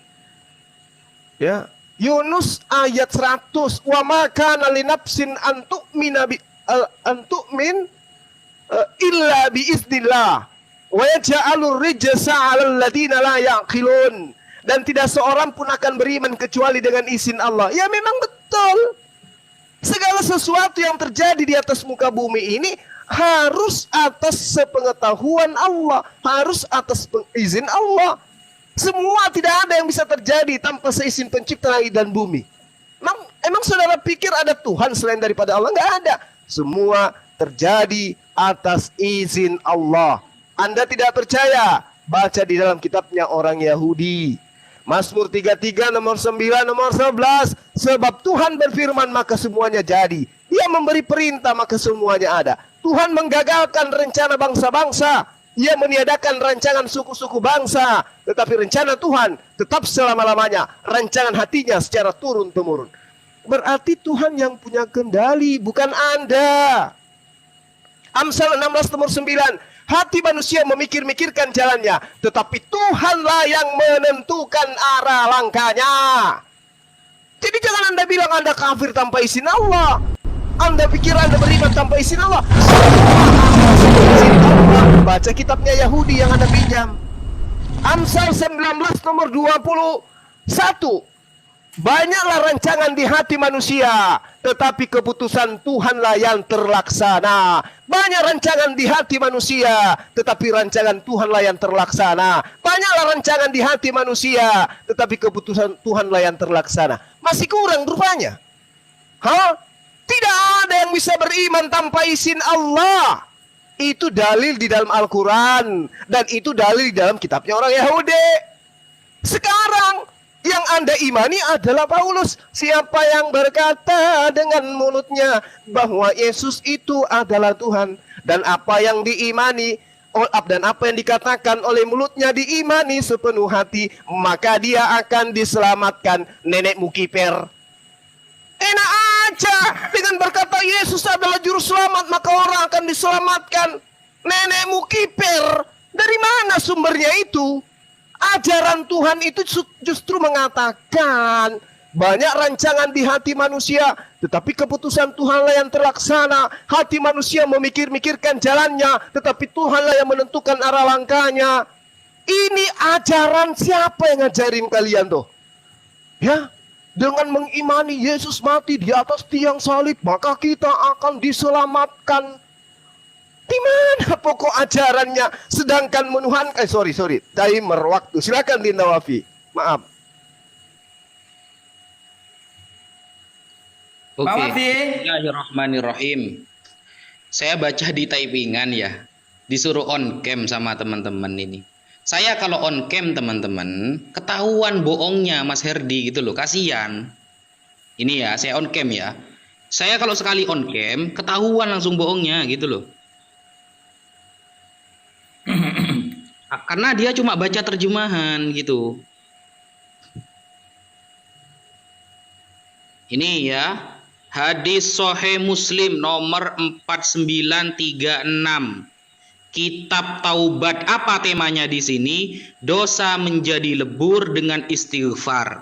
Ya, Yunus ayat 100. Wa ma kana li nafsin an tu'mina illa bi iznillah. Wa yaj'alur rijsa 'alal ladina la yaqilun. Dan tidak seorang pun akan beriman kecuali dengan izin Allah. Ya memang betul. Segala sesuatu yang terjadi di atas muka bumi ini harus atas sepengetahuan Allah, harus atas izin Allah. Semua tidak ada yang bisa terjadi tanpa seizin pencipta langit dan bumi. Emang saudara pikir ada Tuhan selain daripada Allah? Enggak ada. Semua terjadi atas izin Allah. Anda tidak percaya? Baca di dalam kitabnya orang Yahudi. Mazmur 33 nomor 9 nomor 11. Sebab Tuhan berfirman maka semuanya jadi. Dia memberi perintah maka semuanya ada. Tuhan menggagalkan rencana bangsa-bangsa. Ia meniadakan rancangan suku-suku bangsa. Tetapi rencana Tuhan tetap selama-lamanya. Rancangan hatinya secara turun-temurun. Berarti Tuhan yang punya kendali, bukan Anda. Amsal 16 nomor 9. Hati manusia memikir-mikirkan jalannya, tetapi Tuhanlah yang menentukan arah langkahnya. Jadi jangan Anda bilang Anda kafir tanpa izin Allah. Anda pikir Anda beriman tanpa izin Allah. Baca kitabnya Yahudi yang Anda pinjam. Amsal 19 nomor 21. Banyaklah rancangan di hati manusia, tetapi keputusan Tuhanlah yang terlaksana. Banyak rancangan di hati manusia, tetapi rancangan Tuhanlah yang terlaksana. Banyaklah rancangan di hati manusia, tetapi keputusan Tuhanlah yang terlaksana. Masih kurang rupanya. Tidak ada yang bisa beriman tanpa izin Allah. Itu dalil di dalam Al-Quran. Dan itu dalil di dalam kitabnya orang Yahudi. Sekarang yang Anda imani adalah Paulus. Siapa yang berkata dengan mulutnya bahwa Yesus itu adalah Tuhan, dan apa yang diimani dan apa yang dikatakan oleh mulutnya diimani sepenuh hati, maka dia akan diselamatkan. Nenek Mukiper. Enak aja dengan berkata Yesus adalah juru selamat maka orang akan diselamatkan. Nenek Mukiper. Dari mana sumbernya itu? Ajaran Tuhan itu justru mengatakan banyak rancangan di hati manusia, tetapi keputusan Tuhanlah yang terlaksana. Hati manusia memikir-mikirkan jalannya, tetapi Tuhanlah yang menentukan arah langkahnya. Ini ajaran siapa yang ngajarin kalian tuh? Ya, dengan mengimani Yesus mati di atas tiang salib, maka kita akan diselamatkan. Di mana pokok ajarannya? Sedangkan menuhan, timer waktu. Silakan Dinda Wafi. Maaf. Oke. Wafi. Bismillahirrahmanirrahim. Saya baca di typingan ya. Disuruh on cam sama teman-teman ini. Saya kalau on cam teman-teman, ketahuan bohongnya Mas Herdi gitu loh. Kasihan. Ini ya, saya on cam ya. Saya kalau sekali on cam, ketahuan langsung bohongnya gitu loh. Karena dia cuma baca terjemahan gitu. Ini ya, hadis Sahih Muslim nomor 4936. Kitab Taubat. Apa temanya di sini? Dosa menjadi lebur dengan istighfar.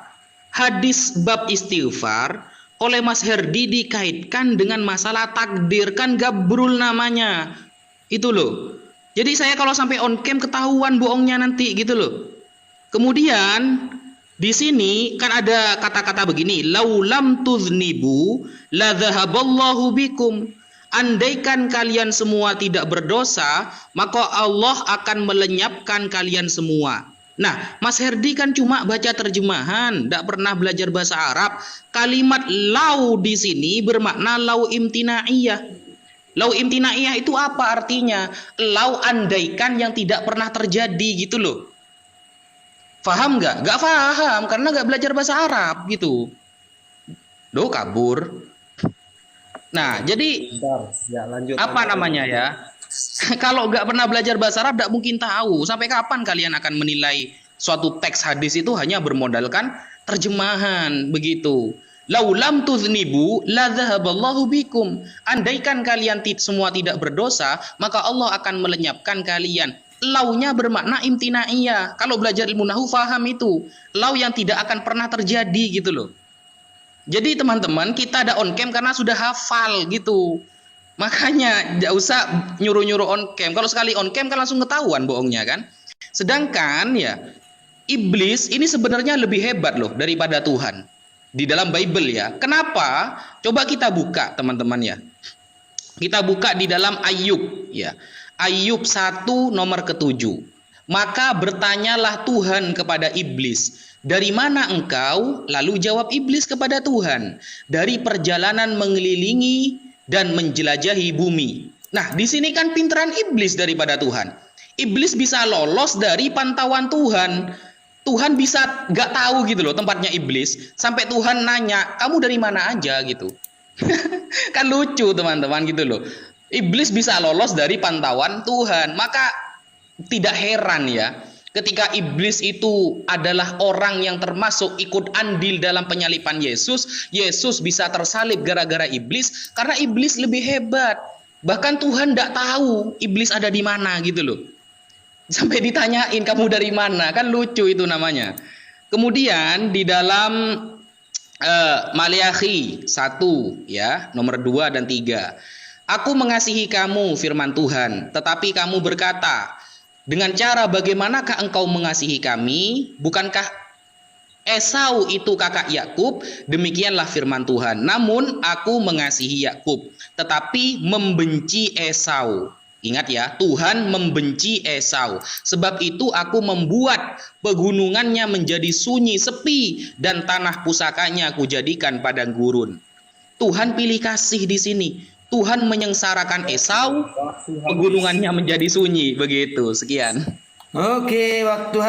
Hadis bab istighfar oleh Mas Herdi dikaitkan dengan masalah takdir, kan gabrul namanya. Itu loh. Jadi saya kalau sampai on cam ketahuan bohongnya nanti gitu loh. Kemudian di sini kan ada kata-kata begini, laulam tuznibu la dzahaballahu bikum. Andaikan kalian semua tidak berdosa, maka Allah akan melenyapkan kalian semua. Nah, Mas Herdi kan cuma baca terjemahan, tidak pernah belajar bahasa Arab. Kalimat lau di sini bermakna lau imtinaiyah. Lau imtinaiyah itu apa artinya? Lau andaikan yang tidak pernah terjadi gitu loh. Faham nggak? Nggak paham karena nggak belajar bahasa Arab gitu. Duh, kabur. Nah, jadi Ya, lanjut. apa namanya ya? Kalau nggak pernah belajar bahasa Arab, nggak mungkin tahu. Sampai kapan kalian akan menilai suatu teks hadis itu hanya bermodalkan terjemahan begitu? Laulam tuznibu la dzahaballahu bikum. Andaikan kalian semua tidak berdosa, maka Allah akan melenyapkan kalian. Launya bermakna imtinaiyah. Kalau belajar ilmu nahwu faham itu. Lau yang tidak akan pernah terjadi gitu loh. Jadi teman-teman, kita ada on cam karena sudah hafal gitu. Makanya nggak usah nyuruh-nyuruh on cam. Kalau sekali on cam kan langsung ketahuan bohongnya kan. Sedangkan ya iblis ini sebenarnya lebih hebat loh daripada Tuhan di dalam Bible ya. Kenapa? Coba kita buka teman-teman ya. Kita buka di dalam Ayub ya. Ayub 1 nomor ke-7. Maka bertanyalah Tuhan kepada iblis, dari mana engkau? Lalu jawab iblis kepada Tuhan, dari perjalanan mengelilingi dan menjelajahi bumi. Nah, di sini kan pinteran iblis daripada Tuhan. Iblis bisa lolos dari pantauan Tuhan. Tuhan bisa nggak tahu gitu loh tempatnya iblis. Sampai Tuhan nanya, kamu dari mana aja gitu. Kan lucu teman-teman gitu loh. Iblis bisa lolos dari pantauan Tuhan. Maka tidak heran ya ketika iblis itu adalah orang yang termasuk ikut andil dalam penyalipan Yesus. Yesus bisa tersalib gara-gara iblis karena iblis lebih hebat. Bahkan Tuhan tidak tahu iblis ada di mana gitu loh. Sampai ditanyain kamu dari mana, kan lucu itu namanya. Kemudian di dalam Maliakhi 1 ya, nomor 2 dan 3. Aku mengasihi kamu firman Tuhan, tetapi kamu berkata, dengan cara bagaimanakah engkau mengasihi kami? Bukankah Esau itu kakak Yakub? Demikianlah firman Tuhan. Namun aku mengasihi Yakub, tetapi membenci Esau. Ingat ya, Tuhan membenci Esau. Sebab itu aku membuat pegunungannya menjadi sunyi, sepi, dan tanah pusakanya aku jadikan padang gurun. Tuhan pilih kasih di sini. Tuhan menyengsarakan Esau, pegunungannya menjadi sunyi. Begitu, sekian. Oke, waktu